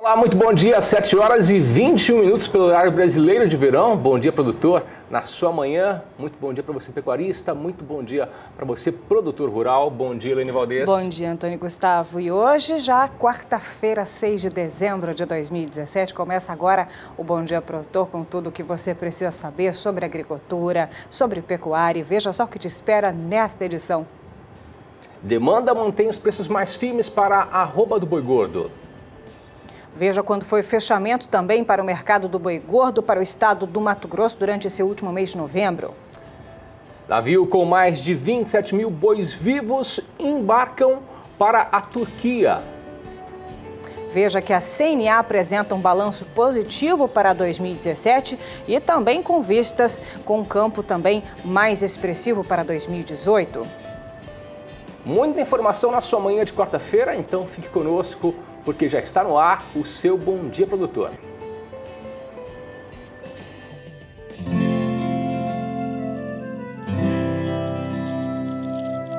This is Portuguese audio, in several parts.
Olá, muito bom dia, 7 horas e 21 minutos pelo horário brasileiro de verão. Bom dia, produtor, na sua manhã. Muito bom dia para você, pecuarista. Muito bom dia para você, produtor rural. Bom dia, Helene Valdez. Bom dia, Antônio Gustavo. E hoje, já quarta-feira, 6 de dezembro de 2017, começa agora o Bom Dia Produtor com tudo o que você precisa saber sobre agricultura, sobre pecuária. E veja só o que te espera nesta edição. Demanda mantém os preços mais firmes para a arroba do boi gordo. Veja quando foi o fechamento também para o mercado do boi gordo para o estado do Mato Grosso durante esse último mês de novembro. Navio com mais de 27 mil bois vivos embarcam para a Turquia. Veja que a CNA apresenta um balanço positivo para 2017 e também com vistas com um campo também mais expressivo para 2018. Muita informação na sua manhã de quarta-feira, então fique conosco, porque já está no ar o seu Bom Dia Produtor.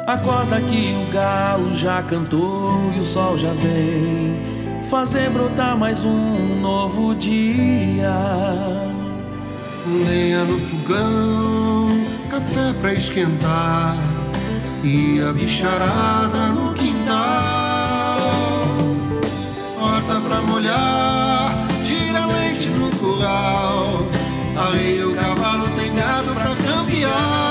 Acorda que o galo já cantou e o sol já vem fazer brotar mais um novo dia. Lenha no fogão, café pra esquentar e a bicharada no quintal. Horta pra molhar, tira leite no curral, arreia o cavalo, tem gado pra campear.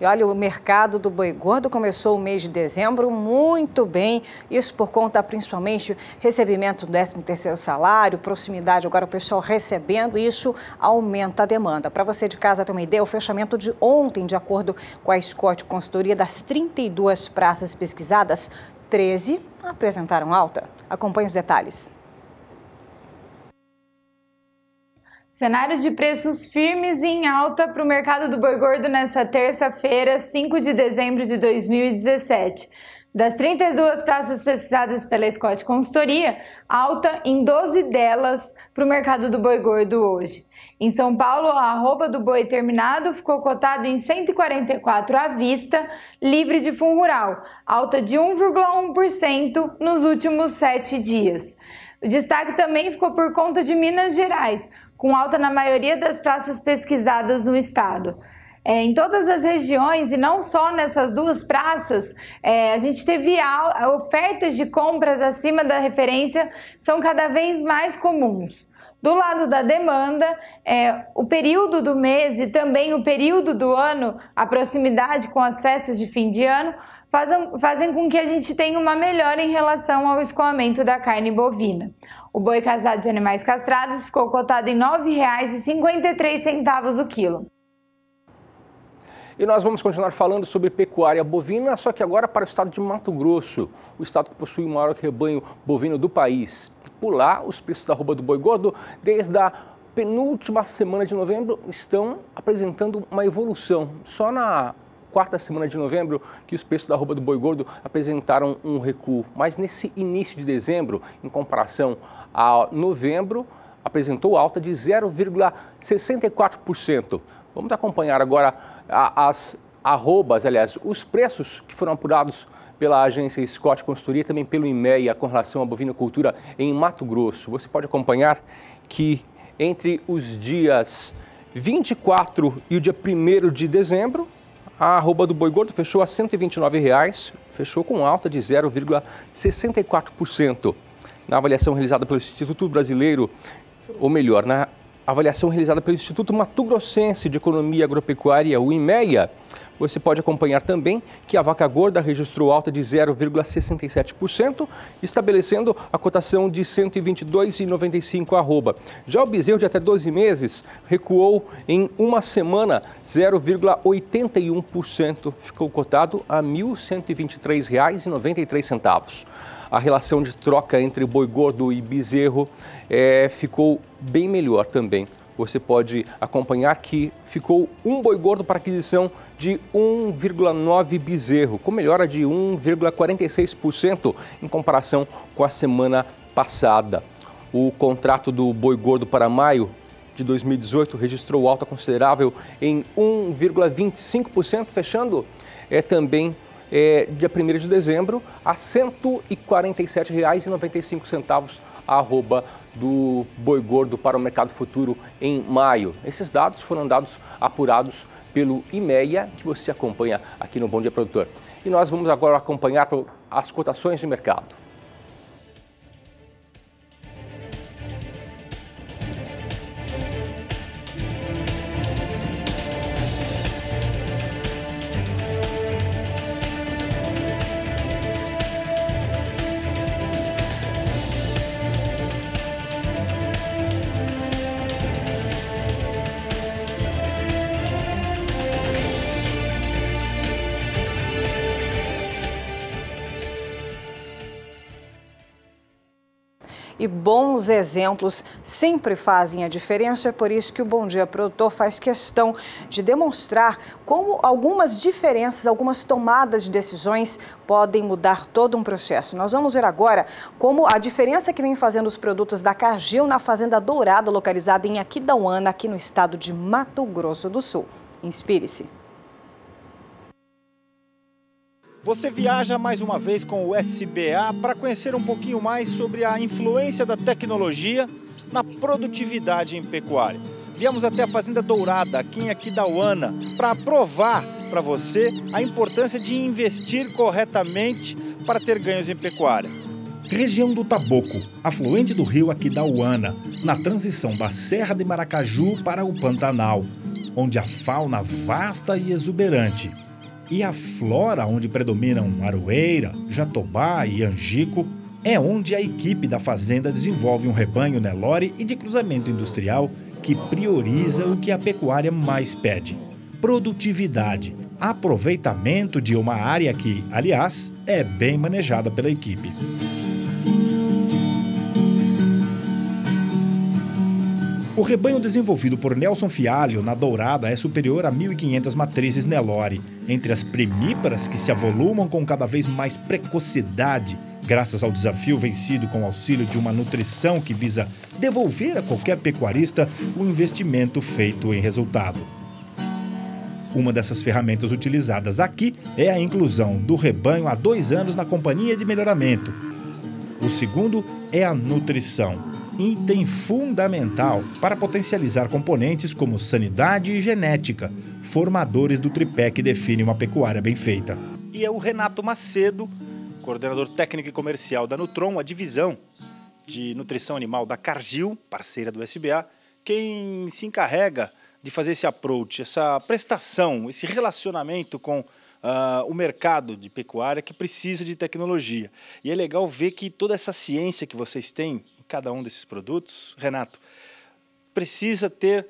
E olha, o mercado do boi gordo começou o mês de dezembro muito bem, isso por conta principalmente recebimento do 13º salário, proximidade agora o pessoal recebendo, isso aumenta a demanda. Para você de casa ter uma ideia, o fechamento de ontem, de acordo com a Scott Consultoria, das 32 praças pesquisadas, 13 apresentaram alta. Acompanhe os detalhes. Cenário de preços firmes e em alta para o mercado do boi gordo nesta terça-feira, 5 de dezembro de 2017. Das 32 praças pesquisadas pela Scott Consultoria, alta em 12 delas para o mercado do boi gordo hoje. Em São Paulo, a arroba do boi terminado ficou cotado em 144 à vista, livre de fundo rural, alta de 1,1% nos últimos 7 dias. O destaque também ficou por conta de Minas Gerais, com alta na maioria das praças pesquisadas no estado. Em todas as regiões, e não só nessas duas praças, a gente teve ofertas de compras acima da referência, são cada vez mais comuns. Do lado da demanda, o período do mês e também o período do ano, a proximidade com as festas de fim de ano, fazem com que a gente tenha uma melhora em relação ao escoamento da carne bovina. O boi casado de animais castrados ficou cotado em R$ 9,53 o quilo. E nós vamos continuar falando sobre pecuária bovina, só que agora para o estado de Mato Grosso, o estado que possui o maior rebanho bovino do país. Por lá, os preços da arroba do boi gordo, desde a penúltima semana de novembro, estão apresentando uma evolução. Só na quarta semana de novembro que os preços da arroba do boi gordo apresentaram um recuo. Mas nesse início de dezembro, em comparação a novembro, apresentou alta de 0,64%. Vamos acompanhar agora as arrobas, aliás, os preços que foram apurados pela agência Scott Consultoria, também pelo IMEA, com relação à bovinocultura em Mato Grosso. Você pode acompanhar que entre os dias 24 e o dia 1º de dezembro, a arroba do boi gordo fechou a R$ 129,00, fechou com alta de 0,64%. Na avaliação realizada pelo Instituto Brasileiro, ou melhor, na avaliação realizada pelo Instituto Mato Grossense de Economia Agropecuária, o IMEA, você pode acompanhar também que a vaca gorda registrou alta de 0,67%, estabelecendo a cotação de R$ 122,95 arroba. Já o bezerro de até 12 meses recuou em uma semana 0,81%, ficou cotado a R$ 1.123,93. A relação de troca entre boi gordo e bezerro ficou bem melhor também. Você pode acompanhar que ficou um boi gordo para aquisição de 1,9 bezerro, com melhora de 1,46% em comparação com a semana passada. O contrato do boi gordo para maio de 2018 registrou alta considerável em 1,25%, fechando é também dia 1º de dezembro, a R$ 147,95 a arroba do boi gordo para o mercado futuro em maio. Esses dados foram dados apurados pelo IMEA, que você acompanha aqui no Bom Dia Produtor. E nós vamos agora acompanhar as cotações de mercado. E bons exemplos sempre fazem a diferença, é por isso que o Bom Dia Produtor faz questão de demonstrar como algumas diferenças, algumas tomadas de decisões podem mudar todo um processo. Nós vamos ver agora como a diferença que vem fazendo os produtos da Cargill na Fazenda Dourada, localizada em Aquidauana, aqui no estado de Mato Grosso do Sul. Inspire-se. Você viaja mais uma vez com o SBA para conhecer um pouquinho mais sobre a influência da tecnologia na produtividade em pecuária. Viemos até a Fazenda Dourada, aqui em Aquidauana, para provar para você a importância de investir corretamente para ter ganhos em pecuária. Região do Taboco, afluente do rio Aquidauana, na transição da Serra de Maracaju para o Pantanal, onde a fauna vasta e exuberante. E a flora, onde predominam aroeira, jatobá e angico, é onde a equipe da fazenda desenvolve um rebanho Nelore e de cruzamento industrial que prioriza o que a pecuária mais pede: produtividade, aproveitamento de uma área que, aliás, é bem manejada pela equipe. O rebanho desenvolvido por Nelson Fialho na Dourada é superior a 1.500 matrizes Nelore, entre as primíparas que se avolumam com cada vez mais precocidade, graças ao desafio vencido com o auxílio de uma nutrição que visa devolver a qualquer pecuarista o investimento feito em resultado. Uma dessas ferramentas utilizadas aqui é a inclusão do rebanho há 2 anos na companhia de melhoramento. O segundo é a nutrição, item fundamental para potencializar componentes como sanidade e genética, formadores do tripé que define uma pecuária bem feita. E é o Renato Macedo, coordenador técnico e comercial da Nutron, a divisão de nutrição animal da Cargill, parceira do SBA, quem se encarrega de fazer esse approach, essa prestação, esse relacionamento com o mercado de pecuária que precisa de tecnologia. E é legal ver que toda essa ciência que vocês têm em cada um desses produtos, Renato, precisa ter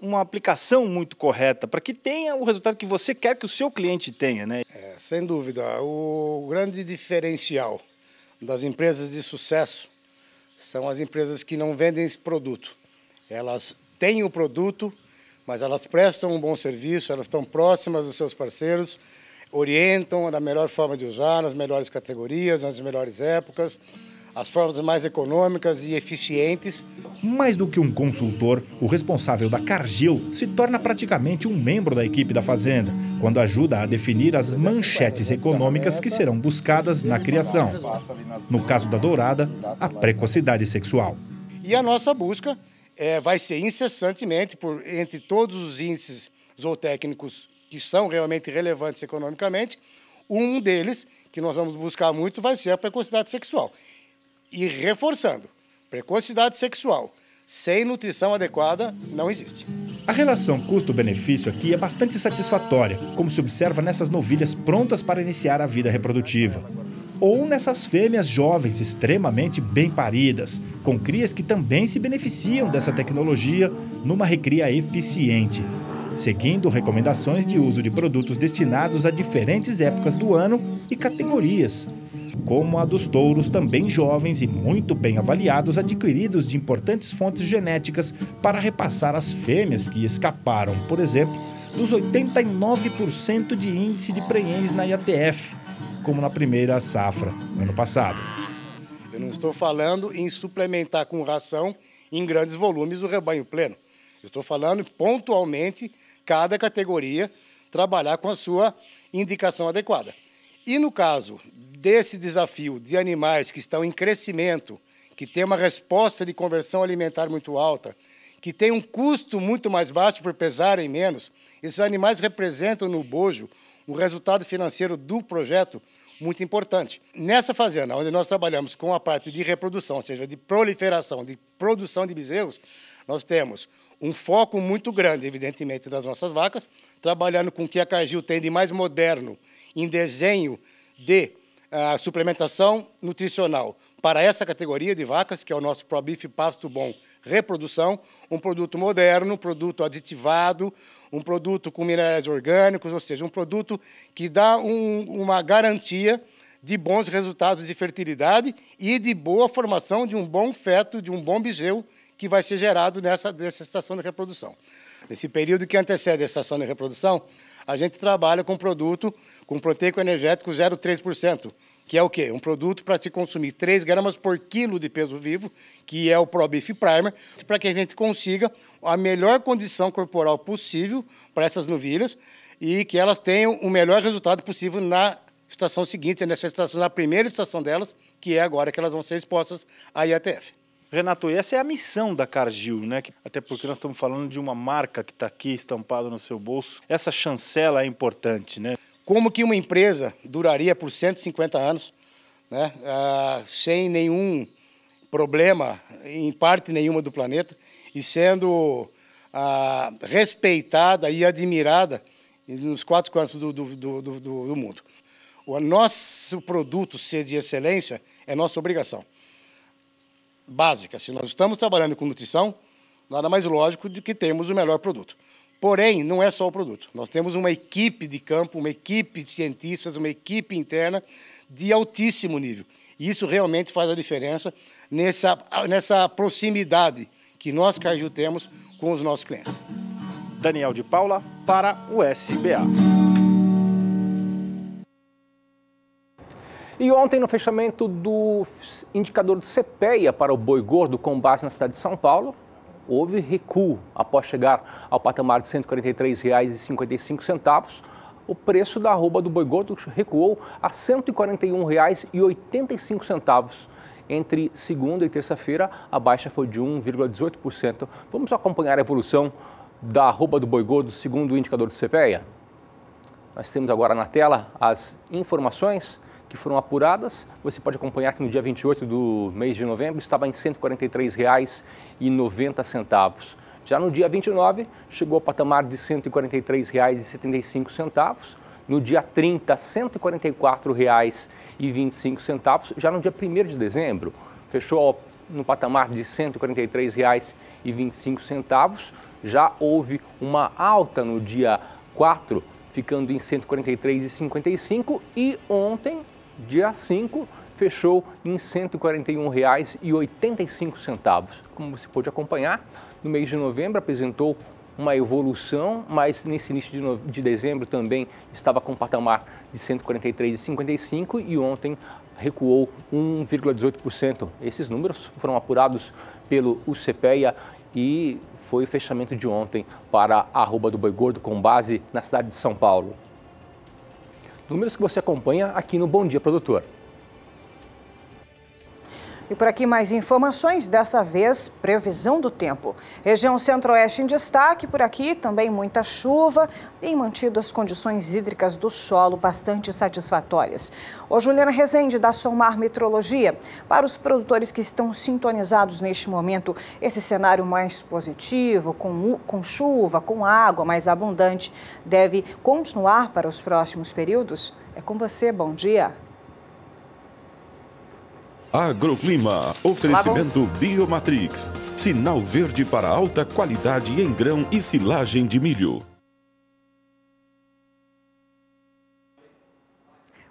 uma aplicação muito correta para que tenha o resultado que você quer que o seu cliente tenha, né? Sem dúvida. O grande diferencial das empresas de sucesso são as empresas que não vendem esse produto. Elas têm o produto, mas elas prestam um bom serviço, elas estão próximas dos seus parceiros, orientam da melhor forma de usar, nas melhores categorias, nas melhores épocas, as formas mais econômicas e eficientes. Mais do que um consultor, o responsável da Cargill se torna praticamente um membro da equipe da fazenda, quando ajuda a definir as manchetes econômicas que serão buscadas na criação. No caso da Dourada, a precocidade sexual. E a nossa busca vai ser incessantemente, entre todos os índices zootécnicos que são realmente relevantes economicamente, um deles, que nós vamos buscar muito, vai ser a precocidade sexual. E reforçando, precocidade sexual sem nutrição adequada não existe. A relação custo-benefício aqui é bastante satisfatória, como se observa nessas novilhas prontas para iniciar a vida reprodutiva. Ou nessas fêmeas jovens extremamente bem paridas, com crias que também se beneficiam dessa tecnologia numa recria eficiente, seguindo recomendações de uso de produtos destinados a diferentes épocas do ano e categorias, como a dos touros também jovens e muito bem avaliados, adquiridos de importantes fontes genéticas para repassar as fêmeas que escaparam, por exemplo, dos 89% de índice de prenhez na IATF, como na primeira safra, ano passado. Eu não estou falando em suplementar com ração em grandes volumes o rebanho pleno. Eu estou falando pontualmente, cada categoria, trabalhar com a sua indicação adequada. E no caso desse desafio de animais que estão em crescimento, que tem uma resposta de conversão alimentar muito alta, que tem um custo muito mais baixo por pesarem menos, esses animais representam no bojo um resultado financeiro do projeto muito importante. Nessa fazenda, onde nós trabalhamos com a parte de reprodução, ou seja, de proliferação, de produção de bezerros, nós temos um foco muito grande, evidentemente, das nossas vacas, trabalhando com o que a Cargill tem de mais moderno em desenho de suplementação nutricional para essa categoria de vacas, que é o nosso ProBeef Pasto Bom Reprodução, um produto moderno, um produto aditivado, um produto com minerais orgânicos, ou seja, um produto que dá uma garantia de bons resultados de fertilidade e de boa formação de um bom feto, de um bom bezerro que vai ser gerado nessa estação de reprodução. Nesse período que antecede a estação de reprodução, a gente trabalha com produto com proteico energético 0,3%, que é o quê? Um produto para se consumir 3 gramas por quilo de peso vivo, que é o ProBeef Primer, para que a gente consiga a melhor condição corporal possível para essas novilhas e que elas tenham o melhor resultado possível na estação seguinte, na primeira estação delas, que é agora que elas vão ser expostas à IATF. Renato, e essa é a missão da Cargill, né? Até porque nós estamos falando de uma marca que está aqui estampada no seu bolso. Essa chancela é importante, né? Como que uma empresa duraria por 150 anos, né? Sem nenhum problema em parte nenhuma do planeta e sendo respeitada e admirada nos 4 cantos do mundo. O nosso produto ser de excelência é nossa obrigação básica. Se nós estamos trabalhando com nutrição, nada mais lógico do que termos o melhor produto. Porém, não é só o produto. Nós temos uma equipe de campo, uma equipe de cientistas, uma equipe interna de altíssimo nível. E isso realmente faz a diferença nessa proximidade que nós, Cargill, temos com os nossos clientes. Daniel de Paula para o SBA. E ontem, no fechamento do indicador do CPEA para o boi gordo com base na cidade de São Paulo, houve recuo após chegar ao patamar de R$ 143,55. O preço da arroba do boi gordo recuou a R$ 141,85. Entre segunda e terça-feira, a baixa foi de 1,18%. Vamos acompanhar a evolução da arroba do boi gordo segundo o indicador do CPEA? Nós temos agora na tela as informações que foram apuradas. Você pode acompanhar que no dia 28 do mês de novembro estava em R$ 143,90. Já no dia 29, chegou ao patamar de R$ 143,75. No dia 30, R$ 144,25. Já no dia 1º de dezembro, fechou no patamar de R$ 143,25. Já houve uma alta no dia 4, ficando em R$ 143,55. E ontem, dia 5, fechou em R$ 141,85. Como você pôde acompanhar, no mês de novembro apresentou uma evolução, mas nesse início de dezembro também estava com um patamar de R$ 143,55 e ontem recuou 1,18%. Esses números foram apurados pelo CPEA e foi o fechamento de ontem para a arroba do boi gordo com base na cidade de São Paulo. Números que você acompanha aqui no Bom Dia Produtor. E por aqui mais informações, dessa vez previsão do tempo. Região Centro-Oeste em destaque, por aqui também muita chuva e mantido as condições hídricas do solo bastante satisfatórias. Ô Juliana Rezende, da Somar Metrologia, para os produtores que estão sintonizados neste momento, esse cenário mais positivo, com chuva, com água mais abundante, deve continuar para os próximos períodos? É com você, bom dia. Agroclima, oferecimento Biomatrix, sinal verde para alta qualidade em grão e silagem de milho.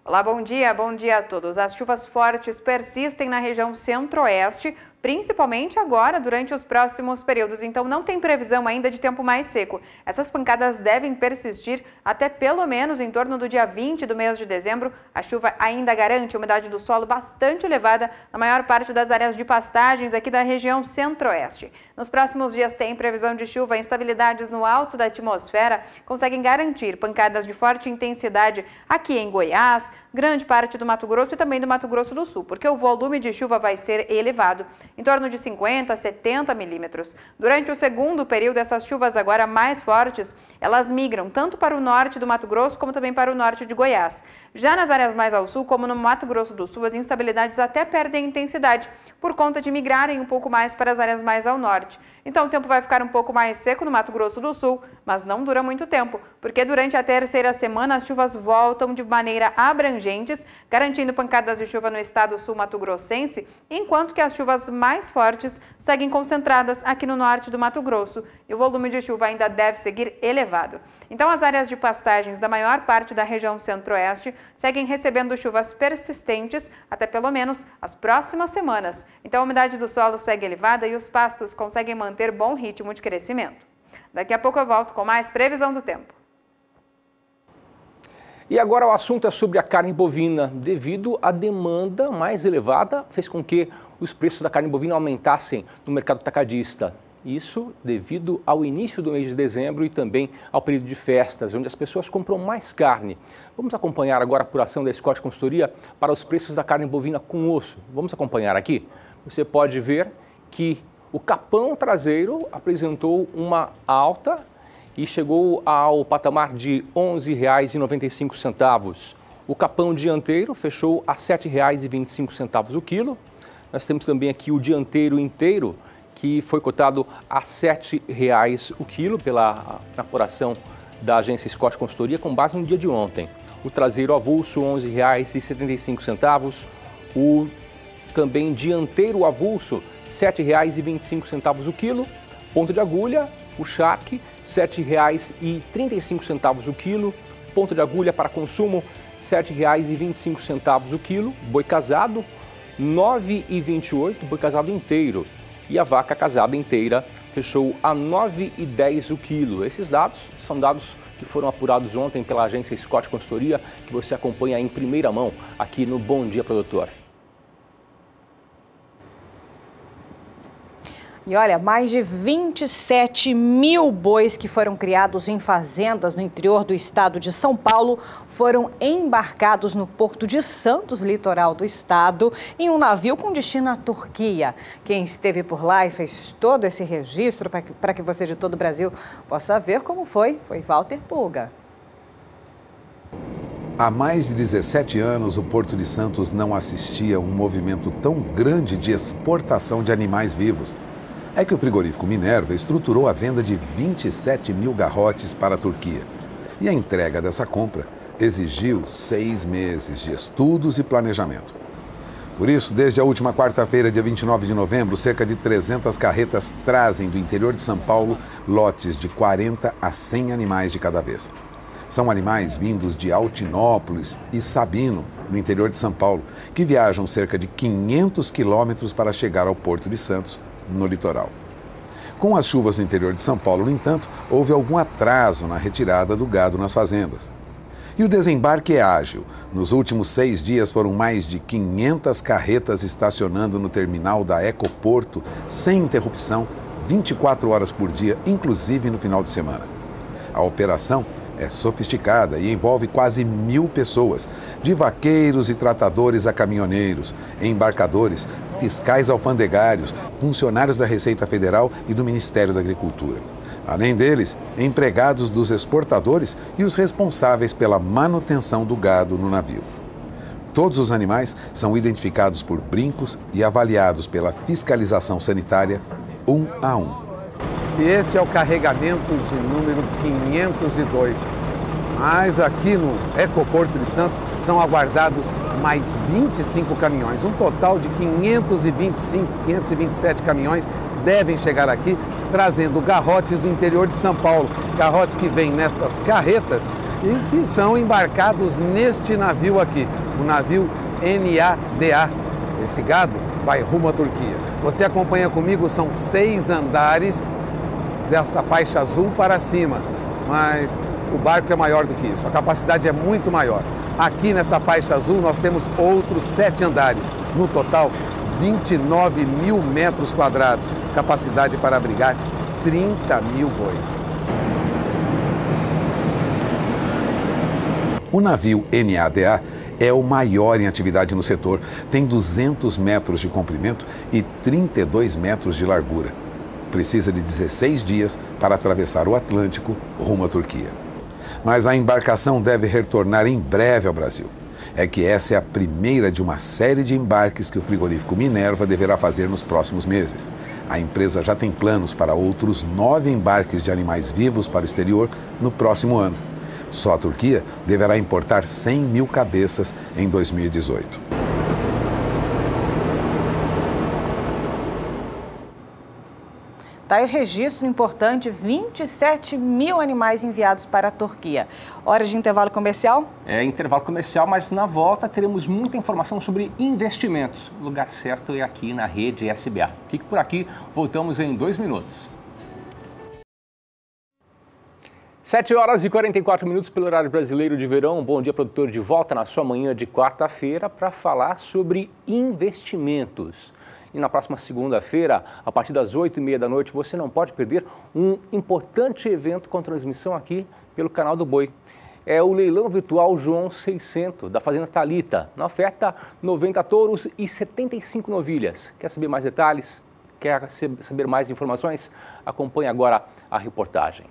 Olá, bom dia a todos. As chuvas fortes persistem na região Centro-Oeste, principalmente agora durante os próximos períodos. Então não tem previsão ainda de tempo mais seco. Essas pancadas devem persistir até pelo menos em torno do dia 20 do mês de dezembro. A chuva ainda garante umidade do solo bastante elevada na maior parte das áreas de pastagens aqui da região centro-oeste. Nos próximos dias tem previsão de chuva e instabilidades no alto da atmosfera conseguem garantir pancadas de forte intensidade aqui em Goiás, grande parte do Mato Grosso e também do Mato Grosso do Sul, porque o volume de chuva vai ser elevado, em torno de 50 a 70 milímetros. Durante o segundo período, essas chuvas agora mais fortes, elas migram tanto para o norte do Mato Grosso como também para o norte de Goiás. Já nas áreas mais ao sul, como no Mato Grosso do Sul, as instabilidades até perdem intensidade por conta de migrarem um pouco mais para as áreas mais ao norte. Então o tempo vai ficar um pouco mais seco no Mato Grosso do Sul, mas não dura muito tempo, porque durante a terceira semana as chuvas voltam de maneira abrangentes, garantindo pancadas de chuva no estado sul-mato-grossense, enquanto que as chuvas mais fortes seguem concentradas aqui no norte do Mato Grosso e o volume de chuva ainda deve seguir elevado. Então as áreas de pastagens da maior parte da região centro-oeste seguem recebendo chuvas persistentes até pelo menos as próximas semanas. Então a umidade do solo segue elevada e os pastos conseguem manter bom ritmo de crescimento. Daqui a pouco eu volto com mais previsão do tempo. E agora o assunto é sobre a carne bovina. Devido à demanda mais elevada, fez com que os preços da carne bovina aumentassem no mercado atacadista. Isso devido ao início do mês de dezembro e também ao período de festas, onde as pessoas compram mais carne. Vamos acompanhar agora a apuração da Scott Consultoria para os preços da carne bovina com osso. Vamos acompanhar aqui? Você pode ver que o capão traseiro apresentou uma alta e chegou ao patamar de R$ 11,95. O capão dianteiro fechou a R$ 7,25 o quilo. Nós temos também aqui o dianteiro inteiro, que foi cotado a R$ 7,00 o quilo pela apuração da agência Scott Consultoria com base no dia de ontem. O traseiro avulso, R$ 11,75. O também dianteiro avulso, R$ 7,25 o quilo. Ponto de agulha, o charque, R$ 7,35 o quilo. Ponto de agulha para consumo, R$ 7,25 o quilo. Boi casado, R$ 9,28, boi casado inteiro. E a vaca casada inteira fechou a R$ 9,10 o quilo. Esses dados são dados que foram apurados ontem pela agência Scott Consultoria, que você acompanha em primeira mão aqui no Bom Dia Produtor. E olha, mais de 27 mil bois que foram criados em fazendas no interior do estado de São Paulo foram embarcados no Porto de Santos, litoral do estado, em um navio com destino à Turquia. Quem esteve por lá e fez todo esse registro para que você de todo o Brasil possa ver como foi Walter Pulga. Há mais de 17 anos, o Porto de Santos não assistia a um movimento tão grande de exportação de animais vivos. É que o frigorífico Minerva estruturou a venda de 27 mil garrotes para a Turquia. E a entrega dessa compra exigiu 6 meses de estudos e planejamento. Por isso, desde a última quarta-feira, dia 29 de novembro, cerca de 300 carretas trazem do interior de São Paulo lotes de 40 a 100 animais de cada vez. São animais vindos de Altinópolis e Sabino, no interior de São Paulo, que viajam cerca de 500 quilômetros para chegar ao Porto de Santos, no litoral. Com as chuvas no interior de São Paulo, no entanto, houve algum atraso na retirada do gado nas fazendas. E o desembarque é ágil. Nos últimos 6 dias foram mais de 500 carretas estacionando no terminal da Ecoporto, sem interrupção, 24 horas por dia, inclusive no final de semana. A operação é sofisticada e envolve quase 1.000 pessoas, de vaqueiros e tratadores a caminhoneiros, embarcadores, fiscais alfandegários, funcionários da Receita Federal e do Ministério da Agricultura. Além deles, empregados dos exportadores e os responsáveis pela manutenção do gado no navio. Todos os animais são identificados por brincos e avaliados pela fiscalização sanitária um a um. E este é o carregamento de número 502. Mas aqui no Ecoporto de Santos são aguardados mais 25 caminhões. Um total de 527 caminhões devem chegar aqui trazendo garrotes do interior de São Paulo. Garrotes que vêm nessas carretas e que são embarcados neste navio aqui, o navio NADA. Esse gado vai rumo à Turquia. Você acompanha comigo, são 6 andares desta faixa azul para cima, mas o barco é maior do que isso, a capacidade é muito maior. Aqui nessa faixa azul nós temos outros 7 andares, no total 29 mil metros quadrados, capacidade para abrigar 30 mil bois. O navio NADA é o maior em atividade no setor. Tem 200 metros de comprimento e 32 metros de largura. Precisa de 16 dias para atravessar o Atlântico rumo à Turquia. Mas a embarcação deve retornar em breve ao Brasil. É que essa é a primeira de uma série de embarques que o frigorífico Minerva deverá fazer nos próximos meses. A empresa já tem planos para outros 9 embarques de animais vivos para o exterior no próximo ano. Só a Turquia deverá importar 100 mil cabeças em 2018. Tá aí o registro importante, 27 mil animais enviados para a Turquia. Hora de intervalo comercial? É intervalo comercial, mas na volta teremos muita informação sobre investimentos. O lugar certo é aqui na rede SBA. Fique por aqui, voltamos em 2 minutos. 7 horas e 44 minutos pelo horário brasileiro de verão. Bom dia, produtor, de volta na sua manhã de quarta-feira para falar sobre investimentos. E na próxima segunda-feira, a partir das 8h30 da noite, você não pode perder um importante evento com transmissão aqui pelo canal do Boi. É o leilão virtual João 600, da Fazenda Thalita. Na oferta, 90 touros e 75 novilhas. Quer saber mais detalhes? Quer saber mais informações? Acompanhe agora a reportagem.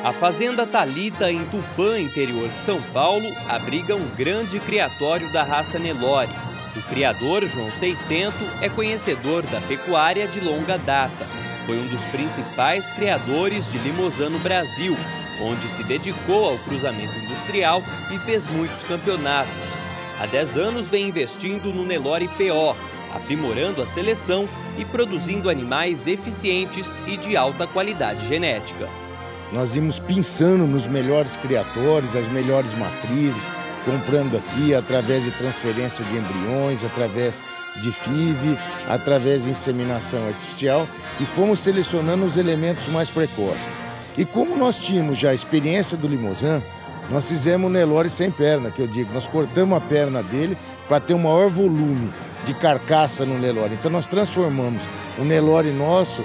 A Fazenda Thalita, em Tupã, interior de São Paulo, abriga um grande criatório da raça Nelore. O criador, João 600, é conhecedor da pecuária de longa data. Foi um dos principais criadores de Limousin no Brasil, onde se dedicou ao cruzamento industrial e fez muitos campeonatos. Há 10 anos vem investindo no Nelore PO, aprimorando a seleção e produzindo animais eficientes e de alta qualidade genética. Nós íamos pensando nos melhores criatórios, as melhores matrizes, comprando aqui através de transferência de embriões, através de FIV, através de inseminação artificial e fomos selecionando os elementos mais precoces. E como nós tínhamos já a experiência do Limousin, nós fizemos o Nelore sem perna, que eu digo, nós cortamos a perna dele para ter um maior volume de carcaça no Nelore. Então nós transformamos o Nelore nosso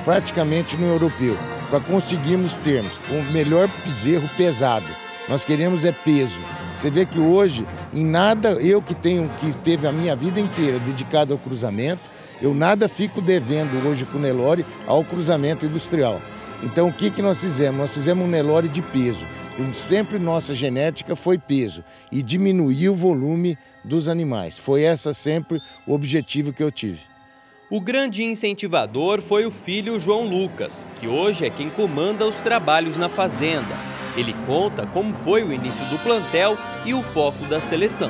praticamente no europeu, para conseguirmos termos o melhor bezerro pesado. Nós queremos é peso. Você vê que hoje, em nada, eu que teve a minha vida inteira dedicada ao cruzamento, eu nada fico devendo hoje com o Nelore ao cruzamento industrial. Então o que nós fizemos? Nós fizemos um Nelore de peso. E sempre nossa genética foi peso e diminuir o volume dos animais. Foi esse sempre o objetivo que eu tive. O grande incentivador foi o filho João Lucas, que hoje é quem comanda os trabalhos na fazenda. Ele conta como foi o início do plantel e o foco da seleção.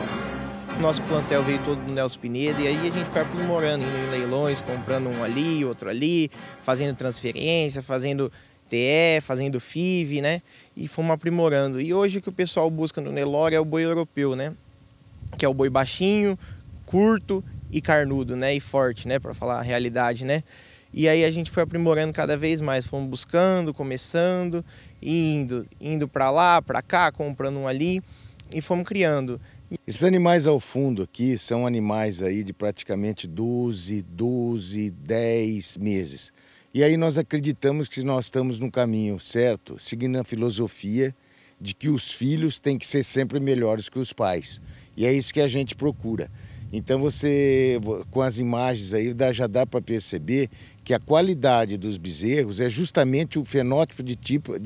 Nosso plantel veio todo do Nelson Pineda e aí a gente foi aprimorando, indo em leilões, comprando um ali, outro ali, fazendo transferência, fazendo TE, fazendo FIV, né? E fomos aprimorando. E hoje o que o pessoal busca no Nelore é o boi europeu, né? Que é o boi baixinho, curto e carnudo, né? E forte, né? Para falar a realidade, né? E aí a gente foi aprimorando cada vez mais, fomos buscando, começando, indo para lá, para cá, comprando um ali e fomos criando. Esses animais ao fundo aqui são animais aí de praticamente 12, 10 meses. E aí nós acreditamos que nós estamos no caminho certo, seguindo a filosofia de que os filhos têm que ser sempre melhores que os pais. E é isso que a gente procura. Então você, com as imagens aí, já dá para perceber que a qualidade dos bezerros é justamente o fenótipo de tipo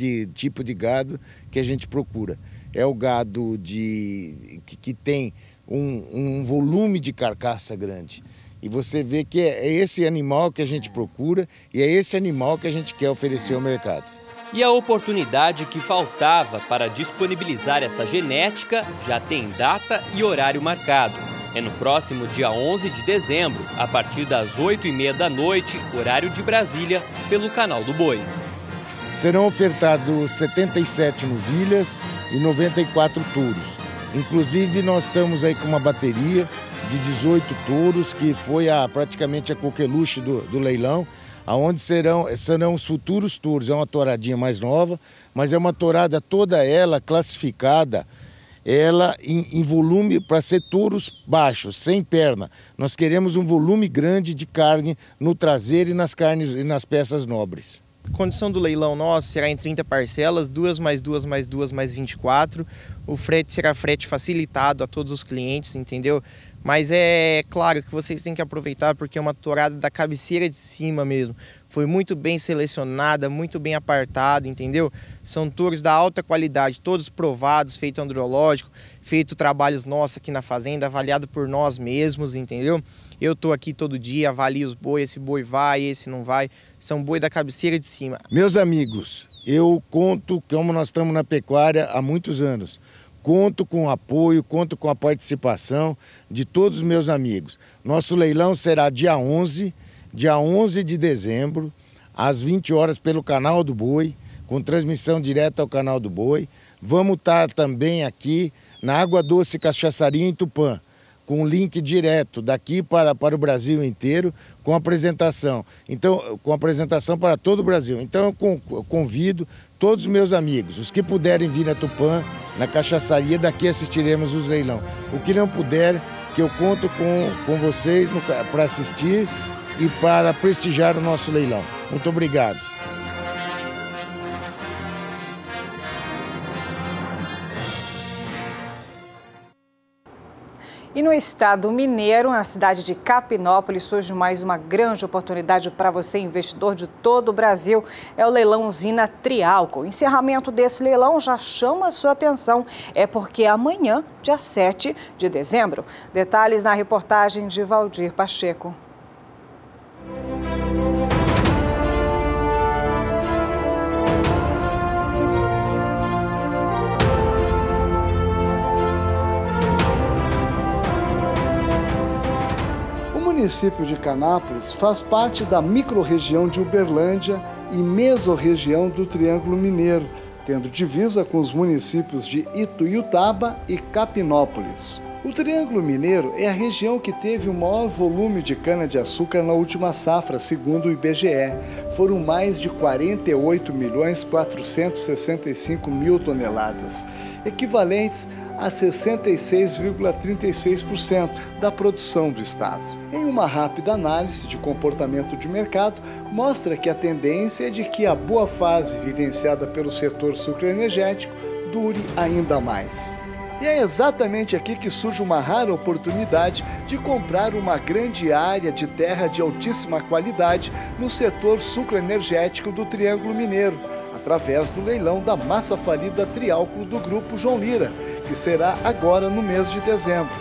de gado que a gente procura. É o gado que tem um volume de carcaça grande. E você vê que é esse animal que a gente procura e é esse animal que a gente quer oferecer ao mercado. E a oportunidade que faltava para disponibilizar essa genética já tem data e horário marcado. É no próximo dia 11 de dezembro, a partir das 8h30 da noite, horário de Brasília, pelo Canal do Boi. serão ofertados 77 novilhas e 94 touros. Inclusive, nós estamos aí com uma bateria de 18 touros, que foi praticamente a coqueluche do leilão, aonde serão os futuros touros. É uma touradinha mais nova, mas é uma tourada toda ela classificada, ela em volume para ser touros baixos, sem perna. Nós queremos um volume grande de carne no traseiro e nas carnes e nas peças nobres. A condição do leilão nosso será em 30 parcelas, 2 mais 2 mais 2 mais 24. O frete será frete facilitado a todos os clientes, entendeu? Mas é claro que vocês têm que aproveitar porque é uma tourada da cabeceira de cima mesmo. Foi muito bem selecionada, muito bem apartada, entendeu? São touros da alta qualidade, todos provados, feito andrológico, feito trabalhos nossos aqui na fazenda, avaliado por nós mesmos, entendeu? Eu tô aqui todo dia, avalio os boi, esse boi vai, esse não vai. São boi da cabeceira de cima. Meus amigos, eu conto, como nós estamos na pecuária há muitos anos, conto com o apoio, conto com a participação de todos os meus amigos. Nosso leilão será dia 11 de dezembro, às 20 horas pelo Canal do Boi, com transmissão direta ao Canal do Boi. Vamos estar também aqui na Água Doce Cachaçaria em Tupã, com link direto daqui para o Brasil inteiro, com apresentação. Então, com apresentação para todo o Brasil. Então, eu convido todos os meus amigos, os que puderem vir a Tupã, na cachaçaria, daqui assistiremos os leilão. O que não puder, que eu conto com vocês para assistir e para prestigiar o nosso leilão. Muito obrigado. E no estado mineiro, na cidade de Capinópolis, surge mais uma grande oportunidade para você, investidor de todo o Brasil. É o leilão Usina Trialco. O encerramento desse leilão já chama a sua atenção. É porque amanhã, dia 7 de dezembro. Detalhes na reportagem de Valdir Pacheco. O município de Canápolis faz parte da microrregião de Uberlândia e mesorregião do Triângulo Mineiro, tendo divisa com os municípios de Ituiutaba e Capinópolis. O Triângulo Mineiro é a região que teve o maior volume de cana-de-açúcar na última safra, segundo o IBGE. Foram mais de 48.465.000 toneladas, equivalentes a 66,36% da produção do estado. Em uma rápida análise de comportamento de mercado, mostra que a tendência é de que a boa fase vivenciada pelo setor sucroenergético dure ainda mais. E é exatamente aqui que surge uma rara oportunidade de comprar uma grande área de terra de altíssima qualidade no setor sucroenergético do Triângulo Mineiro, através do leilão da massa falida Trialco do Grupo João Lira, que será agora no mês de dezembro.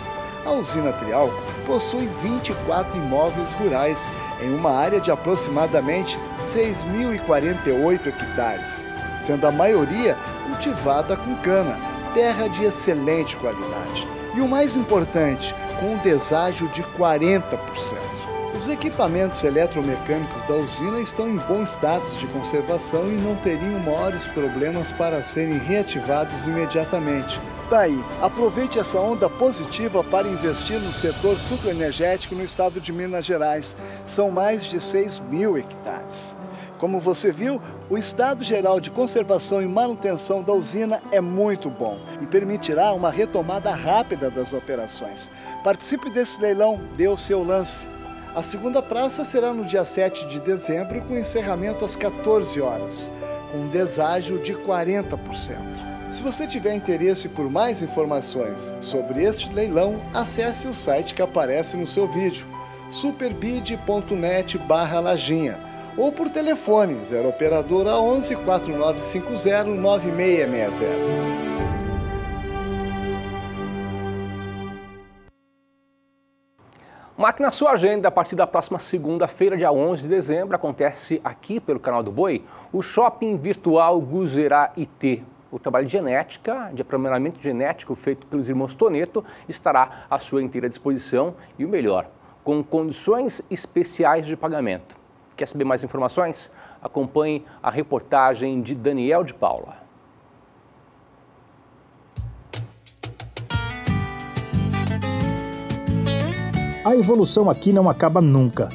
A usina Trialco possui 24 imóveis rurais em uma área de aproximadamente 6.048 hectares, sendo a maioria cultivada com cana, terra de excelente qualidade. E o mais importante, com um deságio de 40%. Os equipamentos eletromecânicos da usina estão em bom status de conservação e não teriam maiores problemas para serem reativados imediatamente. Daí, aproveite essa onda positiva para investir no setor sucroenergético no estado de Minas Gerais. São mais de 6.000 hectares. Como você viu, o estado geral de conservação e manutenção da usina é muito bom e permitirá uma retomada rápida das operações. Participe desse leilão, dê o seu lance. A segunda praça será no dia 7 de dezembro, com encerramento às 14 horas, com um deságio de 40%. Se você tiver interesse por mais informações sobre este leilão, acesse o site que aparece no seu vídeo, superbid.net/lajinha. Ou por telefone 0 operadora 11 4950 9660. Marque na sua agenda, a partir da próxima segunda-feira, dia 11 de dezembro, acontece aqui pelo Canal do Boi, o Shopping Virtual Guzerá IT. O trabalho de genética, de aprimoramento genético feito pelos irmãos Toneto, estará à sua inteira disposição e o melhor, com condições especiais de pagamento. Quer saber mais informações? Acompanhe a reportagem de Daniel de Paula. A evolução aqui não acaba nunca.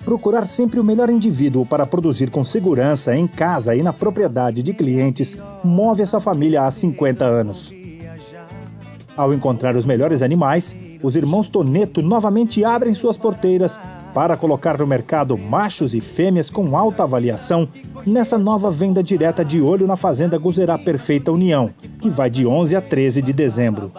Procurar sempre o melhor indivíduo para produzir com segurança em casa e na propriedade de clientes move essa família há 50 anos. Ao encontrar os melhores animais, os irmãos Toneto novamente abrem suas porteiras para colocar no mercado machos e fêmeas com alta avaliação nessa nova venda direta de olho na Fazenda Guzerá Perfeita União, que vai de 11 a 13 de dezembro.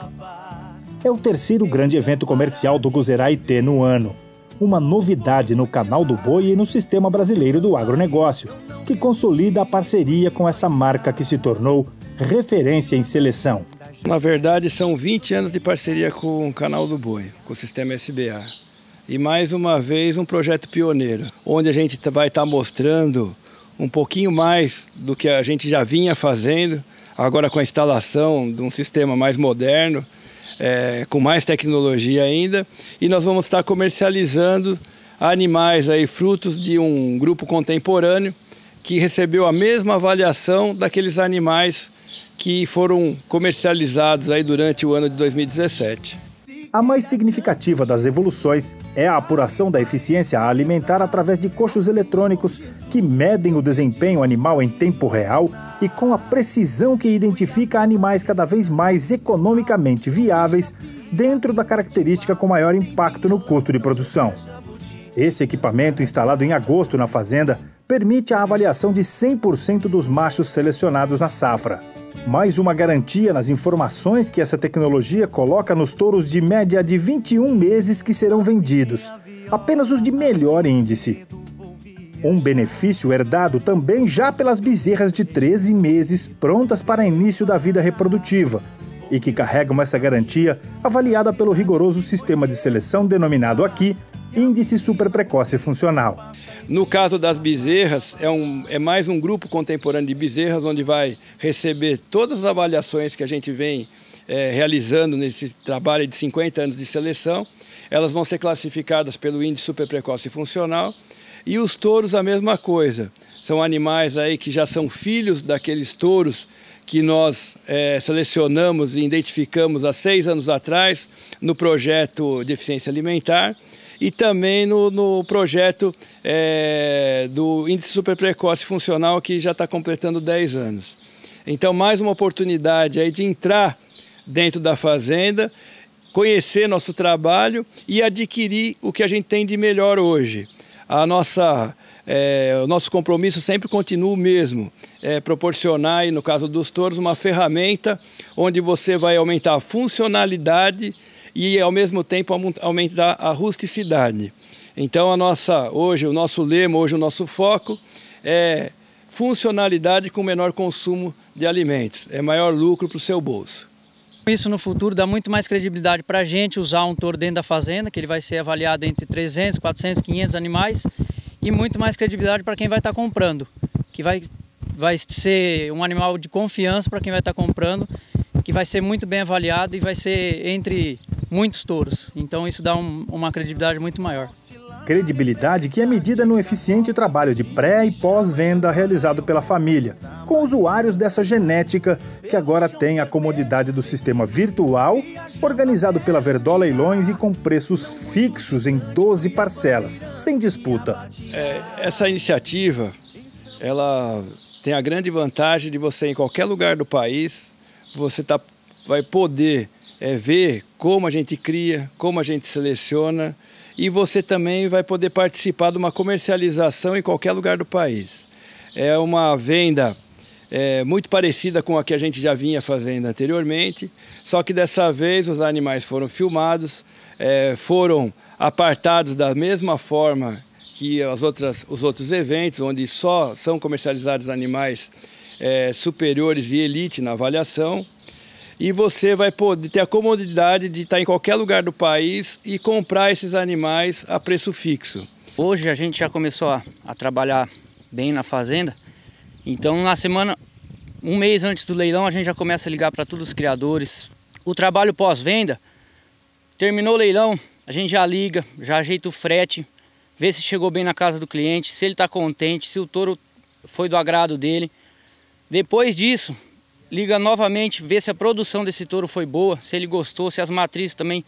É o terceiro grande evento comercial do Guzerá IT no ano. Uma novidade no canal do boi e no sistema brasileiro do agronegócio, que consolida a parceria com essa marca que se tornou referência em seleção. Na verdade, são 20 anos de parceria com o canal do boi, com o sistema SBA. E mais uma vez um projeto pioneiro, onde a gente vai estar mostrando um pouquinho mais do que a gente já vinha fazendo, agora com a instalação de um sistema mais moderno, com mais tecnologia ainda, e nós vamos estar comercializando animais aí, frutos de um grupo contemporâneo que recebeu a mesma avaliação daqueles animais que foram comercializados aí durante o ano de 2017. A mais significativa das evoluções é a apuração da eficiência alimentar através de coxos eletrônicos que medem o desempenho animal em tempo real e com a precisão que identifica animais cada vez mais economicamente viáveis dentro da característica com maior impacto no custo de produção. Esse equipamento, instalado em agosto na fazenda, permite a avaliação de 100% dos machos selecionados na safra. Mais uma garantia nas informações que essa tecnologia coloca nos touros de média de 21 meses que serão vendidos, apenas os de melhor índice. Um benefício herdado também já pelas bezerras de 13 meses prontas para início da vida reprodutiva e que carregam essa garantia avaliada pelo rigoroso sistema de seleção denominado aqui Índice Super Precoce Funcional. No caso das bezerras, é mais um grupo contemporâneo de bezerras onde vai receber todas as avaliações que a gente vem realizando nesse trabalho de 50 anos de seleção. Elas vão ser classificadas pelo Índice Super Precoce Funcional. E os touros a mesma coisa. São animais aí que já são filhos daqueles touros que nós selecionamos e identificamos há 6 anos atrás no projeto de eficiência alimentar e também no projeto do Índice Super Precoce Funcional, que já está completando 10 anos. Então, mais uma oportunidade aí de entrar dentro da fazenda, conhecer nosso trabalho e adquirir o que a gente tem de melhor hoje. O nosso compromisso sempre continua o mesmo, proporcionar, aí, no caso dos touros, uma ferramenta onde você vai aumentar a funcionalidade e, ao mesmo tempo, aumentar a rusticidade. Então, hoje, o nosso lema, hoje o nosso foco é funcionalidade com menor consumo de alimentos, é maior lucro para o seu bolso. Isso no futuro dá muito mais credibilidade para a gente usar um touro dentro da fazenda, que ele vai ser avaliado entre 300, 400, 500 animais, e muito mais credibilidade para quem vai estar comprando, que vai ser um animal de confiança para quem vai estar comprando, que vai ser muito bem avaliado e vai ser entre muitos touros. Então isso dá uma credibilidade muito maior. Credibilidade que é medida no eficiente trabalho de pré- e pós-venda realizado pela família, com usuários dessa genética que agora tem a comodidade do sistema virtual, organizado pela Verdó Leilões e com preços fixos em 12 parcelas, sem disputa. Essa iniciativa, ela tem a grande vantagem de você, em qualquer lugar do país, você vai poder ver como a gente cria, como a gente seleciona, e você também vai poder participar de uma comercialização em qualquer lugar do país. É uma venda muito parecida com a que a gente já vinha fazendo anteriormente, só que dessa vez os animais foram filmados, foram apartados da mesma forma que os outros eventos, onde só são comercializados animais superiores e elite na avaliação. E você vai poder ter a comodidade de estar em qualquer lugar do país e comprar esses animais a preço fixo. Hoje a gente já começou a trabalhar bem na fazenda, então na semana, um mês antes do leilão, a gente já começa a ligar para todos os criadores. O trabalho pós-venda, terminou o leilão, a gente já liga, já ajeita o frete, ver se chegou bem na casa do cliente, se ele está contente, se o touro foi do agrado dele. Depois disso, liga novamente, vê se a produção desse touro foi boa, se ele gostou, se as matrizes também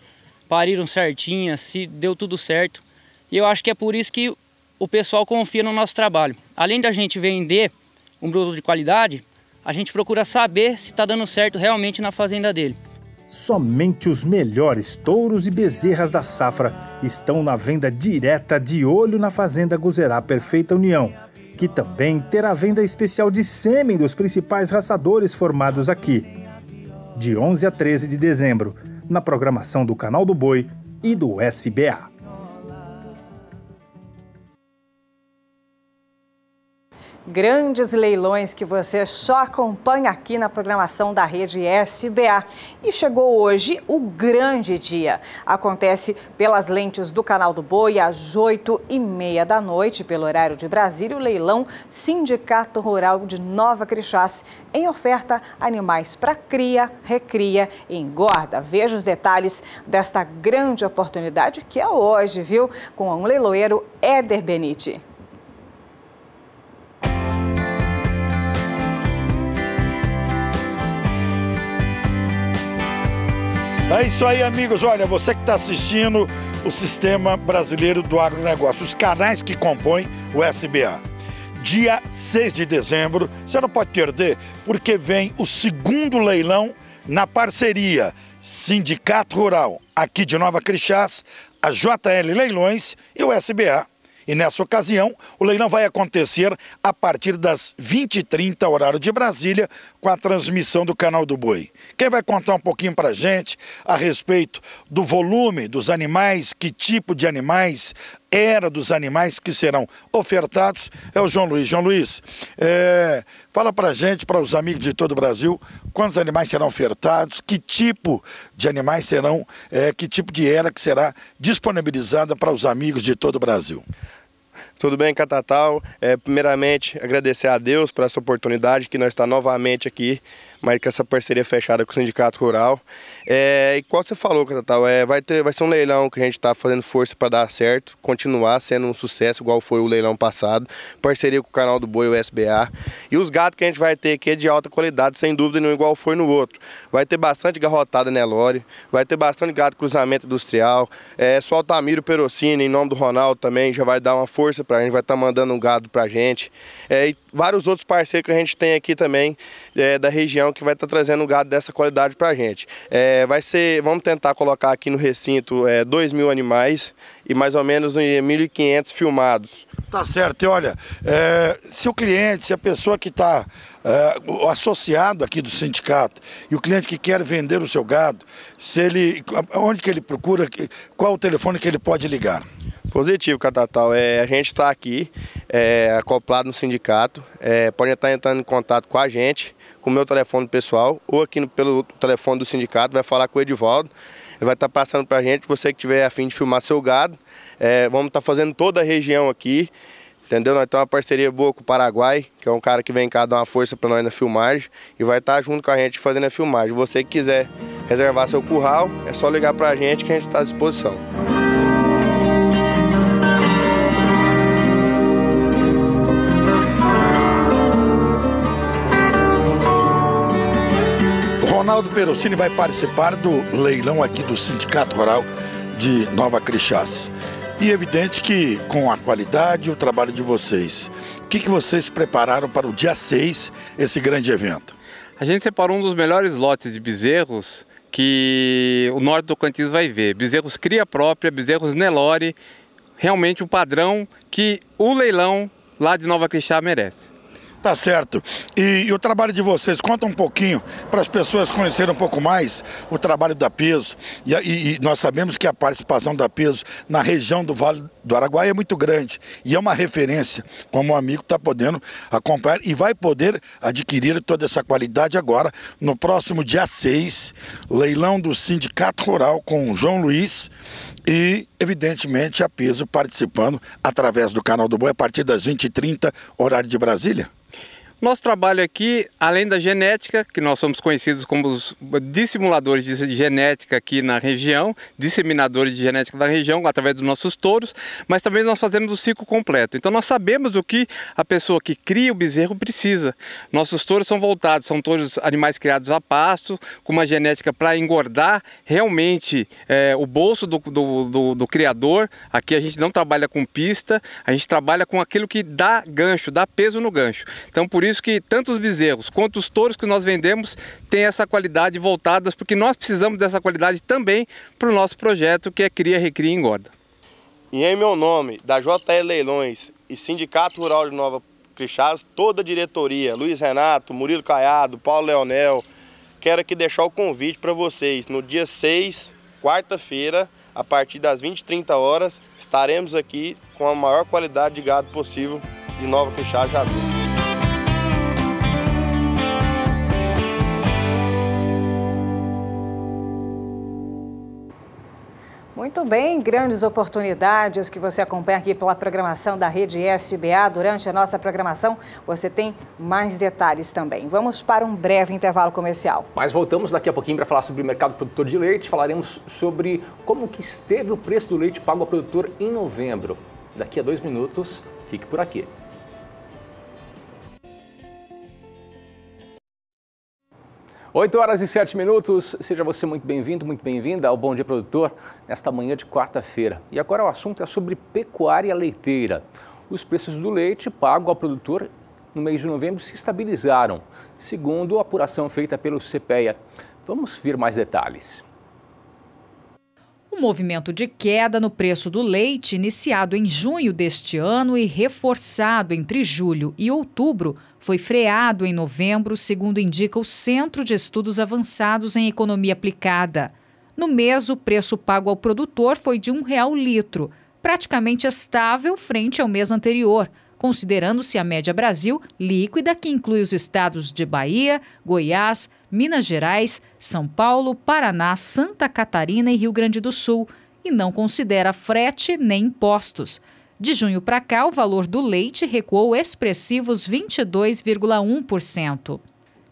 pariram certinhas, se deu tudo certo. E eu acho que é por isso que o pessoal confia no nosso trabalho. Além da gente vender um produto de qualidade, a gente procura saber se está dando certo realmente na fazenda dele. Somente os melhores touros e bezerras da safra estão na venda direta de olho na Fazenda Guzerá Perfeita União, que também terá venda especial de sêmen dos principais raçadores formados aqui. De 11 a 13 de dezembro, na programação do Canal do Boi e do SBA. Grandes leilões que você só acompanha aqui na programação da rede SBA. E chegou hoje o grande dia. Acontece pelas lentes do Canal do Boi às 8h30 da noite, pelo horário de Brasília, o leilão Sindicato Rural de Nova Crixás, em oferta animais para cria, recria e engorda. Veja os detalhes desta grande oportunidade que é hoje, viu? Com o leiloeiro Éder Benite. É isso aí, amigos. Olha, você que está assistindo o Sistema Brasileiro do Agronegócio, os canais que compõem o SBA. Dia 6 de dezembro, você não pode perder, porque vem o segundo leilão na parceria Sindicato Rural, aqui de Nova Crixás, a JL Leilões e o SBA. E nessa ocasião, o leilão vai acontecer a partir das 20h30, horário de Brasília, com a transmissão do Canal do Boi. Quem vai contar um pouquinho pra gente a respeito do volume dos animais, que tipo de animais, era dos animais que serão ofertados, é o João Luiz. João Luiz, fala pra gente, para os amigos de todo o Brasil, quantos animais serão ofertados, que tipo de animais serão, que tipo de era que será disponibilizada para os amigos de todo o Brasil. Tudo bem, Catatal? Primeiramente, agradecer a Deus por essa oportunidade que nós estamos novamente aqui, mas com essa parceria fechada com o Sindicato Rural. E qual você falou, Catatal, vai ser um leilão que a gente está fazendo força para dar certo, continuar sendo um sucesso igual foi o leilão passado, parceria com o Canal do Boi e o SBA. E os gados que a gente vai ter aqui é de alta qualidade, sem dúvida nenhuma, igual foi no outro. Vai ter bastante garrotada Nelore, vai ter bastante gado cruzamento industrial, só o Altamiro Perocini, em nome do Ronaldo também, já vai dar uma força para a gente, vai estar mandando um gado para a gente. E vários outros parceiros que a gente tem aqui também, da região, que vai estar trazendo um gado dessa qualidade para a gente. Vamos tentar colocar aqui no recinto 2.000 animais e mais ou menos 1.500 filmados. Tá certo, e olha, se o cliente, se a pessoa que está associado aqui do sindicato e o cliente que quer vender o seu gado, onde que ele procura, qual o telefone que ele pode ligar? Positivo, Catatal. A gente está aqui acoplado no sindicato, pode estar entrando em contato com a gente, com o meu telefone pessoal ou aqui pelo telefone do sindicato, vai falar com o Edivaldo, ele vai estar passando para a gente, você que tiver a fim de filmar seu gado, vamos estar fazendo toda a região aqui, entendeu? Nós temos uma parceria boa com o Paraguai, que é um cara que vem cá dar uma força para nós na filmagem e vai estar junto com a gente fazendo a filmagem. Você que quiser reservar seu curral, é só ligar para a gente que a gente está à disposição. Ronaldo Perocini vai participar do leilão aqui do Sindicato Rural de Nova Crixás. E é evidente que com a qualidade e o trabalho de vocês, o que vocês prepararam para o dia 6, esse grande evento? A gente separou um dos melhores lotes de bezerros que o norte do Tocantins vai ver. Bezerros cria própria, bezerros Nelore, realmente o padrão que o leilão lá de Nova Crixás merece. Tá certo. E o trabalho de vocês, conta um pouquinho para as pessoas conhecerem um pouco mais o trabalho da Peso. E nós sabemos que a participação da Peso na região do Vale do Araguaia é muito grande. E é uma referência, como o amigo está podendo acompanhar e vai poder adquirir toda essa qualidade agora no próximo dia 6, leilão do Sindicato Rural com o João Luiz e, evidentemente, a Peso participando através do Canal do Boi a partir das 20h30, horário de Brasília. Nosso trabalho aqui, além da genética, que nós somos conhecidos como os dissimuladores de genética aqui na região, disseminadores de genética da região, através dos nossos touros, mas também nós fazemos o ciclo completo. Então nós sabemos o que a pessoa que cria o bezerro precisa. Nossos touros são voltados, são touros animais criados a pasto, com uma genética para engordar realmente o bolso do criador. Aqui a gente não trabalha com pista, a gente trabalha com aquilo que dá gancho, dá peso no gancho. Então por isso que tanto os bezerros quanto os touros que nós vendemos têm essa qualidade voltadas, porque nós precisamos dessa qualidade também para o nosso projeto, que é Cria, Recria e Engorda. E em meu nome, da JL Leilões e Sindicato Rural de Nova Crixás, toda a diretoria, Luiz Renato, Murilo Caiado, Paulo Leonel, quero aqui deixar o convite para vocês. No dia 6, quarta-feira, a partir das 20h30, estaremos aqui com a maior qualidade de gado possível de Nova Crixás já adulto. Muito bem, grandes oportunidades que você acompanha aqui pela programação da Rede SBA. Durante a nossa programação, você tem mais detalhes também. Vamos para um breve intervalo comercial. Mas voltamos daqui a pouquinho para falar sobre o mercado produtor de leite. Falaremos sobre como que esteve o preço do leite pago ao produtor em novembro. Daqui a 2 minutos, fique por aqui. Oito horas e 7 minutos, seja você muito bem-vindo, muito bem-vinda ao Bom Dia Produtor, nesta manhã de quarta-feira. E agora o assunto é sobre pecuária leiteira. Os preços do leite pago ao produtor no mês de novembro se estabilizaram, segundo a apuração feita pelo CPEA. Vamos ver mais detalhes. Um movimento de queda no preço do leite, iniciado em junho deste ano e reforçado entre julho e outubro, foi freado em novembro, segundo indica o Centro de Estudos Avançados em Economia Aplicada. No mês, o preço pago ao produtor foi de R$ 1,00 o litro, praticamente estável frente ao mês anterior, considerando-se a média Brasil líquida, que inclui os estados de Bahia, Goiás, Minas Gerais, São Paulo, Paraná, Santa Catarina e Rio Grande do Sul, e não considera frete nem impostos. De junho para cá, o valor do leite recuou expressivos 22,1%.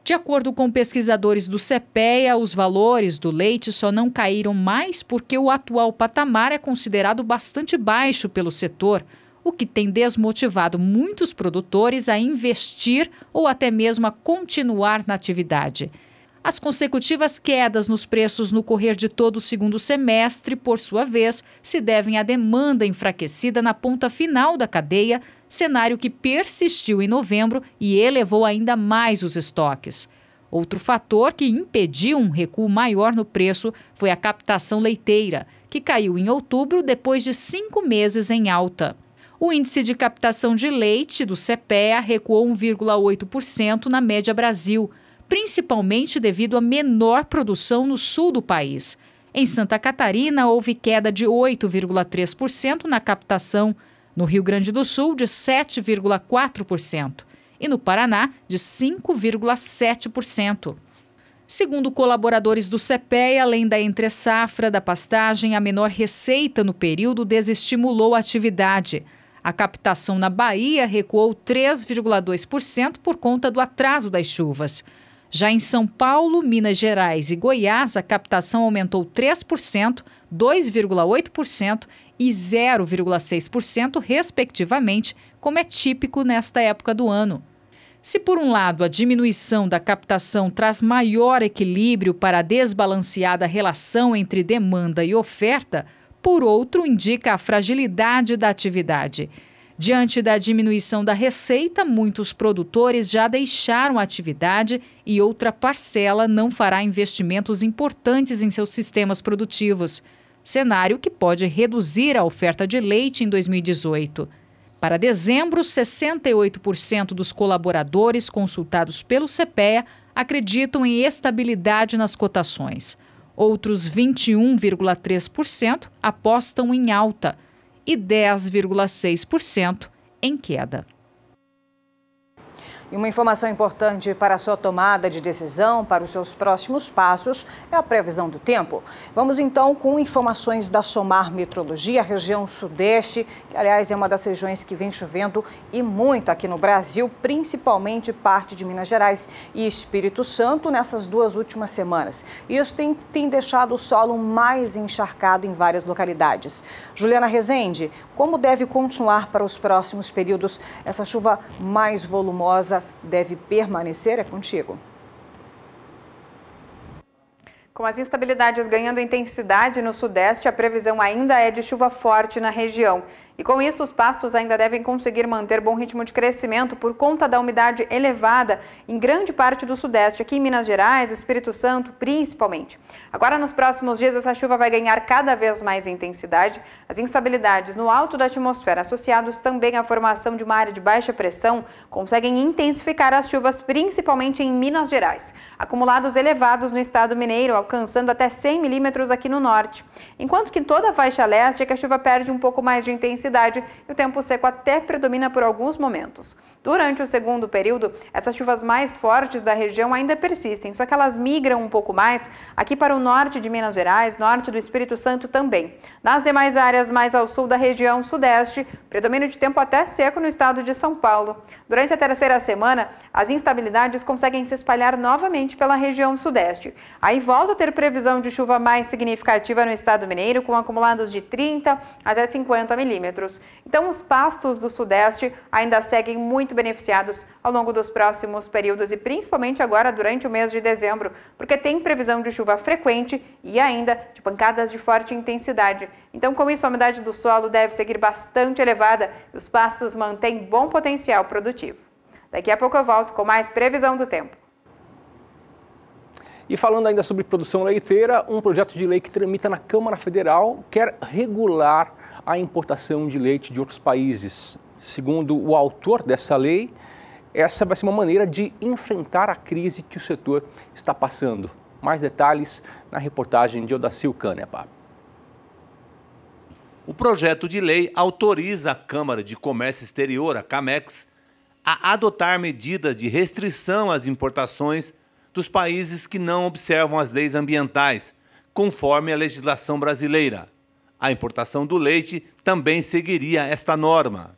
De acordo com pesquisadores do CPEA, os valores do leite só não caíram mais porque o atual patamar é considerado bastante baixo pelo setor, o que tem desmotivado muitos produtores a investir ou até mesmo a continuar na atividade. As consecutivas quedas nos preços no correr de todo o segundo semestre, por sua vez, se devem à demanda enfraquecida na ponta final da cadeia, cenário que persistiu em novembro e elevou ainda mais os estoques. Outro fator que impediu um recuo maior no preço foi a captação leiteira, que caiu em outubro depois de 5 meses em alta. O índice de captação de leite do CPEA recuou 1,8% na média Brasil, principalmente devido à menor produção no sul do país. Em Santa Catarina, houve queda de 8,3% na captação, no Rio Grande do Sul, de 7,4%, e no Paraná, de 5,7%. Segundo colaboradores do CPEA, além da entre-safra da pastagem, a menor receita no período desestimulou a atividade. A captação na Bahia recuou 3,2% por conta do atraso das chuvas. Já em São Paulo, Minas Gerais e Goiás, a captação aumentou 3%, 2,8% e 0,6%, respectivamente, como é típico nesta época do ano. Se, por um lado, a diminuição da captação traz maior equilíbrio para a desbalanceada relação entre demanda e oferta, por outro, indica a fragilidade da atividade. Diante da diminuição da receita, muitos produtores já deixaram a atividade e outra parcela não fará investimentos importantes em seus sistemas produtivos, cenário que pode reduzir a oferta de leite em 2018. Para dezembro, 68% dos colaboradores consultados pelo CPEA acreditam em estabilidade nas cotações. Outros 21,3% apostam em alta e 10,6% em queda. E uma informação importante para a sua tomada de decisão, para os seus próximos passos, é a previsão do tempo. Vamos então com informações da Somar Metrologia, a região sudeste, que aliás é uma das regiões que vem chovendo e muito aqui no Brasil, principalmente parte de Minas Gerais e Espírito Santo nessas 2 últimas semanas. Isso tem deixado o solo mais encharcado em várias localidades. Juliana Rezende, como deve continuar para os próximos períodos? Essa chuva mais volumosa deve permanecer? É contigo. Com as instabilidades ganhando intensidade no sudeste, a previsão ainda é de chuva forte na região. E com isso, os pastos ainda devem conseguir manter bom ritmo de crescimento por conta da umidade elevada em grande parte do sudeste, aqui em Minas Gerais, Espírito Santo, principalmente. Agora, nos próximos dias, essa chuva vai ganhar cada vez mais intensidade. As instabilidades no alto da atmosfera, associados também à formação de uma área de baixa pressão, conseguem intensificar as chuvas, principalmente em Minas Gerais. Acumulados elevados no estado mineiro, alcançando até 100 milímetros aqui no norte. Enquanto que em toda a faixa leste é que a chuva perde um pouco mais de intensidade e o tempo seco até predomina por alguns momentos. Durante o segundo período, essas chuvas mais fortes da região ainda persistem, só que elas migram um pouco mais aqui para o norte de Minas Gerais, norte do Espírito Santo também. Nas demais áreas mais ao sul da região sudeste, predomínio de tempo até seco no estado de São Paulo. Durante a terceira semana, as instabilidades conseguem se espalhar novamente pela região sudeste. Aí volta a ter previsão de chuva mais significativa no estado mineiro, com acumulados de 30 até 50 milímetros. Então, os pastos do sudeste ainda seguem muito beneficiados ao longo dos próximos períodos e principalmente agora durante o mês de dezembro, porque tem previsão de chuva frequente e ainda de pancadas de forte intensidade. Então, com isso, a umidade do solo deve seguir bastante elevada e os pastos mantêm bom potencial produtivo. Daqui a pouco eu volto com mais previsão do tempo. E falando ainda sobre produção leiteira, um projeto de lei que tramita na Câmara Federal quer regular a importação de leite de outros países. Segundo o autor dessa lei, essa vai ser uma maneira de enfrentar a crise que o setor está passando. Mais detalhes na reportagem de Odacil Canepa. O projeto de lei autoriza a Câmara de Comércio Exterior, a CAMEX, a adotar medidas de restrição às importações dos países que não observam as leis ambientais, conforme a legislação brasileira. A importação do leite também seguiria esta norma.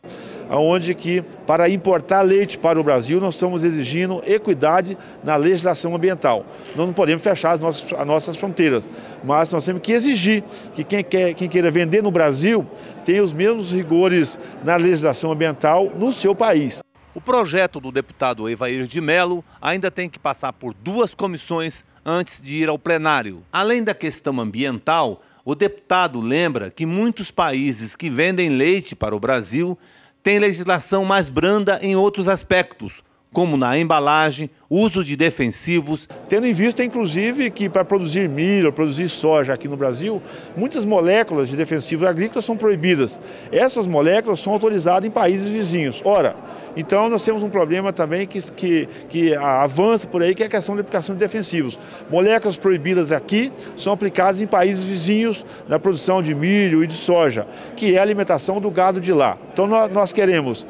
Onde que, para importar leite para o Brasil, nós estamos exigindo equidade na legislação ambiental. Nós não podemos fechar as nossas fronteiras, mas nós temos que exigir que quem queira vender no Brasil tenha os mesmos rigores na legislação ambiental no seu país. O projeto do deputado Evair de Mello ainda tem que passar por 2 comissões antes de ir ao plenário. Além da questão ambiental, o deputado lembra que muitos países que vendem leite para o Brasil têm legislação mais branda em outros aspectos, como na embalagem, uso de defensivos. Tendo em vista, inclusive, que para produzir milho, produzir soja aqui no Brasil, muitas moléculas de defensivos agrícolas são proibidas. Essas moléculas são autorizadas em países vizinhos. Ora, então nós temos um problema também que avança por aí, que é a questão da aplicação de defensivos. Moléculas proibidas aqui são aplicadas em países vizinhos na produção de milho e de soja, que é a alimentação do gado de lá. Então nós queremos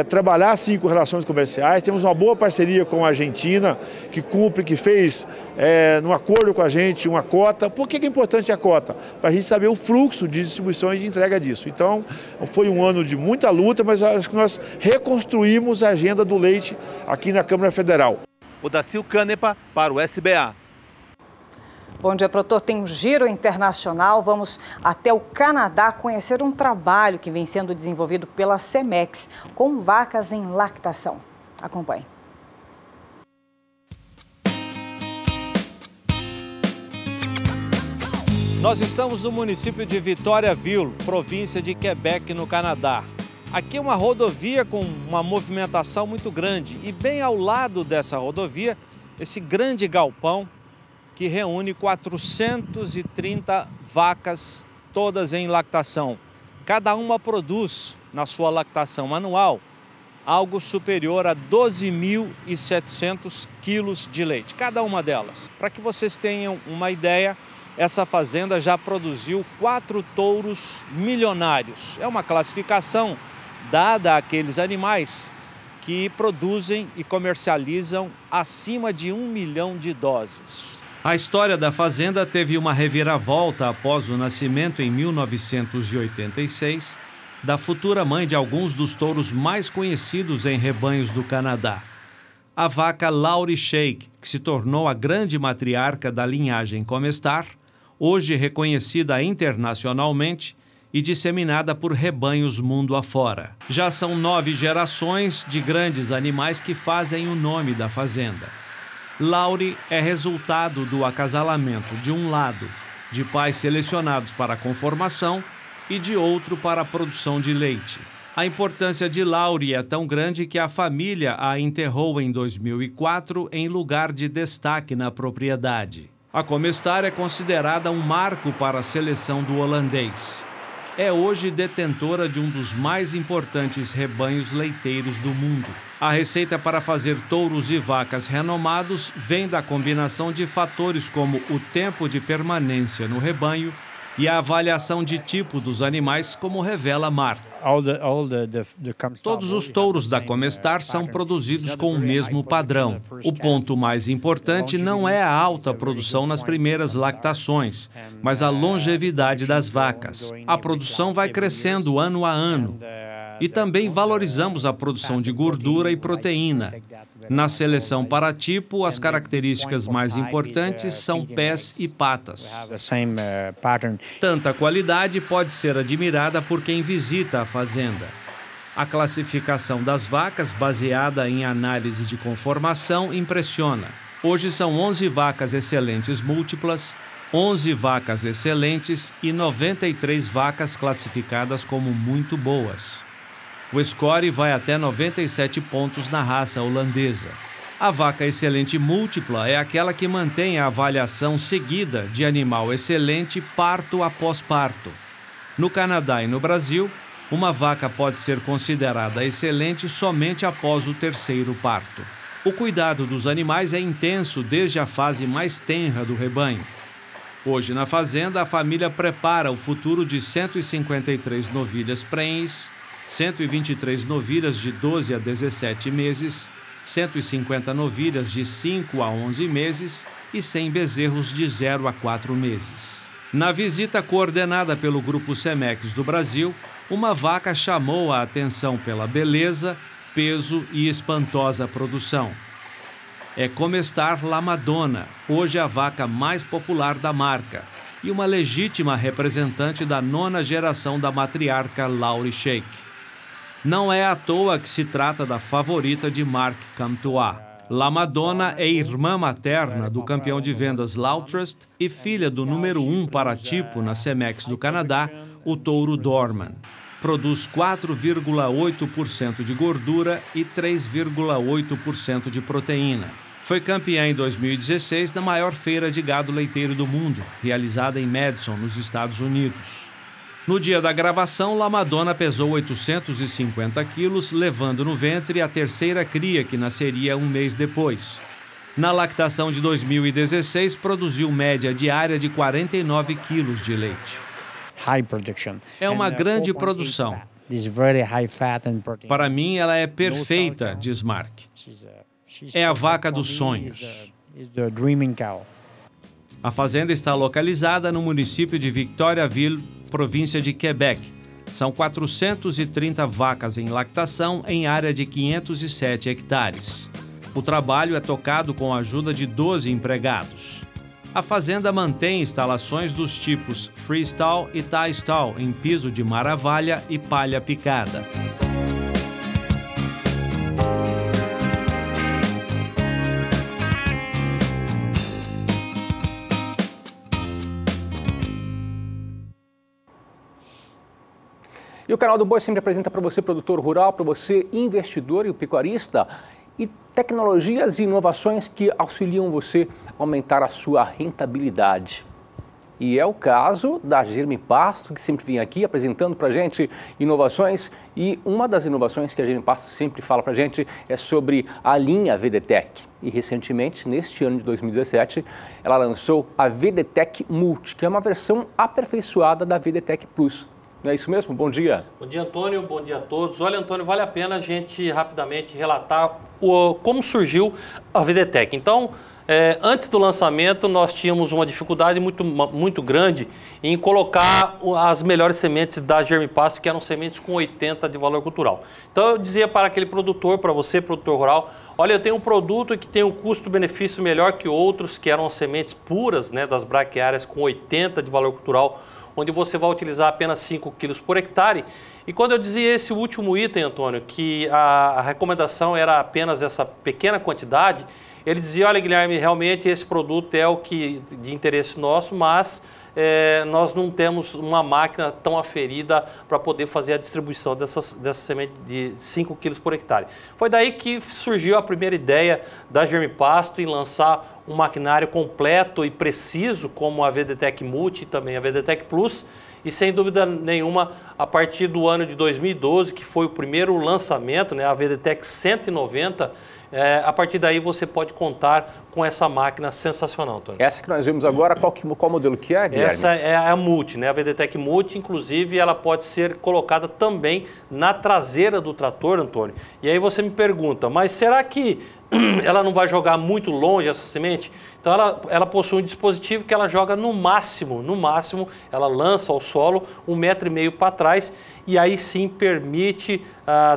trabalhar sim com relações comerciais, temos uma boa parceria com a Argentina, que cumpre, que fez num acordo com a gente uma cota. Por que é importante a cota? Para a gente saber o fluxo de distribuição e de entrega disso. Então, foi um ano de muita luta, mas acho que nós reconstruímos a agenda do leite aqui na Câmara Federal. Odacil Canepa para o SBA. Bom dia, produtor. Tem um giro internacional. Vamos até o Canadá conhecer um trabalho que vem sendo desenvolvido pela Cemex com vacas em lactação. Acompanhe. Nós estamos no município de Victoriaville, província de Quebec, no Canadá. Aqui é uma rodovia com uma movimentação muito grande e bem ao lado dessa rodovia, esse grande galpão que reúne 430 vacas, todas em lactação. Cada uma produz, na sua lactação anual, algo superior a 12.700 quilos de leite, cada uma delas. Para que vocês tenham uma ideia, essa fazenda já produziu 4 touros milionários. É uma classificação dada àqueles animais que produzem e comercializam acima de 1 milhão de doses. A história da fazenda teve uma reviravolta após o nascimento, em 1986, da futura mãe de alguns dos touros mais conhecidos em rebanhos do Canadá. A vaca Laurie Shake, que se tornou a grande matriarca da linhagem Comestar, hoje reconhecida internacionalmente e disseminada por rebanhos mundo afora. Já são 9 gerações de grandes animais que fazem o nome da fazenda. Laurie é resultado do acasalamento, de um lado, de pais selecionados para a conformação e de outro para a produção de leite. A importância de Laurie é tão grande que a família a enterrou em 2004 em lugar de destaque na propriedade. A Comestar é considerada um marco para a seleção do holandês. É hoje detentora de um dos mais importantes rebanhos leiteiros do mundo. A receita para fazer touros e vacas renomados vem da combinação de fatores como o tempo de permanência no rebanho e a avaliação de tipo dos animais, como revela a marca. Todos os touros da Comestar são produzidos com o mesmo padrão. O ponto mais importante não é a alta produção nas primeiras lactações, mas a longevidade das vacas. A produção vai crescendo ano a ano. E também valorizamos a produção de gordura e proteína. Na seleção para tipo, as características mais importantes são pés e patas. Tanta qualidade pode ser admirada por quem visita a fazenda. A classificação das vacas, baseada em análise de conformação, impressiona. Hoje são 11 vacas excelentes múltiplas, 11 vacas excelentes e 93 vacas classificadas como muito boas. O score vai até 97 pontos na raça holandesa. A vaca excelente múltipla é aquela que mantém a avaliação seguida de animal excelente parto após parto. No Canadá e no Brasil, uma vaca pode ser considerada excelente somente após o 3º parto. O cuidado dos animais é intenso desde a fase mais tenra do rebanho. Hoje, na fazenda, a família prepara o futuro de 153 novilhas prenhes, 123 novilhas de 12 a 17 meses, 150 novilhas de 5 a 11 meses e 100 bezerros de 0 a 4 meses. Na visita coordenada pelo Grupo Cemex do Brasil, uma vaca chamou a atenção pela beleza, peso e espantosa produção. É Comestar La Madonna, hoje a vaca mais popular da marca, e uma legítima representante da 9ª geração da matriarca Laurie Shake. Não é à toa que se trata da favorita de Marc Comtois. La Madonna é irmã materna do campeão de vendas Lautrust e filha do número 1 para tipo na Cemex do Canadá, o touro Dorman. Produz 4,8% de gordura e 3,8% de proteína. Foi campeã em 2016 na maior feira de gado leiteiro do mundo, realizada em Madison, nos Estados Unidos. No dia da gravação, La Madonna pesou 850 quilos, levando no ventre a 3ª cria, que nasceria um mês depois. Na lactação de 2016, produziu média diária de 49 quilos de leite. É uma grande produção. Para mim, ela é perfeita, diz Marc. É a vaca dos sonhos. A fazenda está localizada no município de Victoriaville, província de Quebec. São 430 vacas em lactação em área de 507 hectares. O trabalho é tocado com a ajuda de 12 empregados. A fazenda mantém instalações dos tipos freestyle e tie stall em piso de maravalha e palha picada. E o Canal do Boi sempre apresenta para você, produtor rural, para você, investidor e pecuarista, e tecnologias e inovações que auxiliam você a aumentar a sua rentabilidade. E é o caso da Germipasto, que sempre vem aqui apresentando para a gente inovações. E uma das inovações que a Germipasto sempre fala para a gente é sobre a linha VDTech. E recentemente, neste ano de 2017, ela lançou a VDTech Multi, que é uma versão aperfeiçoada da VDTech Plus. Não é isso mesmo? Bom dia. Bom dia, Antônio. Bom dia a todos. Olha, Antônio, vale a pena a gente rapidamente relatar como surgiu a VDTech. Então, antes do lançamento, nós tínhamos uma dificuldade muito grande em colocar as melhores sementes da Germipasto, que eram sementes com 80 de valor cultural. Então, eu dizia para aquele produtor, para você, produtor rural, olha, eu tenho um produto que tem um custo-benefício melhor que outros, que eram sementes puras, né, das braquiárias com 80 de valor cultural, onde você vai utilizar apenas 5 quilos por hectare. E quando eu dizia esse último item, Antônio, que a recomendação era apenas essa pequena quantidade, ele dizia, olha, Guilherme, realmente esse produto é o que de interesse nosso, mas nós não temos uma máquina tão aferida para poder fazer a distribuição dessa semente de 5 quilos por hectare. Foi daí que surgiu a primeira ideia da Germipasto em lançar um maquinário completo e preciso, como a VDTech Multi e também a VDTech Plus, e sem dúvida nenhuma, a partir do ano de 2012, que foi o primeiro lançamento, né, a VDTech 190, a partir daí você pode contar com essa máquina sensacional, Antônio. Essa que nós vimos agora, qual modelo que é, Guilherme? Essa é a Multi, né? A VDTech Multi, inclusive, ela pode ser colocada também na traseira do trator, Antônio. E aí você me pergunta, mas será que ela não vai jogar muito longe essa semente? Então ela possui um dispositivo que ela joga no máximo, ela lança ao solo 1,5 metro para trás, e aí sim permite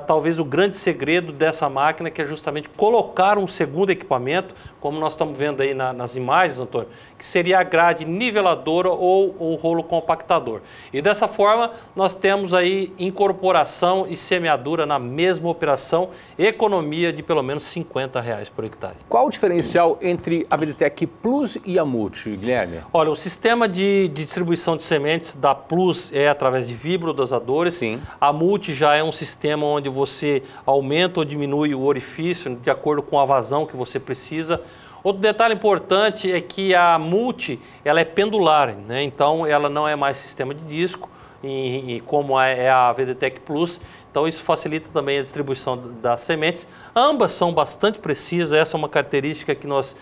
talvez o grande segredo dessa máquina, que é justamente colocar um segundo equipamento, como nós estamos vendo aí nas imagens, Antônio, que seria a grade niveladora ou o rolo compactador. E dessa forma nós temos aí incorporação e semeadura na mesma operação, economia de pelo menos R$50 por hectare. Qual o diferencial entre a VDTech Plus e a Multi, Guilherme? Olha, o sistema de distribuição de sementes da Plus é através de vibrodosadores. Sim. A Multi já é um sistema onde você aumenta ou diminui o orifício de acordo com a vazão que você precisa. Outro detalhe importante é que a Multi ela é pendular, né? Então ela não é mais sistema de disco, como é a VDTech Plus. Então isso facilita também a distribuição das sementes. Ambas são bastante precisas, essa é uma característica que nós,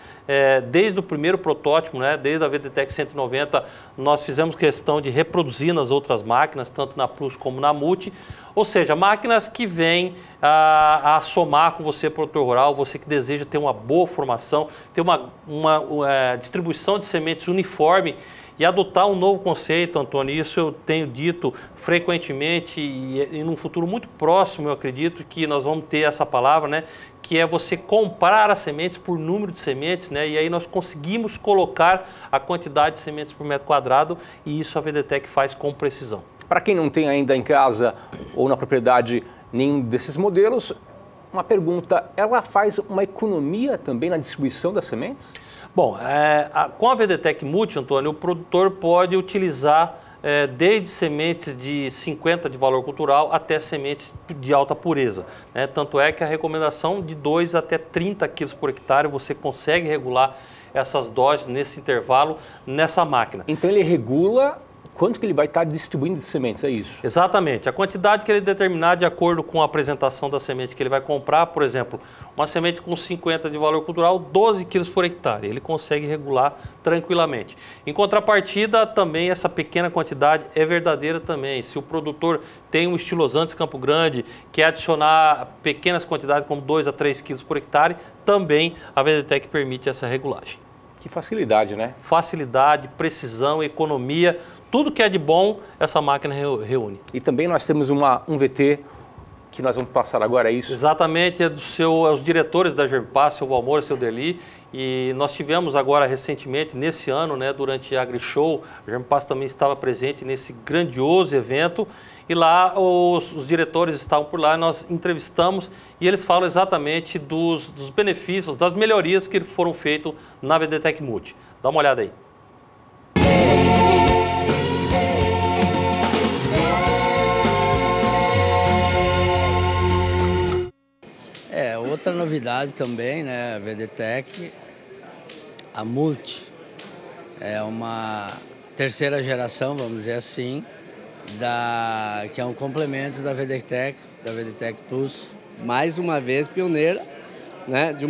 desde o primeiro protótipo, né, desde a VDTech 190, nós fizemos questão de reproduzir nas outras máquinas, tanto na Plus como na Multi. Ou seja, máquinas que vêm a somar com você, produtor rural, você que deseja ter uma boa formação, ter uma distribuição de sementes uniforme, e adotar um novo conceito, Antônio. Isso eu tenho dito frequentemente e num futuro muito próximo, eu acredito que nós vamos ter essa palavra, né, que é você comprar as sementes por número de sementes, né, e aí nós conseguimos colocar a quantidade de sementes por metro quadrado, e isso a VDTech faz com precisão. Para quem não tem ainda em casa ou na propriedade nenhum desses modelos, uma pergunta, ela faz uma economia também na distribuição das sementes? Bom, com a VDTech Multi, Antônio, o produtor pode utilizar desde sementes de 50 de valor cultural até sementes de alta pureza, né? Tanto é que a recomendação de 2 até 30 quilos por hectare, você consegue regular essas doses nesse intervalo nessa máquina. Então ele regula quanto que ele vai estar distribuindo de sementes, é isso? Exatamente. A quantidade que ele determinar de acordo com a apresentação da semente que ele vai comprar, por exemplo, uma semente com 50 de valor cultural, 12 quilos por hectare, ele consegue regular tranquilamente. Em contrapartida, também essa pequena quantidade é verdadeira também. Se o produtor tem um estilosantes Campo Grande, quer adicionar pequenas quantidades como 2 a 3 quilos por hectare, também a VDTech permite essa regulagem. Que facilidade, né? Facilidade, precisão, economia, tudo que é de bom, essa máquina reúne. E também nós temos um VT que nós vamos passar agora, é isso? Exatamente, é os diretores da Germipasto, seu Valmor, seu Deli, e nós tivemos agora recentemente, nesse ano, né, durante a AgriShow, a Germipasto também estava presente nesse grandioso evento, e lá os diretores estavam por lá, nós entrevistamos e eles falam exatamente dos benefícios, das melhorias que foram feitas na VDTech Multi. Dá uma olhada aí. Outra novidade também, né, a VDTech, a Multi, é uma terceira geração, vamos dizer assim, que é um complemento da VDTech Plus. Mais uma vez pioneira, né, de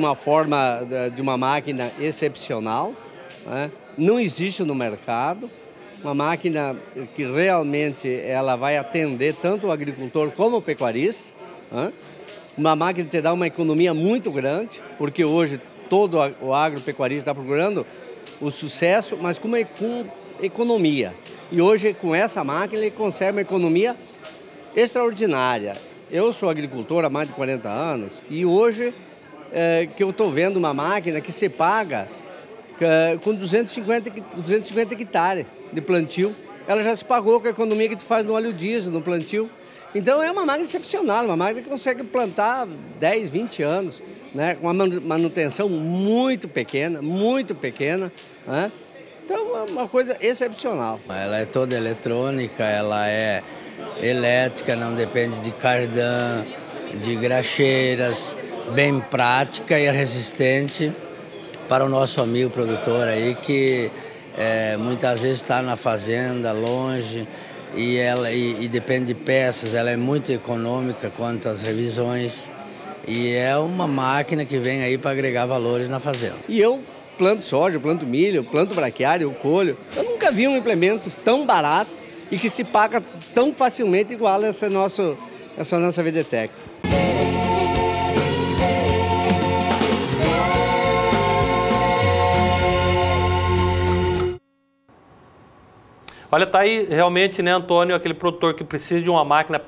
uma máquina excepcional, né, não existe no mercado, uma máquina que realmente ela vai atender tanto o agricultor como o pecuarista, né? Uma máquina que te dá uma economia muito grande, porque hoje todo o agropecuarista está procurando o sucesso, mas com economia. E hoje, com essa máquina, ele consegue uma economia extraordinária. Eu sou agricultor há mais de 40 anos e hoje que eu estou vendo uma máquina que se paga com 250 hectares de plantio. Ela já se pagou com a economia que tu faz no óleo diesel, no plantio. Então é uma máquina excepcional, uma máquina que consegue plantar 10, 20 anos, né, com uma manutenção muito pequena, né? Então é uma coisa excepcional. Ela é toda eletrônica, ela é elétrica, não depende de cardan, de graxeiras, bem prática e resistente para o nosso amigo produtor aí que muitas vezes está na fazenda, longe, e depende de peças, ela é muito econômica quanto às revisões e é uma máquina que vem aí para agregar valores na fazenda. E eu planto soja, planto milho, planto braquiária, eu colho. Eu nunca vi um implemento tão barato e que se paga tão facilmente igual essa nossa VDTEC. Olha, tá aí realmente, né, Antônio, aquele produtor que precisa de uma máquina,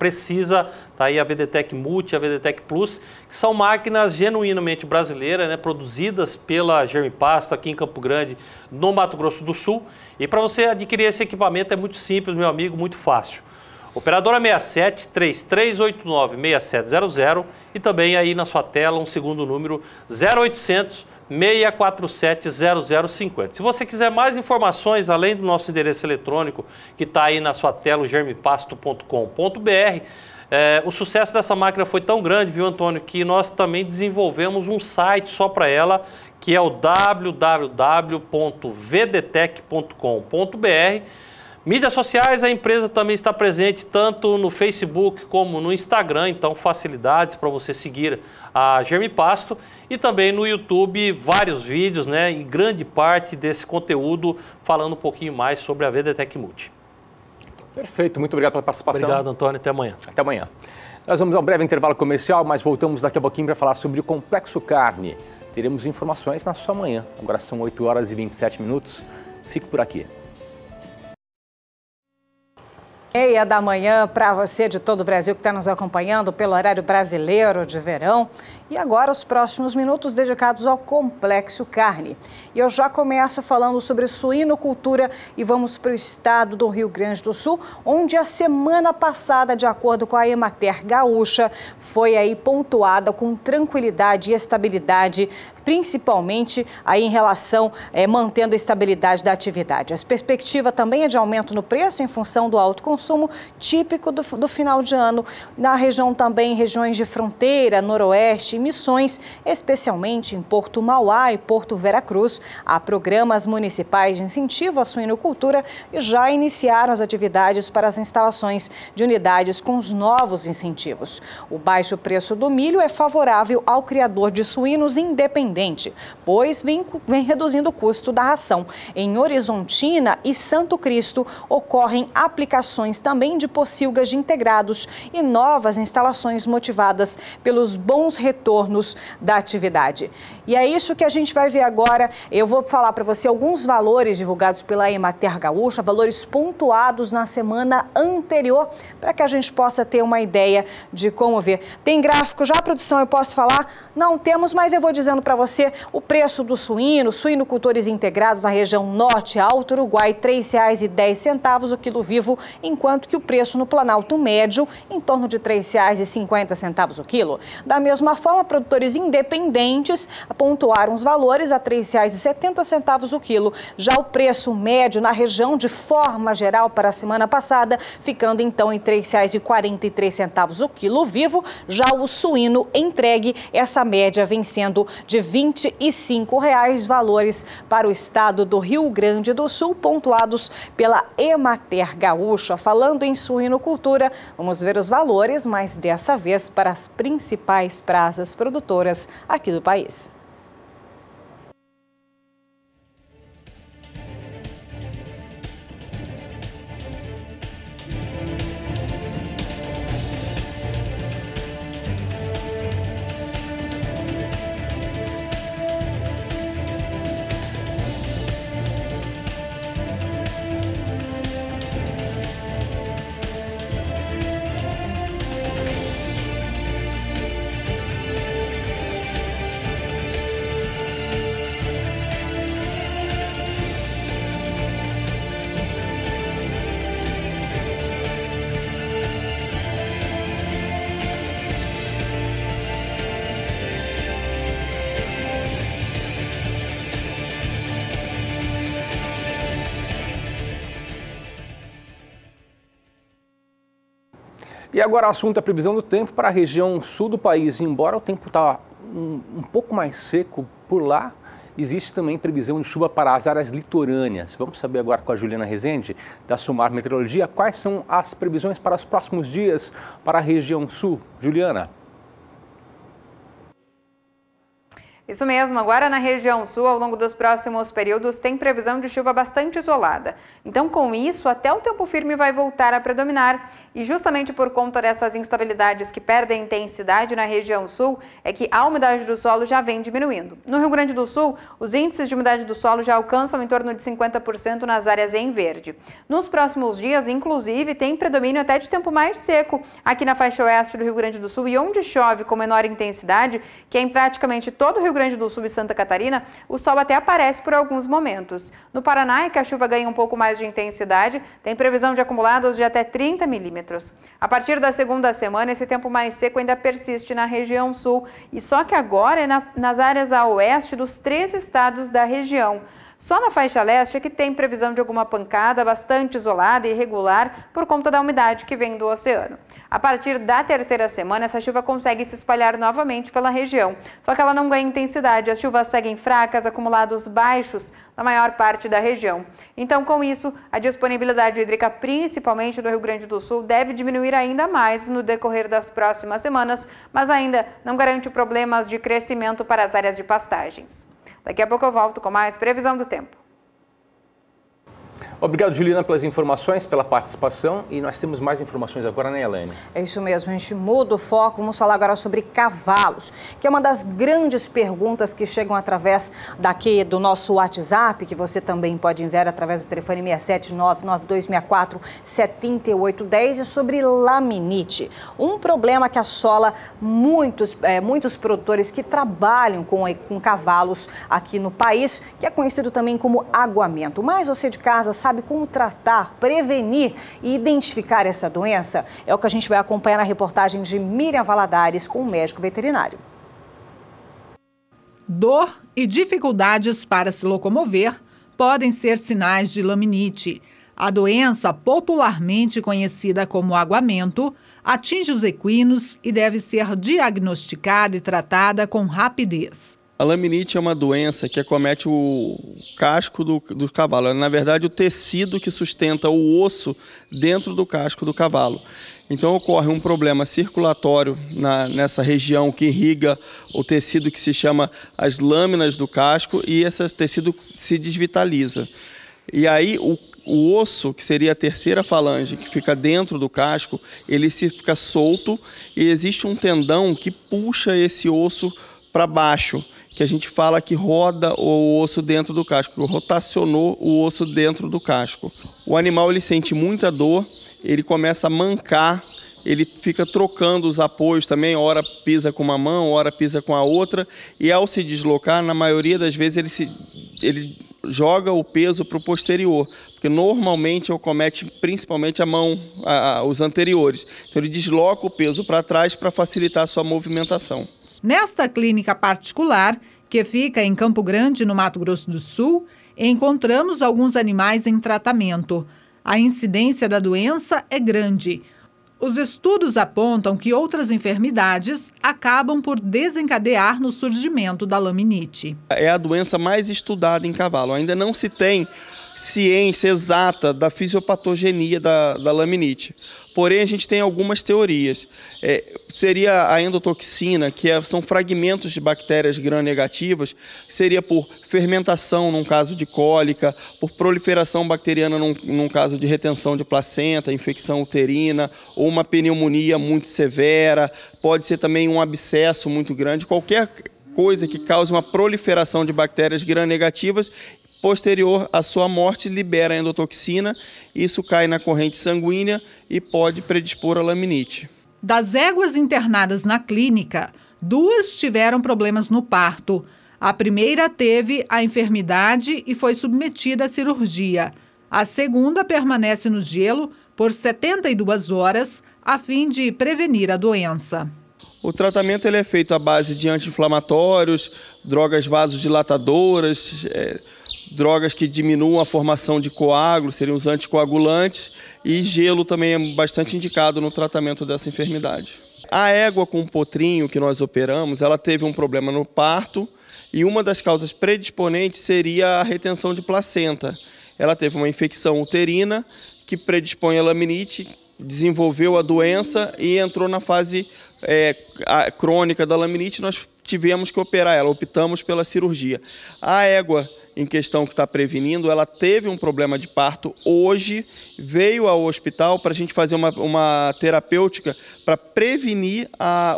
tá aí a VDTEC Multi, a VDTEC Plus, que são máquinas genuinamente brasileiras, né, produzidas pela Germipasto aqui em Campo Grande, no Mato Grosso do Sul. E para você adquirir esse equipamento é muito simples, meu amigo, muito fácil. Operadora 67 3389 6700 e também aí na sua tela um segundo número 0800 647 0050. Se você quiser mais informações, além do nosso endereço eletrônico, que está aí na sua tela, o germipasto.com.br, o sucesso dessa máquina foi tão grande, viu, Antônio, que nós também desenvolvemos um site só para ela, que é o www.vdtec.com.br. Mídias sociais, a empresa também está presente tanto no Facebook como no Instagram, então facilidades para você seguir a Germipasto, e também no YouTube vários vídeos, né, e grande parte desse conteúdo falando um pouquinho mais sobre a VDTEC Multi. Perfeito, muito obrigado pela participação. Obrigado, Antônio, até amanhã. Até amanhã. Nós vamos a um breve intervalo comercial, mas voltamos daqui a pouquinho para falar sobre o Complexo Carne. Teremos informações na sua manhã. Agora são 8 horas e 27 minutos. Fique por aqui. 6h da manhã para você de todo o Brasil que está nos acompanhando pelo horário brasileiro de verão. E agora os próximos minutos dedicados ao Complexo Carne. E eu já começo falando sobre suinocultura e vamos para o estado do Rio Grande do Sul, onde a semana passada, de acordo com a Emater Gaúcha, foi aí pontuada com tranquilidade e estabilidade, principalmente aí em relação, mantendo a estabilidade da atividade. A perspectiva também é de aumento no preço em função do alto consumo típico do final de ano, na região também, regiões de fronteira, noroeste e Missões, especialmente em Porto Mauá e Porto Veracruz. Há programas municipais de incentivo à suinocultura e já iniciaram as atividades para as instalações de unidades com os novos incentivos. O baixo preço do milho é favorável ao criador de suínos independente, pois vem reduzindo o custo da ração. Em Horizontina e Santo Cristo ocorrem aplicações também de pocilgas de integrados e novas instalações motivadas pelos bons retornos da atividade. E é isso que a gente vai ver agora. Eu vou falar para você alguns valores divulgados pela Emater Gaúcha, valores pontuados na semana anterior, para que a gente possa ter uma ideia de como ver. Tem gráfico já, produção, eu posso falar? Não temos, mas eu vou dizendo para você o preço do suinocultores integrados na região norte, Alto Uruguai, R$ 3,10 o quilo vivo, enquanto que o preço no Planalto Médio, em torno de R$ 3,50 o quilo. Da mesma forma, produtores independentes pontuaram os valores a R$ 3,70 o quilo. Já o preço médio na região, de forma geral, para a semana passada, ficando então em R$ 3,43 o quilo vivo. Já o suíno entregue, essa média vem sendo de R$ 25, valores para o estado do Rio Grande do Sul, pontuados pela Emater Gaúcha. Falando em suinocultura, vamos ver os valores, mas dessa vez para as principais praças produtoras aqui do país. E agora o assunto é a previsão do tempo para a região sul do país. Embora o tempo está um pouco mais seco por lá, existe também previsão de chuva para as áreas litorâneas. Vamos saber agora com a Juliana Rezende, da Sumar Meteorologia, quais são as previsões para os próximos dias para a região sul. Juliana. Isso mesmo, agora na região sul, ao longo dos próximos períodos, tem previsão de chuva bastante isolada. Então, com isso, até o tempo firme vai voltar a predominar. E justamente por conta dessas instabilidades que perdem intensidade na região sul, é que a umidade do solo já vem diminuindo. No Rio Grande do Sul, os índices de umidade do solo já alcançam em torno de 50% nas áreas em verde. Nos próximos dias, inclusive, tem predomínio até de tempo mais seco aqui na faixa oeste do Rio Grande do Sul, e onde chove com menor intensidade, que é em praticamente todo o Rio Grande do Sul e Santa Catarina, o sol até aparece por alguns momentos. No Paraná, é que a chuva ganha um pouco mais de intensidade, tem previsão de acumulados de até 30 milímetros. A partir da segunda semana, esse tempo mais seco ainda persiste na região sul, e só que agora é nas áreas a oeste dos 3 estados da região. Só na faixa leste é que tem previsão de alguma pancada bastante isolada e irregular por conta da umidade que vem do oceano. A partir da terceira semana, essa chuva consegue se espalhar novamente pela região, só que ela não ganha intensidade, as chuvas seguem fracas, acumulados baixos na maior parte da região. Então, com isso, a disponibilidade hídrica, principalmente do Rio Grande do Sul, deve diminuir ainda mais no decorrer das próximas semanas, mas ainda não garante problemas de crescimento para as áreas de pastagens. Daqui a pouco eu volto com mais previsão do tempo. Obrigado, Juliana, pelas informações, pela participação. E nós temos mais informações agora, né, Elaine? É isso mesmo, a gente muda o foco. Vamos falar agora sobre cavalos, que é uma das grandes perguntas que chegam através daqui do nosso WhatsApp, que você também pode enviar através do telefone 67992647810, e sobre laminite. Um problema que assola muitos produtores que trabalham com cavalos aqui no país, que é conhecido também como aguamento. Mas você de casa sabe como tratar, prevenir e identificar essa doença? É o que a gente vai acompanhar na reportagem de Miriam Valadares com o médico veterinário. Dor e dificuldades para se locomover podem ser sinais de laminite. A doença, popularmente conhecida como aguamento, atinge os equinos e deve ser diagnosticada e tratada com rapidez. A laminite é uma doença que acomete o casco do cavalo. Na verdade, o tecido que sustenta o osso dentro do casco do cavalo. Então ocorre um problema circulatório nessa região que irriga o tecido que se chama as lâminas do casco, e esse tecido se desvitaliza. E aí o osso, que seria a terceira falange, que fica dentro do casco, ele fica solto, e existe um tendão que puxa esse osso para baixo, que a gente fala que roda o osso dentro do casco, que rotacionou o osso dentro do casco. O animal ele sente muita dor, ele começa a mancar, ele fica trocando os apoios também, ora pisa com uma mão, ora pisa com a outra, e ao se deslocar, na maioria das vezes ele joga o peso para o posterior, porque normalmente acomete principalmente a mão, os anteriores. Então ele desloca o peso para trás para facilitar a sua movimentação. Nesta clínica particular, que fica em Campo Grande, no Mato Grosso do Sul, encontramos alguns animais em tratamento. A incidência da doença é grande. Os estudos apontam que outras enfermidades acabam por desencadear no surgimento da laminite. É a doença mais estudada em cavalo. Ainda não se tem ciência exata da fisiopatogenia da laminite. Porém, a gente tem algumas teorias. Seria a endotoxina, que são fragmentos de bactérias gram-negativas, seria por fermentação num caso de cólica, por proliferação bacteriana num caso de retenção de placenta, infecção uterina, ou uma pneumonia muito severa, pode ser também um abscesso muito grande, qualquer coisa que cause uma proliferação de bactérias gram-negativas. Posterior à sua morte, libera a endotoxina, isso cai na corrente sanguínea e pode predispor a laminite. Das éguas internadas na clínica, 2 tiveram problemas no parto. A primeira teve a enfermidade e foi submetida à cirurgia. A segunda permanece no gelo por 72 horas, a fim de prevenir a doença. O tratamento ele é feito à base de anti-inflamatórios, drogas vasodilatadoras, drogas que diminuam a formação de coágulos, seriam os anticoagulantes, e gelo também é bastante indicado no tratamento dessa enfermidade. A égua com potrinho que nós operamos, ela teve um problema no parto, e uma das causas predisponentes seria a retenção de placenta. Ela teve uma infecção uterina que predispõe a laminite, desenvolveu a doença e entrou na fase crônica da laminite. Nós tivemos que operar ela, optamos pela cirurgia. A égua em questão que está prevenindo, ela teve um problema de parto hoje, veio ao hospital para a gente fazer uma terapêutica para prevenir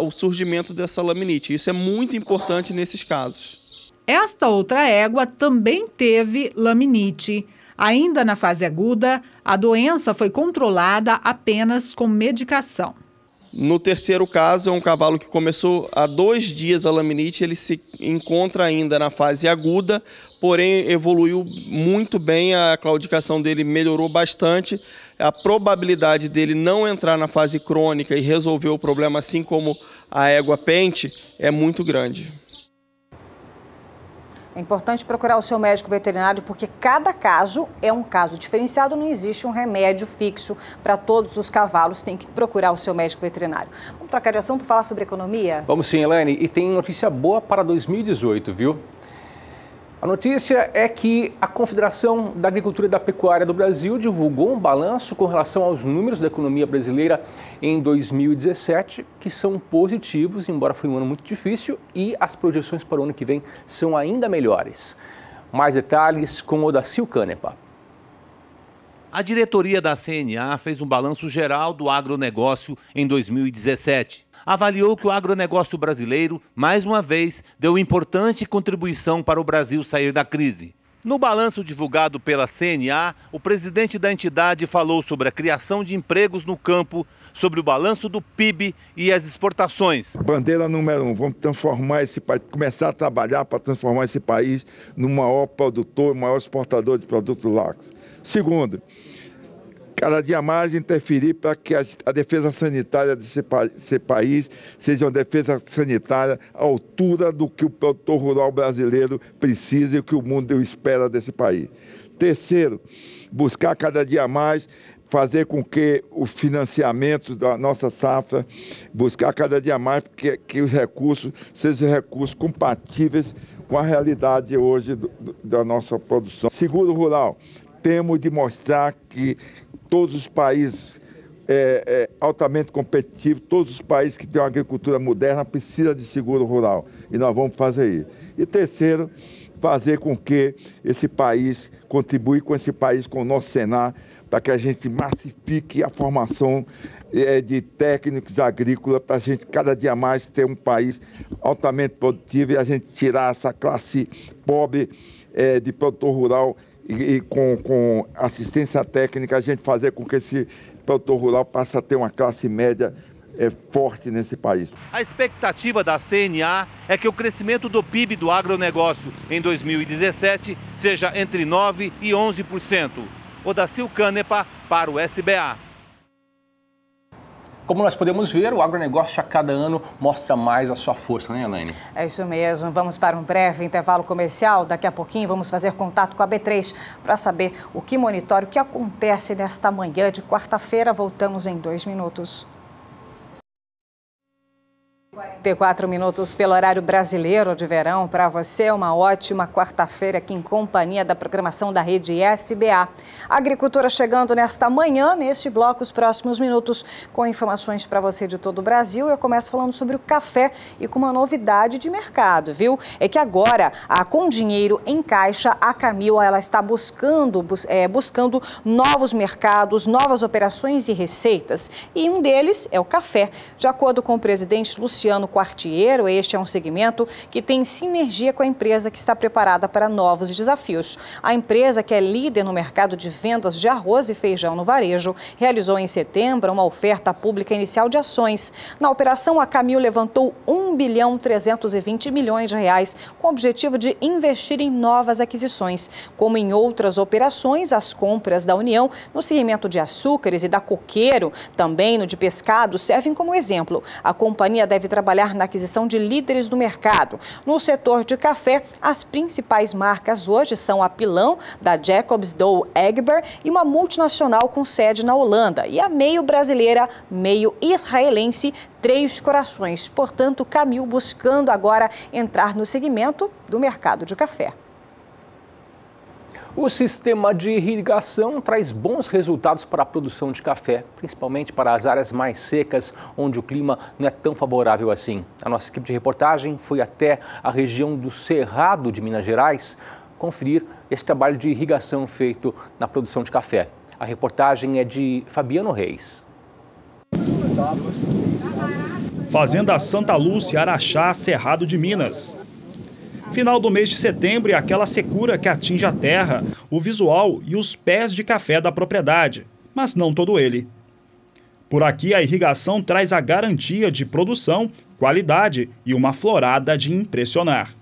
o surgimento dessa laminite. Isso é muito importante nesses casos. Esta outra égua também teve laminite. Ainda na fase aguda, a doença foi controlada apenas com medicação. No terceiro caso, é um cavalo que começou há 2 dias a laminite, ele se encontra ainda na fase aguda, porém evoluiu muito bem, a claudicação dele melhorou bastante, a probabilidade dele não entrar na fase crônica e resolver o problema, assim como a égua pente, é muito grande. É importante procurar o seu médico veterinário porque cada caso é um caso diferenciado, não existe um remédio fixo para todos os cavalos, tem que procurar o seu médico veterinário. Vamos trocar de assunto, falar sobre economia? Vamos sim, Elaine, e tem notícia boa para 2018, viu? A notícia é que a Confederação da Agricultura e da Pecuária do Brasil divulgou um balanço com relação aos números da economia brasileira em 2017, que são positivos, embora foi um ano muito difícil, e as projeções para o ano que vem são ainda melhores. Mais detalhes com Odacil Canepa. A diretoria da CNA fez um balanço geral do agronegócio em 2017. Avaliou que o agronegócio brasileiro, mais uma vez, deu importante contribuição para o Brasil sair da crise. No balanço divulgado pela CNA, o presidente da entidade falou sobre a criação de empregos no campo, sobre o balanço do PIB e as exportações. Bandeira número 1, vamos transformar esse país, começar a trabalhar para transformar esse país no maior produtor, maior exportador de produtos lácteos. Segundo, cada dia mais interferir para que a defesa sanitária desse país seja uma defesa sanitária à altura do que o produtor rural brasileiro precisa e o que o mundo espera desse país. Terceiro, buscar cada dia mais fazer com que o financiamento da nossa safra, buscar cada dia mais que os recursos sejam recursos compatíveis com a realidade hoje da nossa produção. Seguro rural, temos de mostrar que todos os países altamente competitivos, todos os países que têm uma agricultura moderna precisam de seguro rural e nós vamos fazer isso. E terceiro, fazer com que esse país, contribui com esse país, com o nosso Senar, para que a gente massifique a formação de técnicos agrícolas, para a gente cada dia mais ter um país altamente produtivo e a gente tirar essa classe pobre de produtor rural e com assistência técnica, a gente fazer com que esse produtor rural passe a ter uma classe média forte nesse país. A expectativa da CNA é que o crescimento do PIB do agronegócio em 2017 seja entre 9% e 11%. Odacil Canepa para o SBA. Como nós podemos ver, o agronegócio a cada ano mostra mais a sua força, né, Elaine? É isso mesmo. Vamos para um breve intervalo comercial. Daqui a pouquinho vamos fazer contato com a B3 para saber o que monitora, o que acontece nesta manhã de quarta-feira. Voltamos em 2 minutos. 44 minutos pelo horário brasileiro de verão. Para você, uma ótima quarta-feira aqui em companhia da programação da rede SBA. A agricultura chegando nesta manhã, neste bloco, os próximos minutos, com informações para você de todo o Brasil. Eu começo falando sobre o café e com uma novidade de mercado, viu? É que agora, com dinheiro em caixa, a Camil ela está buscando novos mercados, novas operações e receitas. E um deles é o café. De acordo com o presidente Luciano Quartiero, este é um segmento que tem sinergia com a empresa que está preparada para novos desafios. A empresa, que é líder no mercado de vendas de arroz e feijão no varejo, realizou em setembro uma oferta pública inicial de ações. Na operação, a Camil levantou R$1,320 bilhão com o objetivo de investir em novas aquisições. Como em outras operações, as compras da União no segmento de açúcares e da Coqueiro, também no de pescado, servem como exemplo. A companhia deve trabalhar na aquisição de líderes do mercado. No setor de café, as principais marcas hoje são a Pilão, da Jacobs Douwe Egberts, e uma multinacional com sede na Holanda, e a meio brasileira, meio israelense, Três Corações. Portanto, Camil buscando agora entrar no segmento do mercado de café. O sistema de irrigação traz bons resultados para a produção de café, principalmente para as áreas mais secas, onde o clima não é tão favorável assim. A nossa equipe de reportagem foi até a região do Cerrado de Minas Gerais conferir esse trabalho de irrigação feito na produção de café. A reportagem é de Fabiano Reis. Fazenda Santa Lúcia, Araxá, Cerrado de Minas. Final do mês de setembro e aquela secura que atinge a terra, o visual e os pés de café da propriedade, mas não todo ele. Por aqui a irrigação traz a garantia de produção, qualidade e uma florada de impressionar.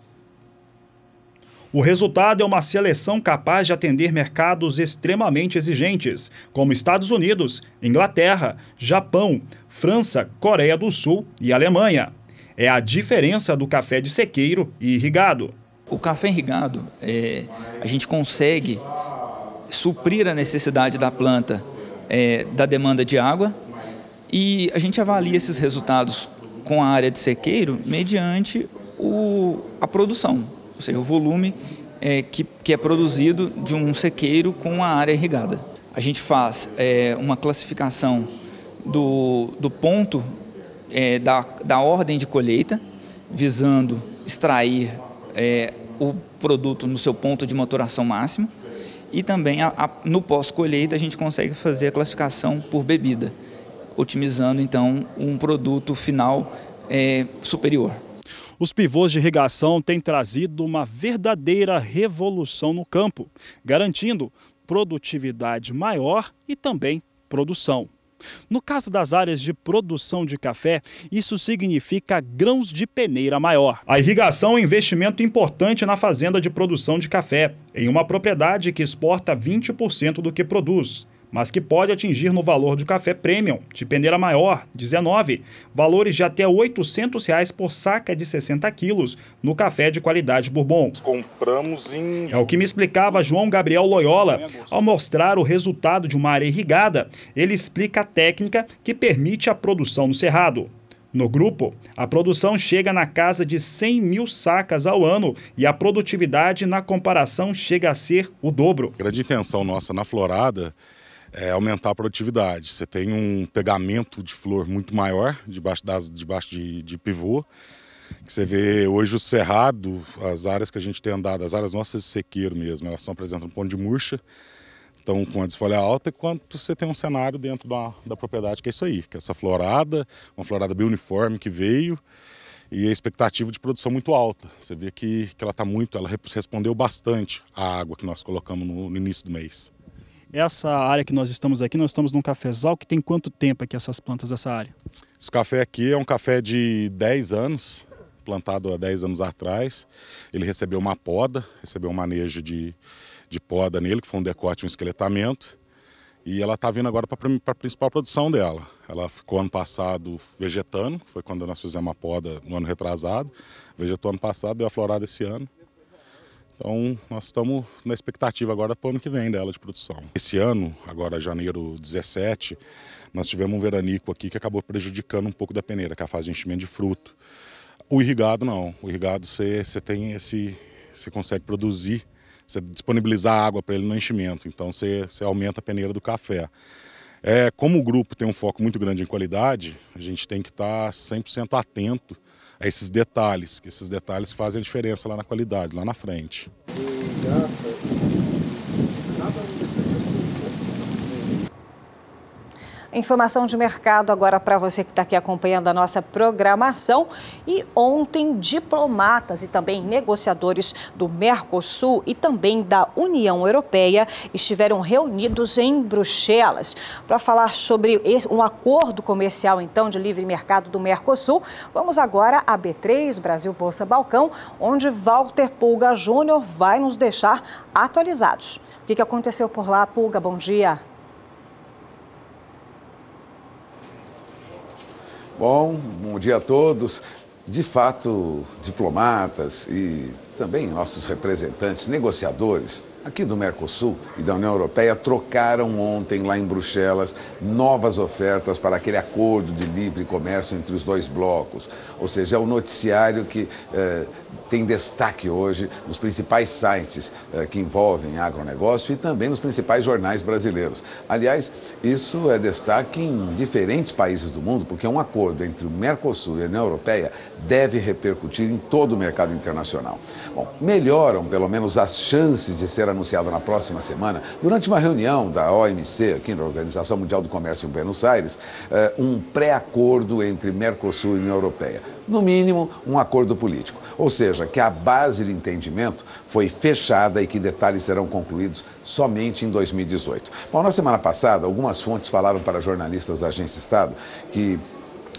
O resultado é uma seleção capaz de atender mercados extremamente exigentes, como Estados Unidos, Inglaterra, Japão, França, Coreia do Sul e Alemanha. É a diferença do café de sequeiro e irrigado. O café irrigado, a gente consegue suprir a necessidade da planta da demanda de água, e a gente avalia esses resultados com a área de sequeiro mediante a produção, ou seja, o volume que é produzido de um sequeiro com a área irrigada. A gente faz uma classificação do ponto da ordem de colheita, visando extrair o produto no seu ponto de maturação máximo, e também no pós-colheita a gente consegue fazer a classificação por bebida, otimizando então um produto final superior. Os pivôs de irrigação têm trazido uma verdadeira revolução no campo, garantindo produtividade maior e também produção. No caso das áreas de produção de café, isso significa grãos de peneira maior. A irrigação é um investimento importante na fazenda de produção de café, em uma propriedade que exporta 20% do que produz, mas que pode atingir no valor do café premium, de peneira maior, 19, valores de até R$ 800 por saca de 60 quilos no café de qualidade Bourbon. Compramos em... É o que me explicava João Gabriel Loyola. Ao mostrar o resultado de uma área irrigada, ele explica a técnica que permite a produção no cerrado. No grupo, a produção chega na casa de 100 mil sacas ao ano e a produtividade na comparação chega a ser o dobro. A grande intenção nossa na florada é aumentar a produtividade. Você tem um pegamento de flor muito maior debaixo de pivô. Que você vê hoje o cerrado, as áreas que a gente tem andado, as áreas nossas de sequeiro mesmo, elas estão apresentando um ponto de murcha, estão com a desfolha alta, enquanto você tem um cenário dentro da propriedade que é isso aí, que é essa florada, uma florada bem uniforme que veio, e a expectativa de produção muito alta. Você vê que ela respondeu bastante à água que nós colocamos no início do mês. Essa área que nós estamos num cafezal que tem quanto tempo aqui essas plantas dessa área? Esse café aqui é um café de 10 anos, plantado há 10 anos atrás. Ele recebeu uma poda, recebeu um manejo de poda nele, que foi um decote e um esqueletamento. E ela está vindo agora para a principal produção dela. Ela ficou ano passado vegetando, foi quando nós fizemos a poda no ano retrasado. Vegetou ano passado, deu a florada esse ano. Então, nós estamos na expectativa agora para o ano que vem dela de produção. Esse ano, agora janeiro 17, nós tivemos um veranico aqui que acabou prejudicando um pouco da peneira, que é a fase de enchimento de fruto. O irrigado não. O irrigado você consegue produzir, você disponibilizar água para ele no enchimento. Então, você aumenta a peneira do café. Como o grupo tem um foco muito grande em qualidade, a gente tem que estar 100% atento a esses detalhes, que esses detalhes fazem a diferença lá na qualidade, lá na frente. Informação de mercado agora para você que está aqui acompanhando a nossa programação. E ontem, diplomatas e também negociadores do Mercosul e também da União Europeia estiveram reunidos em Bruxelas para falar sobre um acordo comercial, então, de livre mercado do Mercosul. Vamos agora a B3, Brasil Bolsa Balcão, onde Walter Pulga Júnior vai nos deixar atualizados. O que aconteceu por lá, Pulga? Bom dia. Bom dia a todos. De fato, diplomatas e também nossos representantes, negociadores aqui do Mercosul e da União Europeia trocaram ontem lá em Bruxelas novas ofertas para aquele acordo de livre comércio entre os dois blocos. Ou seja, é o noticiário que tem destaque hoje nos principais sites que envolvem agronegócio e também nos principais jornais brasileiros. Aliás, isso é destaque em diferentes países do mundo, porque um acordo entre o Mercosul e a União Europeia deve repercutir em todo o mercado internacional. Bom, melhoram pelo menos as chances de ser anunciado na próxima semana, durante uma reunião da OMC, aqui na Organização Mundial do Comércio em Buenos Aires, um pré-acordo entre Mercosul e União Europeia. No mínimo, um acordo político. Ou seja, que a base de entendimento foi fechada e que detalhes serão concluídos somente em 2018. Bom, na semana passada, algumas fontes falaram para jornalistas da Agência Estado que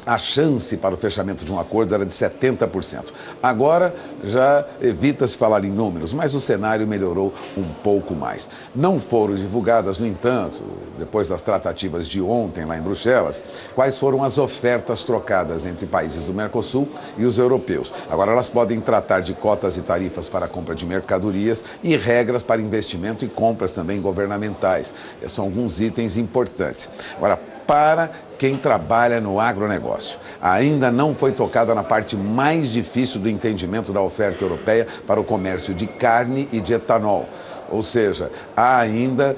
a chance para o fechamento de um acordo era de 70%. Agora já evita-se falar em números, mas o cenário melhorou um pouco mais. Não foram divulgadas, no entanto, depois das tratativas de ontem lá em Bruxelas, quais foram as ofertas trocadas entre países do Mercosul e os europeus. Agora elas podem tratar de cotas e tarifas para a compra de mercadorias e regras para investimento e compras também governamentais. São alguns itens importantes. Agora, para quem trabalha no agronegócio, ainda não foi tocada na parte mais difícil do entendimento da oferta europeia para o comércio de carne e de etanol. Ou seja, há ainda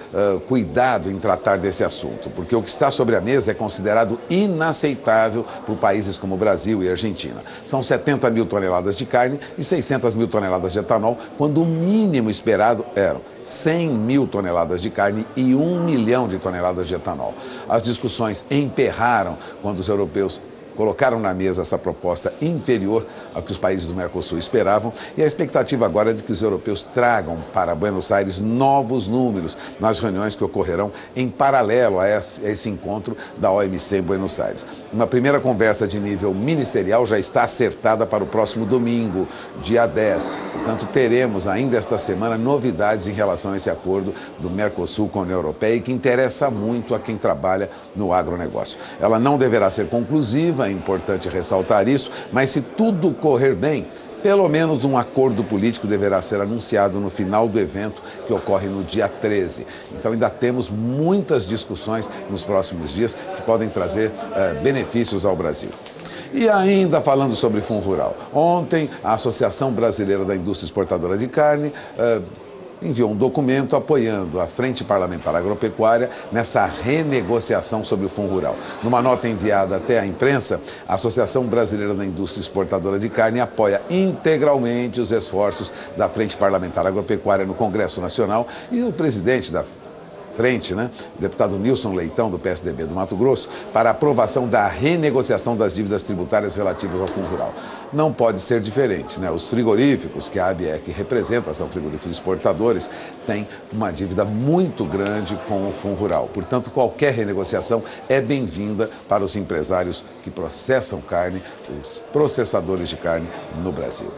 cuidado em tratar desse assunto, porque o que está sobre a mesa é considerado inaceitável por países como Brasil e Argentina. São 70 mil toneladas de carne e 600 mil toneladas de etanol, quando o mínimo esperado eram 100 mil toneladas de carne e 1 milhão de toneladas de etanol. As discussões emperraram quando os europeus colocaram na mesa essa proposta inferior ao que os países do Mercosul esperavam, e a expectativa agora é de que os europeus tragam para Buenos Aires novos números nas reuniões que ocorrerão em paralelo a esse encontro da OMC em Buenos Aires. Uma primeira conversa de nível ministerial já está acertada para o próximo domingo, dia 10. Portanto, teremos ainda esta semana novidades em relação a esse acordo do Mercosul com a União Europeia e que interessa muito a quem trabalha no agronegócio. Ela não deverá ser conclusiva, é importante ressaltar isso, mas se tudo correr bem, pelo menos um acordo político deverá ser anunciado no final do evento, que ocorre no dia 13. Então ainda temos muitas discussões nos próximos dias que podem trazer benefícios ao Brasil. E ainda falando sobre fundo rural, ontem a Associação Brasileira da Indústria Exportadora de Carne enviou um documento apoiando a Frente Parlamentar Agropecuária nessa renegociação sobre o Fundo Rural. Numa nota enviada até à imprensa, a Associação Brasileira da Indústria Exportadora de Carne apoia integralmente os esforços da Frente Parlamentar Agropecuária no Congresso Nacional e o presidente da frente, deputado Nilson Leitão, do PSDB do Mato Grosso, para a aprovação da renegociação das dívidas tributárias relativas ao Fundo Rural. Não pode ser diferente, Os frigoríficos, que a ABEC representa, são frigoríficos exportadores, têm uma dívida muito grande com o Fundo Rural. Portanto, qualquer renegociação é bem-vinda para os empresários que processam carne, os processadores de carne no Brasil.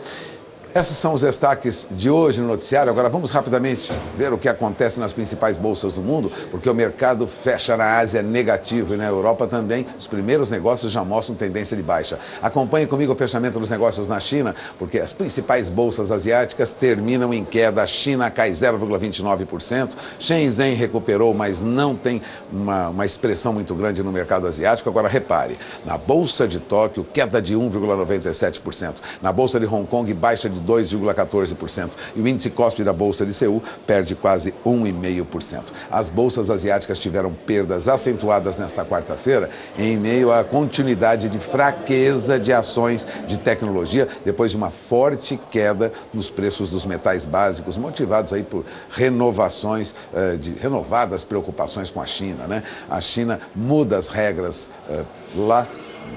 Esses são os destaques de hoje no noticiário. Agora vamos rapidamente ver o que acontece nas principais bolsas do mundo, porque o mercado fecha na Ásia negativo e na Europa também. Os primeiros negócios já mostram tendência de baixa. Acompanhe comigo o fechamento dos negócios na China, porque as principais bolsas asiáticas terminam em queda. A China cai 0,29%, Shenzhen recuperou, mas não tem uma expressão muito grande no mercado asiático. Agora repare, na Bolsa de Tóquio, queda de 1,97%. Na Bolsa de Hong Kong, baixa de 2,14%. E o índice Kospi da Bolsa de Seul perde quase 1,5%. As bolsas asiáticas tiveram perdas acentuadas nesta quarta-feira em meio à continuidade de fraqueza de ações de tecnologia, depois de uma forte queda nos preços dos metais básicos, motivados aí por renovadas preocupações com a China, A China muda as regras lá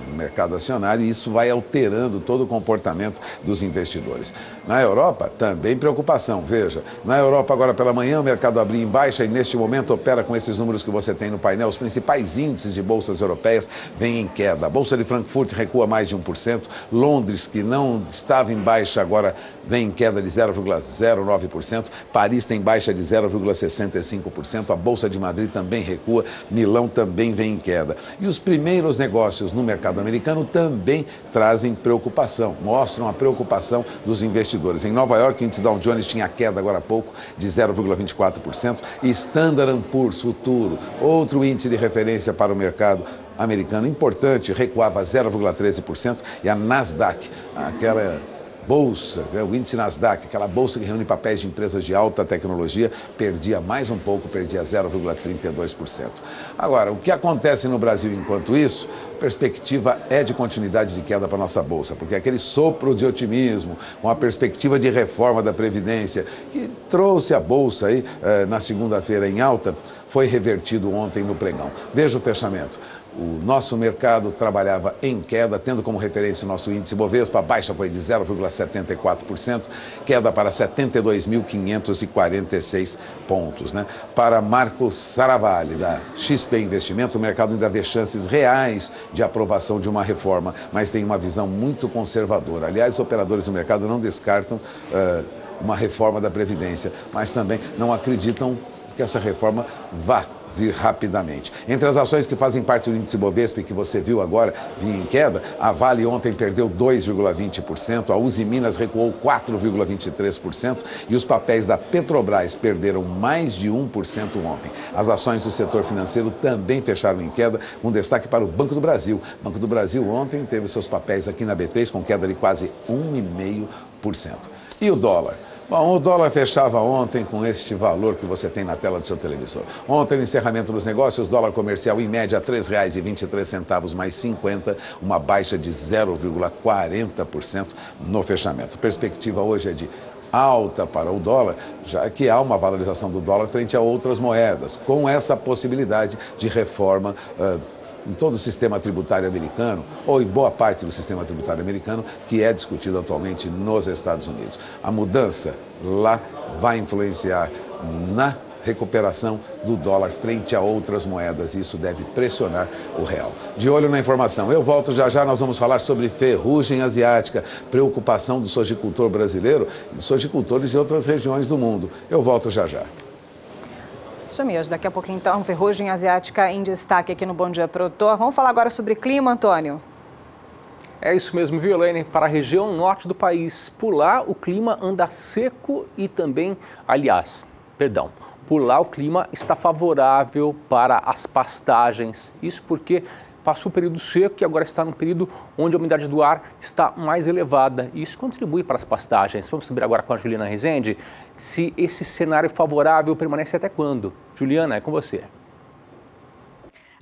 no mercado acionário, e isso vai alterando todo o comportamento dos investidores. Na Europa, também preocupação. Veja, na Europa agora pela manhã o mercado abriu em baixa e neste momento opera com esses números que você tem no painel. Os principais índices de bolsas europeias vêm em queda. A Bolsa de Frankfurt recua mais de 1%. Londres, que não estava em baixa, agora vem em queda de 0,09%. Paris tem baixa de 0,65%. A Bolsa de Madrid também recua. Milão também vem em queda. E os primeiros negócios no mercado mercado americano também trazem preocupação, mostram a preocupação dos investidores. Em Nova York, o índice Dow Jones tinha queda agora há pouco de 0,24% e Standard & Poor's Futuro, outro índice de referência para o mercado americano importante, recuava 0,13% e a Nasdaq, aquela bolsa, o índice Nasdaq, aquela bolsa que reúne papéis de empresas de alta tecnologia, perdia mais um pouco, perdia 0,32%. Agora, o que acontece no Brasil enquanto isso, a perspectiva é de continuidade de queda para a nossa bolsa, porque aquele sopro de otimismo, com a perspectiva de reforma da Previdência, que trouxe a bolsa aí na segunda-feira em alta, foi revertido ontem no pregão. Veja o fechamento. O nosso mercado trabalhava em queda, tendo como referência o nosso índice Bovespa, a baixa foi de 0,74%, queda para 72.546 pontos. Né? Para Marcos Saravalli, da XP Investimento, o mercado ainda vê chances reais de aprovação de uma reforma, mas tem uma visão muito conservadora. Aliás, os operadores do mercado não descartam uma reforma da Previdência, mas também não acreditam que essa reforma vá vir rapidamente. Entre as ações que fazem parte do índice Bovespa e que você viu agora vir em queda, a Vale ontem perdeu 2,20%, a Uzi Minas recuou 4,23% e os papéis da Petrobras perderam mais de 1% ontem. As ações do setor financeiro também fecharam em queda, com destaque para o Banco do Brasil. O Banco do Brasil ontem teve seus papéis aqui na B3 com queda de quase 1,5%. E o dólar? Bom, o dólar fechava ontem com este valor que você tem na tela do seu televisor. Ontem, no encerramento dos negócios, dólar comercial em média R$ 3,23 mais 50, uma baixa de 0,40% no fechamento. A perspectiva hoje é de alta para o dólar, já que há uma valorização do dólar frente a outras moedas, com essa possibilidade de reforma em todo o sistema tributário americano, ou em boa parte do sistema tributário americano, que é discutido atualmente nos Estados Unidos. A mudança lá vai influenciar na recuperação do dólar frente a outras moedas, e isso deve pressionar o real. De olho na informação, eu volto já já, nós vamos falar sobre ferrugem asiática, preocupação do sojicultor brasileiro e dos sojicultores de outras regiões do mundo. Eu volto já já. Isso mesmo, daqui a pouquinho então, ferrugem asiática em destaque aqui no Bom Dia Produtor. Vamos falar agora sobre clima, Antônio. É isso mesmo, viu, Elaine? Para a região norte do país, por lá o clima anda seco e também, por lá o clima está favorável para as pastagens. Isso porque passou o período seco e agora está num período onde a umidade do ar está mais elevada. E isso contribui para as pastagens. Vamos saber agora com a Juliana Rezende se esse cenário favorável permanece até quando. Juliana, é com você.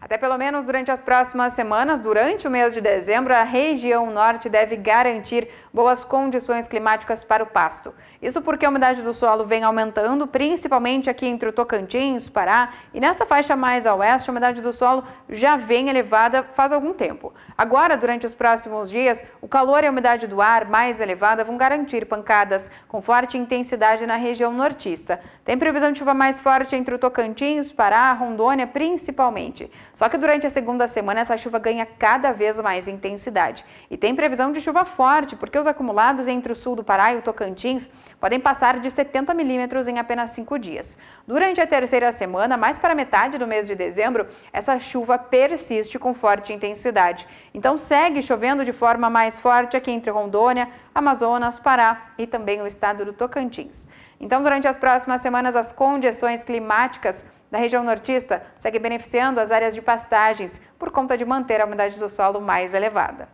Até pelo menos durante as próximas semanas, durante o mês de dezembro, a região norte deve garantir boas condições climáticas para o pasto. Isso porque a umidade do solo vem aumentando, principalmente aqui entre o Tocantins, Pará, e nessa faixa mais a oeste, a umidade do solo já vem elevada faz algum tempo. Agora, durante os próximos dias, o calor e a umidade do ar mais elevada vão garantir pancadas com forte intensidade na região nortista. Tem previsão de chuva mais forte entre o Tocantins, Pará, Rondônia, principalmente. Só que durante a segunda semana, essa chuva ganha cada vez mais intensidade. E tem previsão de chuva forte, porque os acumulados entre o sul do Pará e o Tocantins podem passar de 70 milímetros em apenas 5 dias. Durante a terceira semana, mais para metade do mês de dezembro, essa chuva persiste com forte intensidade. Então segue chovendo de forma mais forte aqui entre Rondônia, Amazonas, Pará e também o estado do Tocantins. Então, durante as próximas semanas, as condições climáticas da região nortista seguem beneficiando as áreas de pastagens por conta de manter a umidade do solo mais elevada.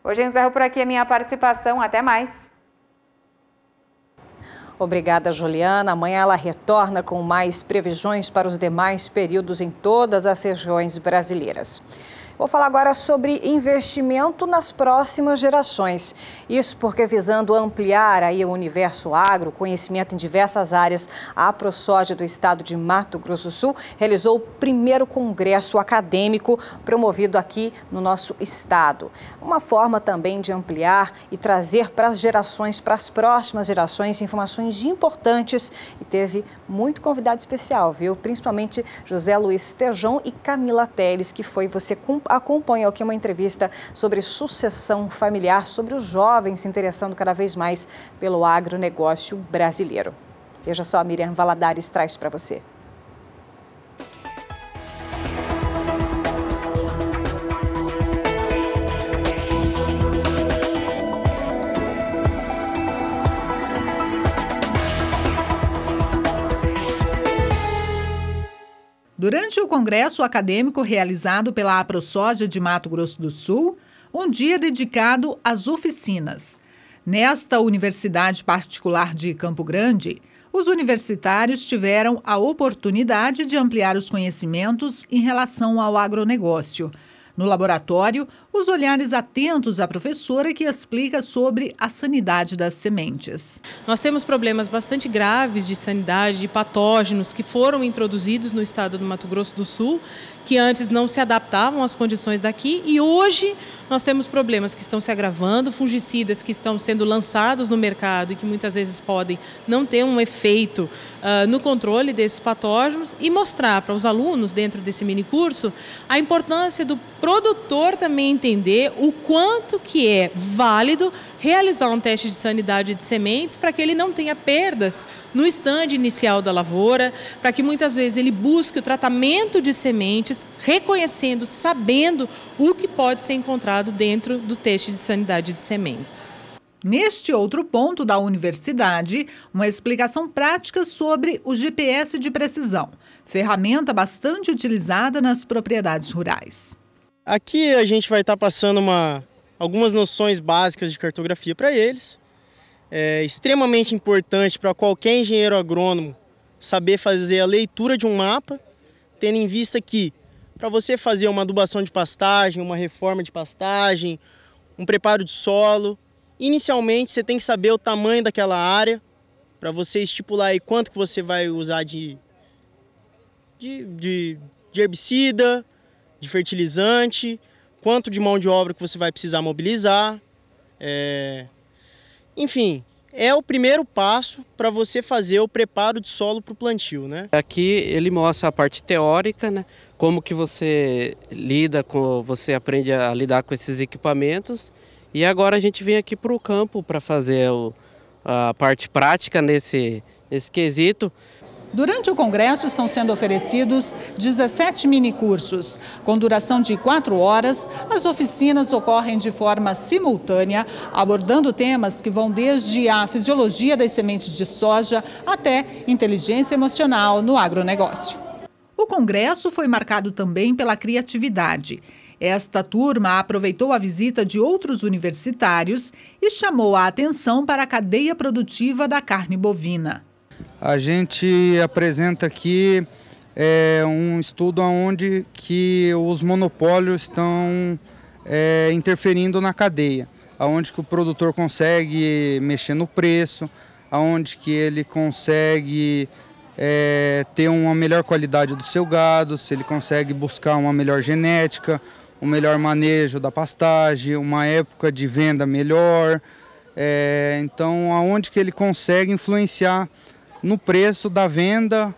Hoje eu encerro por aqui a minha participação. Até mais! Obrigada, Juliana. Amanhã ela retorna com mais previsões para os demais períodos em todas as regiões brasileiras. Vou falar agora sobre investimento nas próximas gerações. Isso porque, visando ampliar aí o universo agro, conhecimento em diversas áreas, a ProSoja do estado de Mato Grosso do Sul realizou o primeiro congresso acadêmico promovido aqui no nosso estado. Uma forma também de ampliar e trazer para as próximas gerações, informações importantes. E teve muito convidado especial, viu? Principalmente José Luiz Tejon e Camila Teles, que você acompanhou aqui uma entrevista sobre sucessão familiar, sobre os jovens se interessando cada vez mais pelo agronegócio brasileiro. Veja só, a Miriam Valadares traz para você. Durante o congresso acadêmico realizado pela AproSoja de Mato Grosso do Sul, um dia dedicado às oficinas. Nesta universidade particular de Campo Grande, os universitários tiveram a oportunidade de ampliar os conhecimentos em relação ao agronegócio. No laboratório, os olhares atentos à professora que explica sobre a sanidade das sementes. Nós temos problemas bastante graves de sanidade, de patógenos que foram introduzidos no estado do Mato Grosso do Sul, que antes não se adaptavam às condições daqui, e hoje nós temos problemas que estão se agravando, fungicidas que estão sendo lançados no mercado e que muitas vezes podem não ter um efeito no controle desses patógenos, e mostrar para os alunos dentro desse mini curso a importância do produtor também entender o quanto que é válido realizar um teste de sanidade de sementes para que ele não tenha perdas no estande inicial da lavoura, para que muitas vezes ele busque o tratamento de sementes, reconhecendo, sabendo o que pode ser encontrado dentro do teste de sanidade de sementes. Neste outro ponto da universidade, uma explicação prática sobre o GPS de precisão, ferramenta bastante utilizada nas propriedades rurais. Aqui a gente vai estar passando algumas noções básicas de cartografia para eles. É extremamente importante para qualquer engenheiro agrônomo saber fazer a leitura de um mapa, tendo em vista que para você fazer uma adubação de pastagem, uma reforma de pastagem, um preparo de solo, inicialmente você tem que saber o tamanho daquela área para você estipular aí quanto que você vai usar de herbicida, de fertilizante, quanto de mão de obra que você vai precisar mobilizar. Enfim, é o primeiro passo para você fazer o preparo de solo para o plantio, né? Aqui ele mostra a parte teórica, né? Como que você você aprende a lidar com esses equipamentos. E agora a gente vem aqui para o campo para fazer a parte prática nesse quesito. Durante o congresso estão sendo oferecidos 17 minicursos. Com duração de 4 horas, as oficinas ocorrem de forma simultânea, abordando temas que vão desde a fisiologia das sementes de soja até inteligência emocional no agronegócio. O congresso foi marcado também pela criatividade. Esta turma aproveitou a visita de outros universitários e chamou a atenção para a cadeia produtiva da carne bovina. A gente apresenta aqui um estudo onde que os monopólios estão interferindo na cadeia, onde que o produtor consegue mexer no preço, onde que ele consegue ter uma melhor qualidade do seu gado, se ele consegue buscar uma melhor genética, um melhor manejo da pastagem, uma época de venda melhor, então aonde que ele consegue influenciar no preço da venda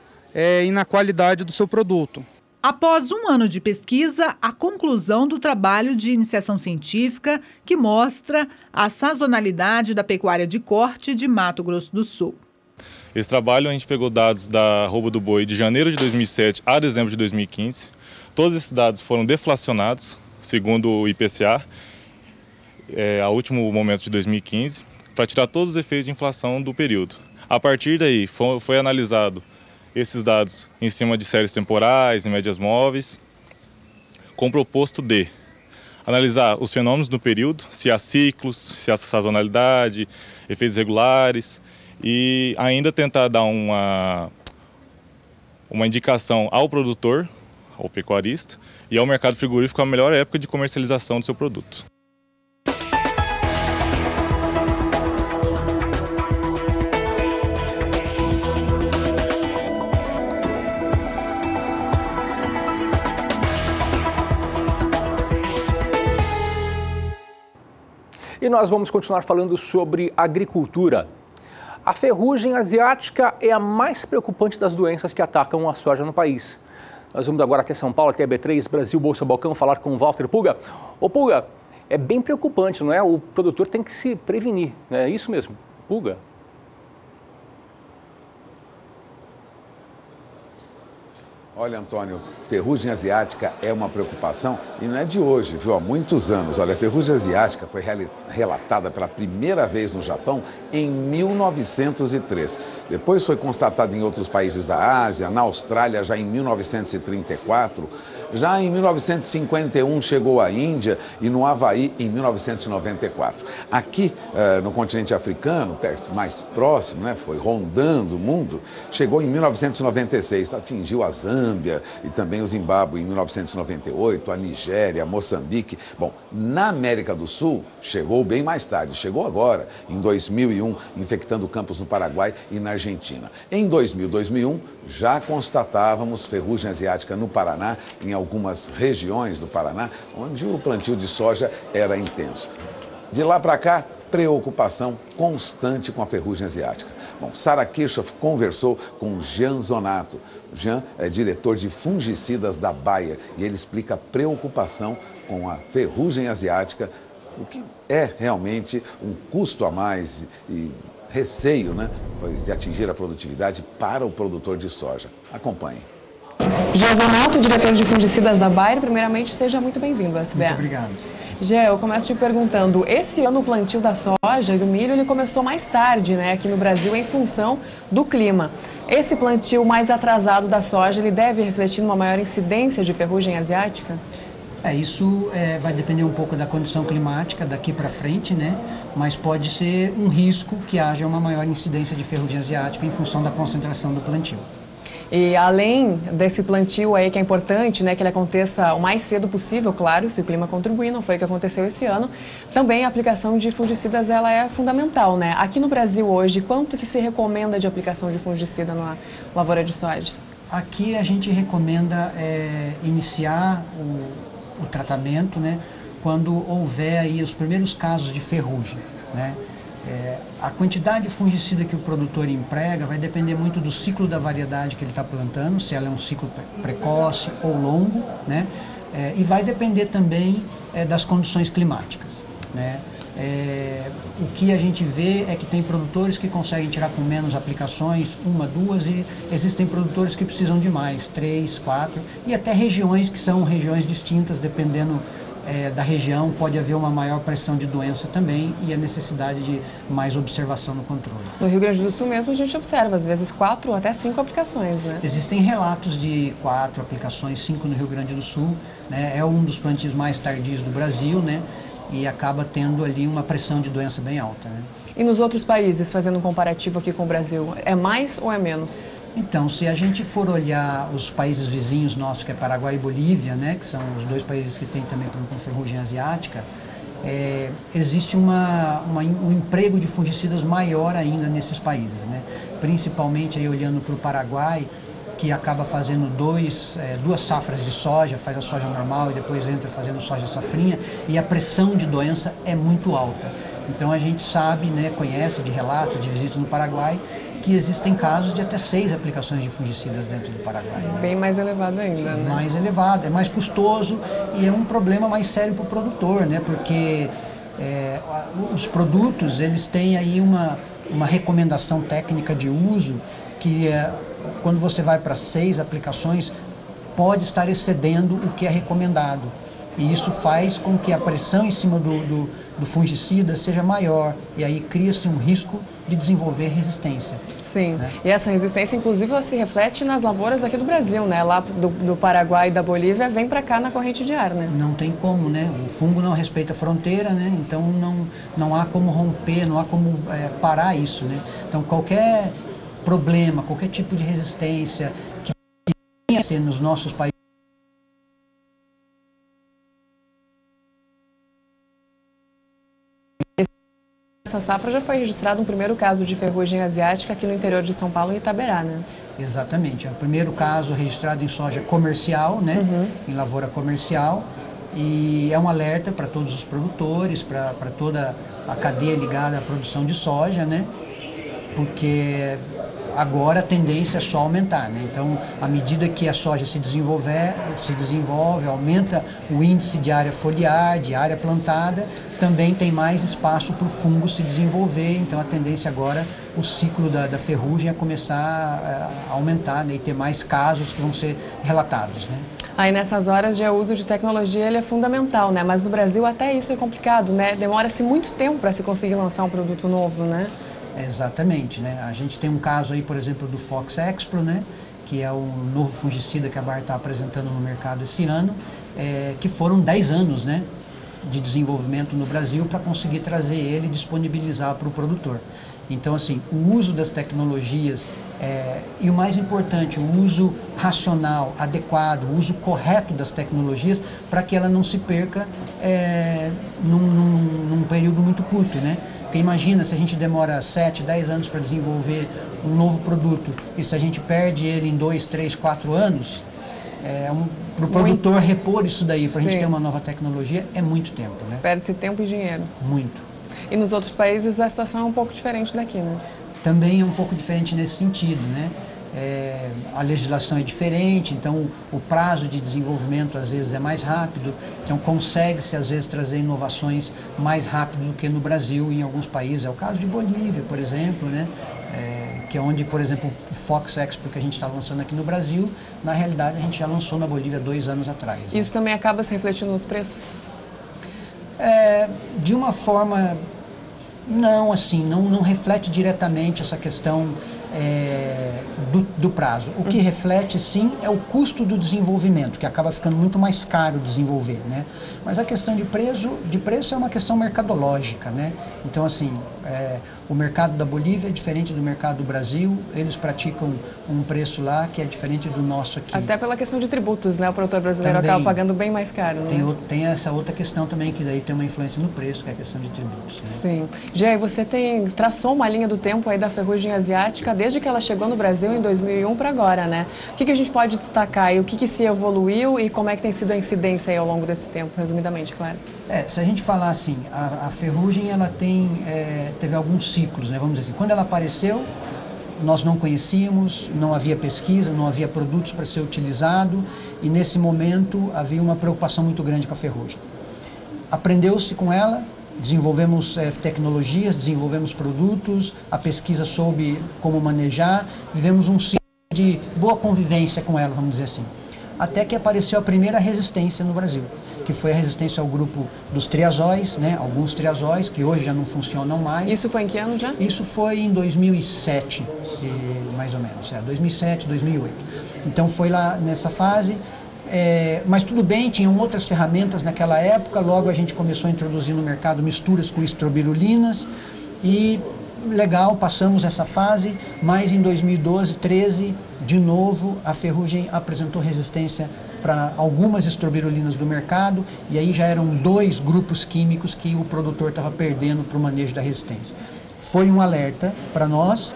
e na qualidade do seu produto. Após um ano de pesquisa, a conclusão do trabalho de iniciação científica que mostra a sazonalidade da pecuária de corte de Mato Grosso do Sul. Esse trabalho a gente pegou dados da arroba do boi de janeiro de 2007 a dezembro de 2015. Todos esses dados foram deflacionados, segundo o IPCA, ao último momento de 2015, para tirar todos os efeitos de inflação do período. A partir daí, foi analisado esses dados em cima de séries temporais e médias móveis, com o proposto de analisar os fenômenos do período, se há ciclos, se há sazonalidade, efeitos regulares, e ainda tentar dar uma indicação ao produtor, ao pecuarista, e ao mercado frigorífico a melhor época de comercialização do seu produto. E nós vamos continuar falando sobre agricultura. A ferrugem asiática é a mais preocupante das doenças que atacam a soja no país. Nós vamos agora até São Paulo, até a B3, Brasil, Bolsa Balcão, falar com o Walter Puga. Ô Puga, é bem preocupante, não é? O produtor tem que se prevenir, é isso mesmo, Puga? Olha, Antônio, ferrugem asiática é uma preocupação e não é de hoje, viu? Há muitos anos. Olha, a ferrugem asiática foi relatada pela primeira vez no Japão em 1903. Depois foi constatada em outros países da Ásia, na Austrália já em 1934. Já em 1951 chegou à Índia e no Havaí em 1994. Aqui no continente africano, perto, mais próximo, né, foi rondando o mundo, chegou em 1996, atingiu a Zâmbia e também o Zimbábue em 1998, a Nigéria, Moçambique. Bom, na América do Sul chegou bem mais tarde, chegou agora, em 2001, infectando campos no Paraguai e na Argentina. Em 2001, já constatávamos ferrugem asiática no Paraná, em algumas regiões do Paraná, onde o plantio de soja era intenso. De lá para cá, preocupação constante com a ferrugem asiática. Bom, Sara Kirchhoff conversou com Jean Zonato. Jean é diretor de fungicidas da Bayer e ele explica a preocupação com a ferrugem asiática, o que é realmente um custo a mais e receio, né, de atingir a produtividade para o produtor de soja. Acompanhe. Jean Zonato, diretor de fungicidas da Bayer, primeiramente seja muito bem-vindo ao SBA. Muito obrigado. Jean, eu começo te perguntando, esse ano o plantio da soja e do milho ele começou mais tarde, né, aqui no Brasil, em função do clima. Esse plantio mais atrasado da soja, ele deve refletir numa maior incidência de ferrugem asiática? Isso vai depender um pouco da condição climática daqui para frente, né? Mas pode ser um risco que haja uma maior incidência de ferrugem asiática em função da concentração do plantio. E além desse plantio aí que é importante, né, que ele aconteça o mais cedo possível, claro, se o clima contribuir, não foi o que aconteceu esse ano, também a aplicação de fungicidas ela é fundamental, né? Aqui no Brasil hoje, quanto que se recomenda de aplicação de fungicida na lavoura de soja? Aqui a gente recomenda iniciar o tratamento, né, quando houver aí os primeiros casos de ferrugem, né? A quantidade de fungicida que o produtor emprega vai depender muito do ciclo da variedade que ele está plantando, se ela é um ciclo precoce ou longo, né? E vai depender também das condições climáticas, né? O que a gente vê é que tem produtores que conseguem tirar com menos aplicações, 1, 2, e existem produtores que precisam de mais, 3, 4, e até regiões que são regiões distintas, dependendo da região, pode haver uma maior pressão de doença também e a necessidade de mais observação no controle. No Rio Grande do Sul mesmo a gente observa, às vezes, 4 ou até 5 aplicações, né? Existem relatos de 4 aplicações, 5 no Rio Grande do Sul, né? É um dos plantios mais tardios do Brasil, né? E acaba tendo ali uma pressão de doença bem alta, né? E nos outros países, fazendo um comparativo aqui com o Brasil, é mais ou é menos? Então, se a gente for olhar os países vizinhos nossos, que é Paraguai e Bolívia, né, que são os 2 países que têm também problema com ferrugem asiática, existe um emprego de fungicidas maior ainda nesses países, né? Principalmente aí olhando para o Paraguai, que acaba fazendo 2 safras de soja, faz a soja normal e depois entra fazendo soja safrinha, e a pressão de doença é muito alta. Então a gente sabe, né, conhece de relatos, de visita no Paraguai, que existem casos de até 6 aplicações de fungicidas dentro do Paraguai. Bem mais elevado ainda, né? Mais elevado, é mais custoso e é um problema mais sério para o produtor, né? Porque os produtos, eles têm aí uma recomendação técnica de uso que quando você vai para 6 aplicações, pode estar excedendo o que é recomendado. E isso faz com que a pressão em cima do fungicida seja maior e aí cria-se um risco de desenvolver resistência. Sim, né? E essa resistência, inclusive, ela se reflete nas lavouras aqui do Brasil, né? Lá do Paraguai e da Bolívia, vem para cá na corrente de ar, né? Não tem como, né? O fungo não respeita a fronteira, né? Então não há como romper, não há como parar isso, né? Então qualquer problema, qualquer tipo de resistência que venha a ser nos nossos países, essa safra já foi registrado um primeiro caso de ferrugem asiática aqui no interior de São Paulo, em Itaberá, né? Exatamente. É o primeiro caso registrado em soja comercial, né? Em lavoura comercial. E é um alerta para todos os produtores, para toda a cadeia ligada à produção de soja, né? Porque agora a tendência é só aumentar, né? Então, à medida que a soja se desenvolve, aumenta o índice de área foliar, de área plantada, também tem mais espaço para o fungo se desenvolver. Então, a tendência agora, o ciclo da ferrugem é começar a aumentar, né? E ter mais casos que vão ser relatados, né? Aí nessas horas já o uso de tecnologia ele é fundamental, né? Mas no Brasil até isso é complicado, né? Demora-se muito tempo para se conseguir lançar um produto novo, né? Exatamente, né? A gente tem um caso aí, por exemplo, do Fox Expro, né? Que é um novo fungicida que a Bayer está apresentando no mercado esse ano, que foram 10 anos, né? De desenvolvimento no Brasil para conseguir trazer ele e disponibilizar para o produtor. Então, assim, o uso das tecnologias e o mais importante, o uso racional, adequado, o uso correto das tecnologias para que ela não se perca num período muito curto, né? Porque imagina se a gente demora 7, 10 anos para desenvolver um novo produto e se a gente perde ele em 2, 3, 4 anos, para o produtor repor isso daí, para a gente ter uma nova tecnologia, é muito tempo, né? Perde-se tempo e dinheiro. Muito. E nos outros países a situação é um pouco diferente daqui, né? Também é um pouco diferente nesse sentido, né? A legislação é diferente, então o prazo de desenvolvimento às vezes é mais rápido, então consegue-se às vezes trazer inovações mais rápido do que no Brasil e em alguns países. É o caso de Bolívia, por exemplo, né? Que é onde, por exemplo, o Fox Expro que a gente está lançando aqui no Brasil, na realidade a gente já lançou na Bolívia 2 anos atrás. Né? Isso também acaba se refletindo nos preços? De uma forma, não, assim, não reflete diretamente essa questão do prazo. O que reflete, sim, é o custo do desenvolvimento, que acaba ficando muito mais caro desenvolver, né? Mas a questão de preço é uma questão mercadológica, né? Então, assim, o mercado da Bolívia é diferente do mercado do Brasil, eles praticam um preço lá que é diferente do nosso aqui. Até pela questão de tributos, né? O produtor brasileiro acaba pagando bem mais caro, né? Tem essa outra questão também, que daí tem uma influência no preço, que é a questão de tributos. Né? Sim. Jay, você traçou uma linha do tempo aí da ferrugem asiática, desde que ela chegou no Brasil em 2001 para agora, né? O que a gente pode destacar e o que se evoluiu e como é que tem sido a incidência aí ao longo desse tempo, resumidamente, claro? Se a gente falar assim, a ferrugem ela teve alguns ciclos, né? Vamos dizer assim, quando ela apareceu, nós não conhecíamos, não havia pesquisa, não havia produtos para ser utilizado e nesse momento havia uma preocupação muito grande com a ferrugem. Aprendeu-se com ela, desenvolvemos tecnologias, desenvolvemos produtos, a pesquisa soube como manejar, vivemos um ciclo de boa convivência com ela, vamos dizer assim. Até que apareceu a primeira resistência no Brasil, que foi a resistência ao grupo dos triazóis, né? Alguns triazóis que hoje já não funcionam mais. Isso foi em que ano já? Isso foi em 2007, mais ou menos, 2007, 2008. Então foi lá nessa fase, mas tudo bem, tinham outras ferramentas naquela época, logo a gente começou a introduzir no mercado misturas com estrobirulinas e legal, passamos essa fase, mas em 2012, 13, de novo a ferrugem apresentou resistência para algumas estrobirulinas do mercado e aí já eram 2 grupos químicos que o produtor estava perdendo para o manejo da resistência. Foi um alerta para nós,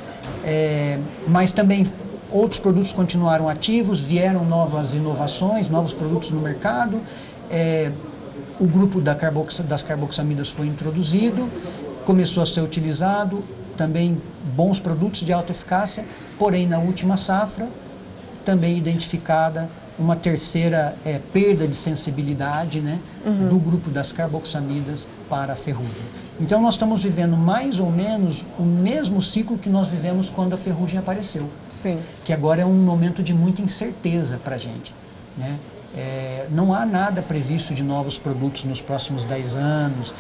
mas também outros produtos continuaram ativos, vieram novas inovações, novos produtos no mercado, o grupo das carboxamidas foi introduzido, começou a ser utilizado, também bons produtos de alta eficácia, porém na última safra também identificada uma terceira perda de sensibilidade, né, do grupo das carboxamidas para a ferrugem. Então nós estamos vivendo mais ou menos o mesmo ciclo que nós vivemos quando a ferrugem apareceu. Sim. Que agora é um momento de muita incerteza para a gente, né? Não há nada previsto de novos produtos nos próximos 10 anos,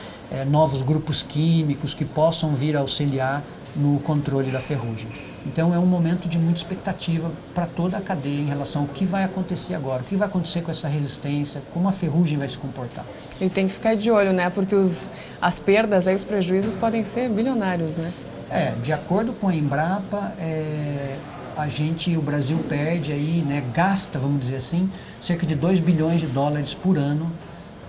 novos grupos químicos que possam vir a auxiliar no controle da ferrugem. Então é um momento de muita expectativa para toda a cadeia em relação ao que vai acontecer agora, o que vai acontecer com essa resistência, como a ferrugem vai se comportar. E tem que ficar de olho, né? Porque as perdas, os prejuízos podem ser bilionários, né? De acordo com a Embrapa, o Brasil perde aí, né, gasta, vamos dizer assim, cerca de 2 bilhões de dólares por ano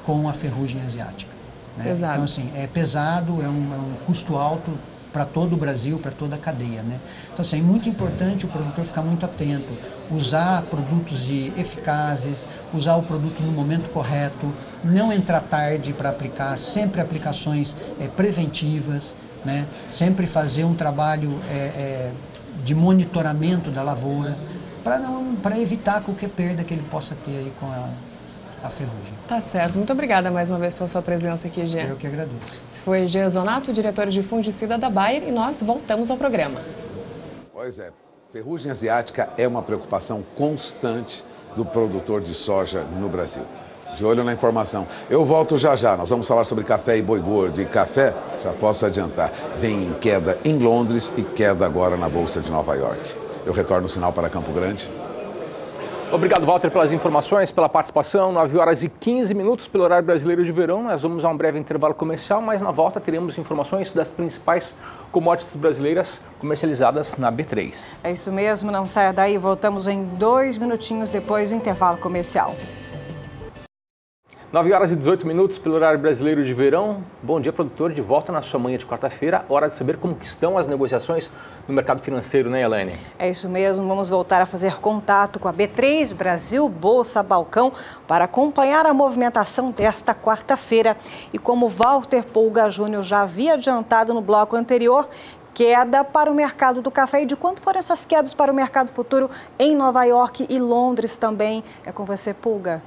com a ferrugem asiática. Né? Pesado. Então, assim, é pesado, é um custo alto para todo o Brasil, para toda a cadeia, né? Então, assim, é muito importante o produtor ficar muito atento, usar produtos eficazes, usar o produto no momento correto, não entrar tarde para aplicar, sempre aplicações preventivas, né? Sempre fazer um trabalho de monitoramento da lavoura, para evitar qualquer perda que ele possa ter aí com a ferrugem. Tá certo. Muito obrigada mais uma vez pela sua presença aqui, Jean. Eu que agradeço. Esse foi Jean Zonato, diretor de fungicida da Bayer, e nós voltamos ao programa. Pois é, ferrugem asiática é uma preocupação constante do produtor de soja no Brasil. De olho na informação. Eu volto já já. Nós vamos falar sobre café e boi gordo. E café, já posso adiantar, vem em queda em Londres e queda agora na Bolsa de Nova York. Eu retorno o sinal para Campo Grande. Obrigado, Walter, pelas informações, pela participação. 9h15 pelo horário brasileiro de verão. Nós vamos a um breve intervalo comercial, mas na volta teremos informações das principais commodities brasileiras comercializadas na B3. É isso mesmo, não saia daí. Voltamos em 2 minutinhos depois do intervalo comercial. 9h18 pelo horário brasileiro de verão. Bom dia, produtor, de volta na sua manhã de quarta-feira. Hora de saber como que estão as negociações no mercado financeiro, né, Elaine? É isso mesmo, vamos voltar a fazer contato com a B3 Brasil Bolsa Balcão para acompanhar a movimentação desta quarta-feira. E como Walter Pulga Júnior já havia adiantado no bloco anterior, queda para o mercado do café. E de quanto foram essas quedas para o mercado futuro em Nova York e Londres também? É com você, Pulga.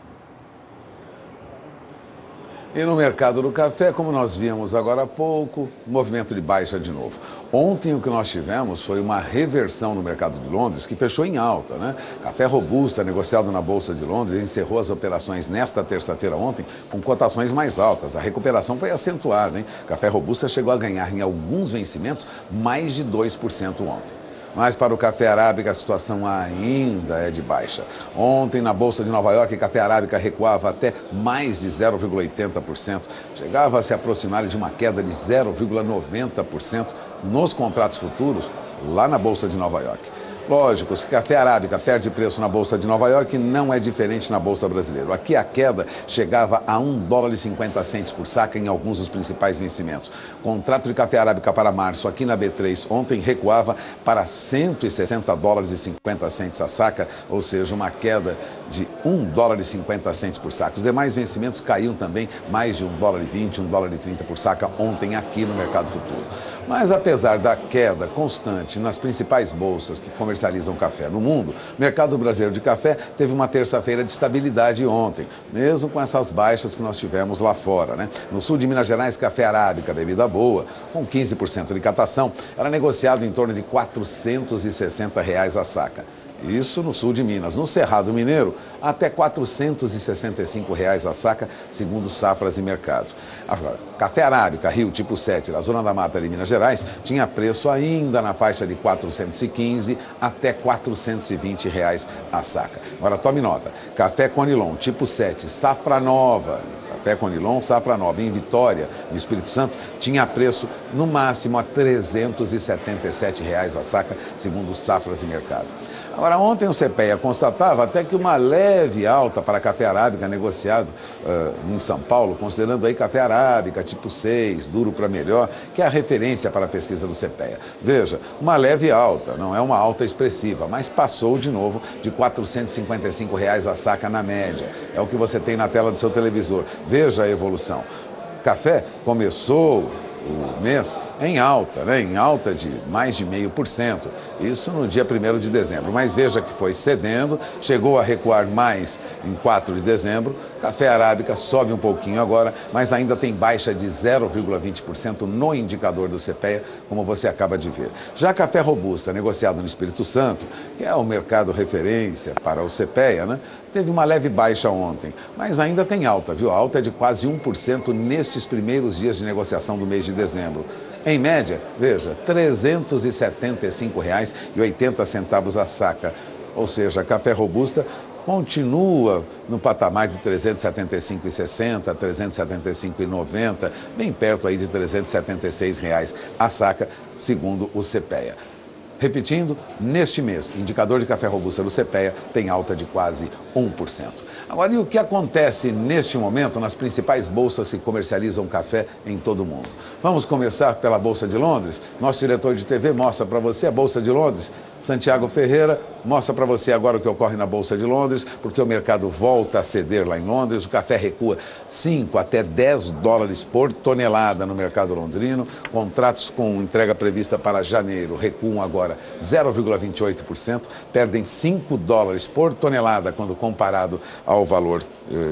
E no mercado do café, como nós vimos agora há pouco, movimento de baixa de novo. Ontem o que nós tivemos foi uma reversão no mercado de Londres, que fechou em alta, né? Café Robusta, negociado na Bolsa de Londres, encerrou as operações nesta terça-feira ontem com cotações mais altas. A recuperação foi acentuada, hein? Café Robusta chegou a ganhar em alguns vencimentos mais de 2% ontem. Mas para o café arábica a situação ainda é de baixa. Ontem na Bolsa de Nova York, o café arábica recuava até mais de 0,80%. Chegava a se aproximar de uma queda de 0,90% nos contratos futuros lá na Bolsa de Nova York. Lógico, se café arábica perde preço na Bolsa de Nova York, não é diferente na Bolsa brasileira. Aqui a queda chegava a $1,50 por saca em alguns dos principais vencimentos. Contrato de café arábica para março aqui na B3 ontem recuava para $160,50 a saca, ou seja, uma queda de $1,50 por saca. Os demais vencimentos caíam também mais de $1,20, $1,30 por saca ontem aqui no mercado futuro. Mas apesar da queda constante nas principais bolsas que comercializam café no mundo, o mercado brasileiro de café teve uma terça-feira de estabilidade ontem, mesmo com essas baixas que nós tivemos lá fora, né? No sul de Minas Gerais, café arábica, bebida boa, com 15% de catação, era negociado em torno de R$460 a saca. Isso no sul de Minas. No Cerrado Mineiro, até R$465 a saca, segundo Safras e Mercados. Agora, café arábica, Rio, tipo 7, na Zona da Mata de Minas Gerais, tinha preço ainda na faixa de R$415 até R$420 a saca. Agora, tome nota. Café Conilon, tipo 7, Safra Nova, Café Conilon, Safra Nova, em Vitória, no Espírito Santo, tinha preço no máximo a R$377 a saca, segundo Safras e Mercado. Agora, ontem o CPEA constatava até que uma leve alta para café arábica negociado em São Paulo, considerando aí café arábica tipo 6, duro para melhor, que é a referência para a pesquisa do CPEA. Veja, uma leve alta, não é uma alta expressiva, mas passou de novo de R$455 a saca na média. É o que você tem na tela do seu televisor. Veja a evolução. Café começou o mês em alta, né? Em alta de mais de 0,5%. Isso no dia 1º de dezembro. Mas veja que foi cedendo, chegou a recuar mais em 4 de dezembro. Café arábica sobe um pouquinho agora, mas ainda tem baixa de 0,20% no indicador do CPEA, como você acaba de ver. Já café robusta, negociado no Espírito Santo, que é o mercado referência para o CPEA, né? Teve uma leve baixa ontem, mas ainda tem alta, viu? A alta é de quase 1% nestes primeiros dias de negociação do mês de dezembro. Em média, veja, R$375,80 a saca. Ou seja, café robusta continua no patamar de R$375,60, R$375,90, bem perto aí de R$376 a saca, segundo o CPEA. Repetindo, neste mês, indicador de café robusta do CPEA tem alta de quase 1%. Agora, e o que acontece neste momento nas principais bolsas que comercializam café em todo o mundo? Vamos começar pela Bolsa de Londres. Nosso diretor de TV mostra para você a Bolsa de Londres. Santiago Ferreira mostra para você agora o que ocorre na Bolsa de Londres, porque o mercado volta a ceder lá em Londres. O café recua 5 até 10 dólares por tonelada no mercado londrino. Contratos com entrega prevista para janeiro recuam agora 0,28%, perdem 5 dólares por tonelada quando comparado ao valor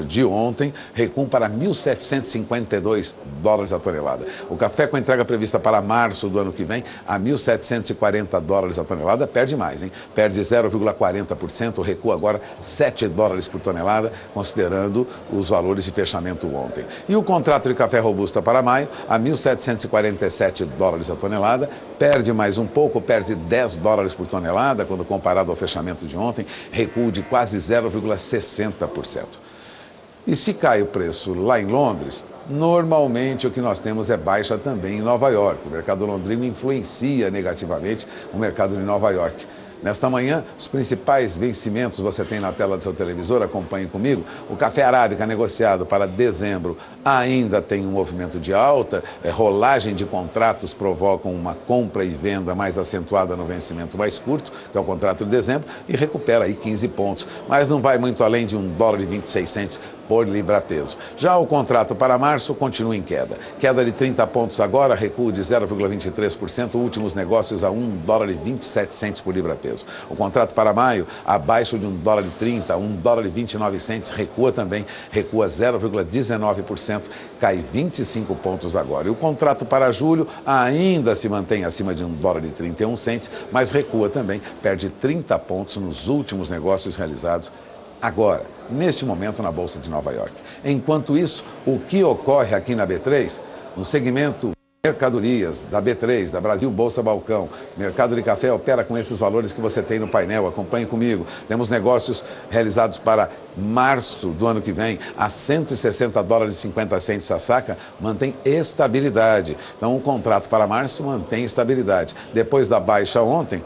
de ontem, recuam para 1.752 dólares a tonelada. O café com entrega prevista para março do ano que vem a 1.740 dólares a tonelada, perde mais, hein? Perde 0,40%, recua agora 7 dólares por tonelada, considerando os valores de fechamento ontem. E o contrato de café robusta para maio, a 1.747 dólares a tonelada, perde mais um pouco, perde 10 dólares por tonelada, quando comparado ao fechamento de ontem, recuo de quase 0,60%. E se cai o preço lá em Londres, normalmente o que nós temos é baixa também em Nova York. O mercado londrino influencia negativamente o mercado de Nova York. Nesta manhã, os principais vencimentos você tem na tela do seu televisor, acompanhe comigo. O café arábica negociado para dezembro ainda tem um movimento de alta, rolagem de contratos provocam uma compra e venda mais acentuada no vencimento mais curto, que é o contrato de dezembro, e recupera aí 15 pontos, mas não vai muito além de $1,26 por libra-peso. Já o contrato para março continua em queda. Queda de 30 pontos agora, recuo de 0,23%, últimos negócios a $1,27 por libra-peso. O contrato para maio, abaixo de $1,30, $1,29, recua também, recua 0,19%, cai 25 pontos agora. E o contrato para julho ainda se mantém acima de $1,31, mas recua também, perde 30 pontos nos últimos negócios realizados agora, neste momento, na Bolsa de Nova York. Enquanto isso, o que ocorre aqui na B3, no segmento mercadorias da B3, da Brasil Bolsa Balcão, mercado de café opera com esses valores que você tem no painel, acompanhe comigo. Temos negócios realizados para março do ano que vem a $160,50 a saca, mantém estabilidade. Então o contrato para março mantém estabilidade. Depois da baixa ontem,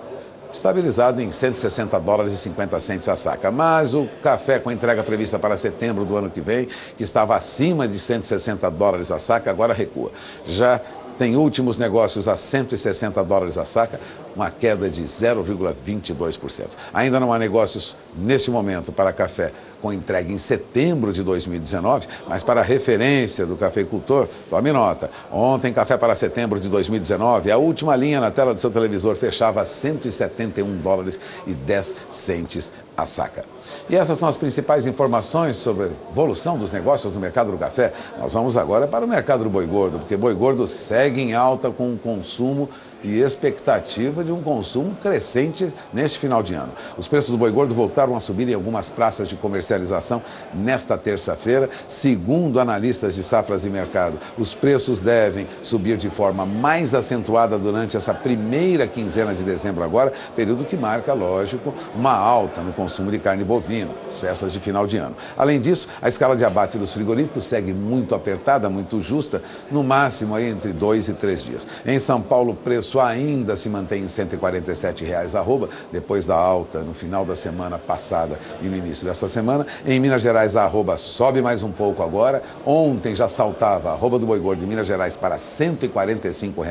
estabilizado em $160,50 a saca. Mas o café com entrega prevista para setembro do ano que vem, que estava acima de $160 a saca, agora recua. Já tem últimos negócios a $160 a saca, uma queda de 0,22%. Ainda não há negócios neste momento para café com entrega em setembro de 2019, mas para referência do cafeicultor, tome nota. Ontem, café para setembro de 2019, a última linha na tela do seu televisor fechava a $171,10 a saca. E essas são as principais informações sobre a evolução dos negócios no mercado do café. Nós vamos agora para o mercado do boi gordo, porque boi gordo segue em alta com o consumo e expectativa de um consumo crescente neste final de ano. Os preços do boi gordo voltaram a subir em algumas praças de comercialização nesta terça-feira. Segundo analistas de safras e mercado, os preços devem subir de forma mais acentuada durante essa primeira quinzena de dezembro agora, período que marca, lógico, uma alta no consumo de carne bovina, as festas de final de ano. Além disso, a escala de abate dos frigoríficos segue muito apertada, muito justa, no máximo aí entre 2 e 3 dias. Em São Paulo, o preço ainda se mantém em R$ 147 arroba, depois da alta no final da semana passada e no início dessa semana. Em Minas Gerais, a arroba sobe mais um pouco agora. Ontem já saltava a arroba do boi gordo de Minas Gerais para R$ 145.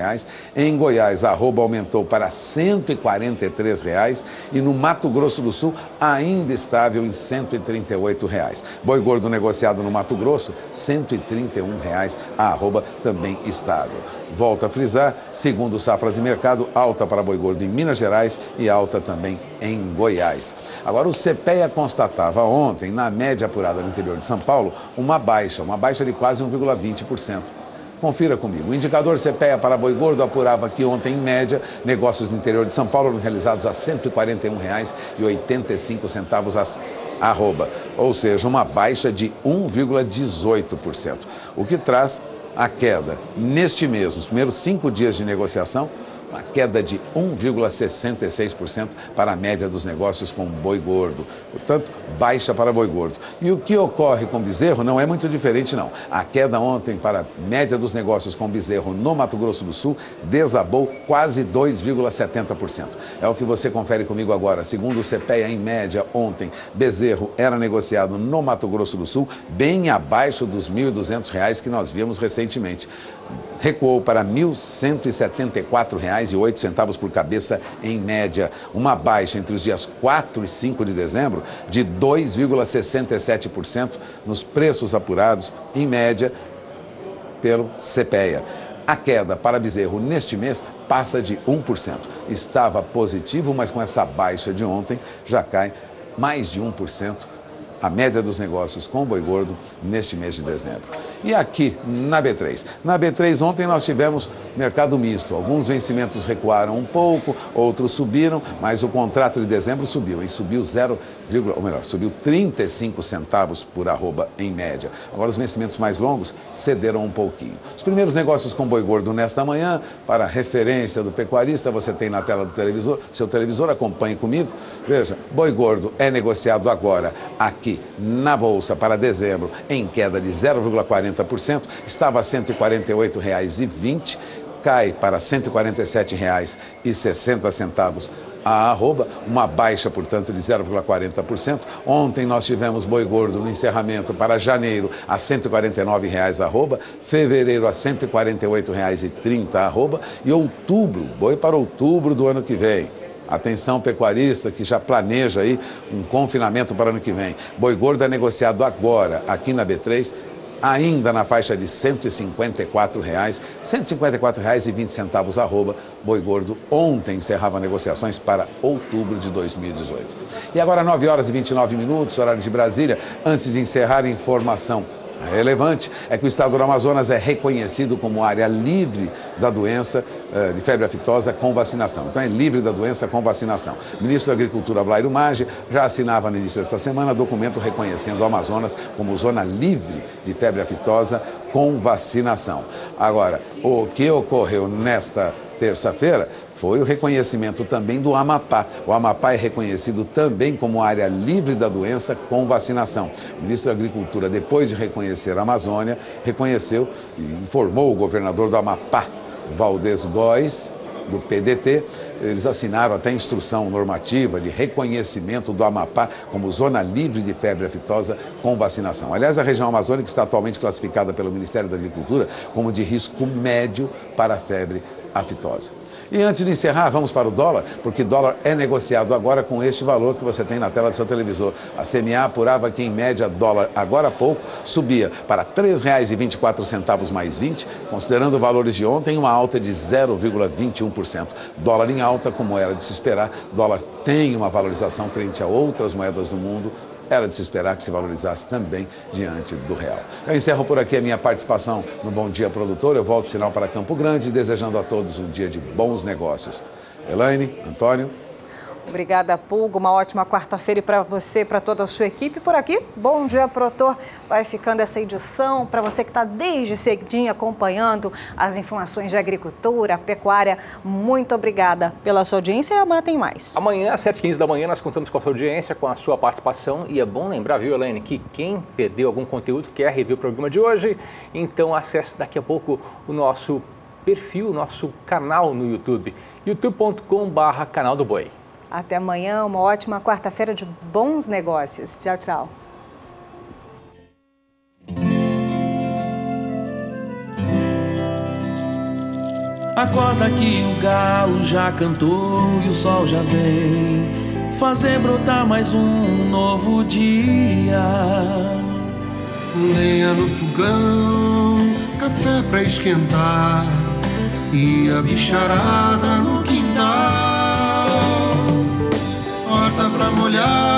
Em Goiás, a arroba aumentou para R$ 143. E no Mato Grosso do Sul, ainda estável em R$ 138. Boi gordo negociado no Mato Grosso, R$ 131. A arroba também estável. Volto a frisar, segundo Safras e Mercado, alta para boi gordo em Minas Gerais e alta também em Goiás. Agora, o CPEA constatava ontem, na média apurada no interior de São Paulo, uma baixa de quase 1,20%. Confira comigo. O indicador CPEA para boi gordo apurava que ontem, em média, negócios no interior de São Paulo eram realizados a R$ 141,85 a arroba, ou seja, uma baixa de 1,18%, o que traz a queda neste mês, nos primeiros 5 dias de negociação, uma queda de 1,66% para a média dos negócios com boi gordo. Portanto, baixa para boi gordo. E o que ocorre com bezerro não é muito diferente, não. A queda ontem para a média dos negócios com bezerro no Mato Grosso do Sul desabou quase 2,70%. É o que você confere comigo agora. Segundo o CPEA, em média, ontem, bezerro era negociado no Mato Grosso do Sul bem abaixo dos R$ 1.200 que nós vimos recentemente. recuou para R$ 1.174,08 por cabeça em média, uma baixa entre os dias 4 e 5 de dezembro de 2,67% nos preços apurados, em média, pelo CPEA. A queda para bezerro neste mês passa de 1%. Estava positivo, mas com essa baixa de ontem já cai mais de 1%. A média dos negócios com boi gordo neste mês de dezembro. E aqui na B3. Na B3 ontem nós tivemos mercado misto. Alguns vencimentos recuaram um pouco, outros subiram, mas o contrato de dezembro subiu. E subiu subiu 35 centavos por arroba em média. Agora os vencimentos mais longos cederam um pouquinho. Os primeiros negócios com boi gordo nesta manhã, para referência do pecuarista, você tem na tela do televisor, seu televisor, acompanhe comigo. Veja, boi gordo é negociado agora aqui na Bolsa para dezembro em queda de 0,40%, estava a R$ 148,20, cai para R$ 147,60 a arroba, uma baixa, portanto, de 0,40%. Ontem nós tivemos boi gordo no encerramento para janeiro a R$ 149,00 arroba, fevereiro a R$ 148,30 arroba e outubro, boi para outubro do ano que vem. Atenção pecuarista que já planeja aí um confinamento para o ano que vem. Boi gordo é negociado agora aqui na B3, ainda na faixa de R$ 154,00, R$ 154,20 arroba. Boi gordo ontem encerrava negociações para outubro de 2018. E agora 9h29, horário de Brasília. Antes de encerrar a informação relevante é que o estado do Amazonas é reconhecido como área livre da doença de febre aftosa com vacinação. Então é livre da doença com vacinação. O ministro da Agricultura, Blairo Maggi, já assinava no início desta semana documento reconhecendo o Amazonas como zona livre de febre aftosa com vacinação. Agora, o que ocorreu nesta terça-feira foi o reconhecimento também do Amapá. O Amapá é reconhecido também como área livre da doença com vacinação. O ministro da Agricultura, depois de reconhecer a Amazônia, reconheceu e informou o governador do Amapá, Valdez Góes, do PDT. Eles assinaram até instrução normativa de reconhecimento do Amapá como zona livre de febre aftosa com vacinação. Aliás, a região amazônica está atualmente classificada pelo Ministério da Agricultura como de risco médio para a febre aftosa. E antes de encerrar, vamos para o dólar, porque dólar é negociado agora com este valor que você tem na tela do seu televisor. A CMA apurava que, em média, dólar, agora há pouco, subia para R$ 3,24 mais 20, considerando valores de ontem, uma alta de 0,21%. Dólar em alta, como era de se esperar, dólar tem uma valorização frente a outras moedas do mundo. Era de se esperar que se valorizasse também diante do real. Eu encerro por aqui a minha participação no Bom Dia Produtor. Eu volto sinal para Campo Grande, desejando a todos um dia de bons negócios. Elaine, Antônio. Obrigada, Pulgo. Uma ótima quarta-feira para você e para toda a sua equipe. Por aqui, Bom Dia Produtor. Vai ficando essa edição para você que está desde cedinho acompanhando as informações de agricultura, pecuária. Muito obrigada pela sua audiência e amanhã tem mais. Amanhã, às 7h15 da manhã, nós contamos com a sua audiência, com a sua participação. E é bom lembrar, viu, Elaine, que quem perdeu algum conteúdo, quer rever o programa de hoje, então acesse daqui a pouco o nosso perfil, nosso canal no YouTube, youtube.com/canal do Boi. Até amanhã, uma ótima quarta-feira de bons negócios. Tchau, tchau. Acorda que o galo já cantou e o sol já vem fazer brotar mais um novo dia. Lenha no fogão, café pra esquentar e a bicharada no quintal. Horta pra molhar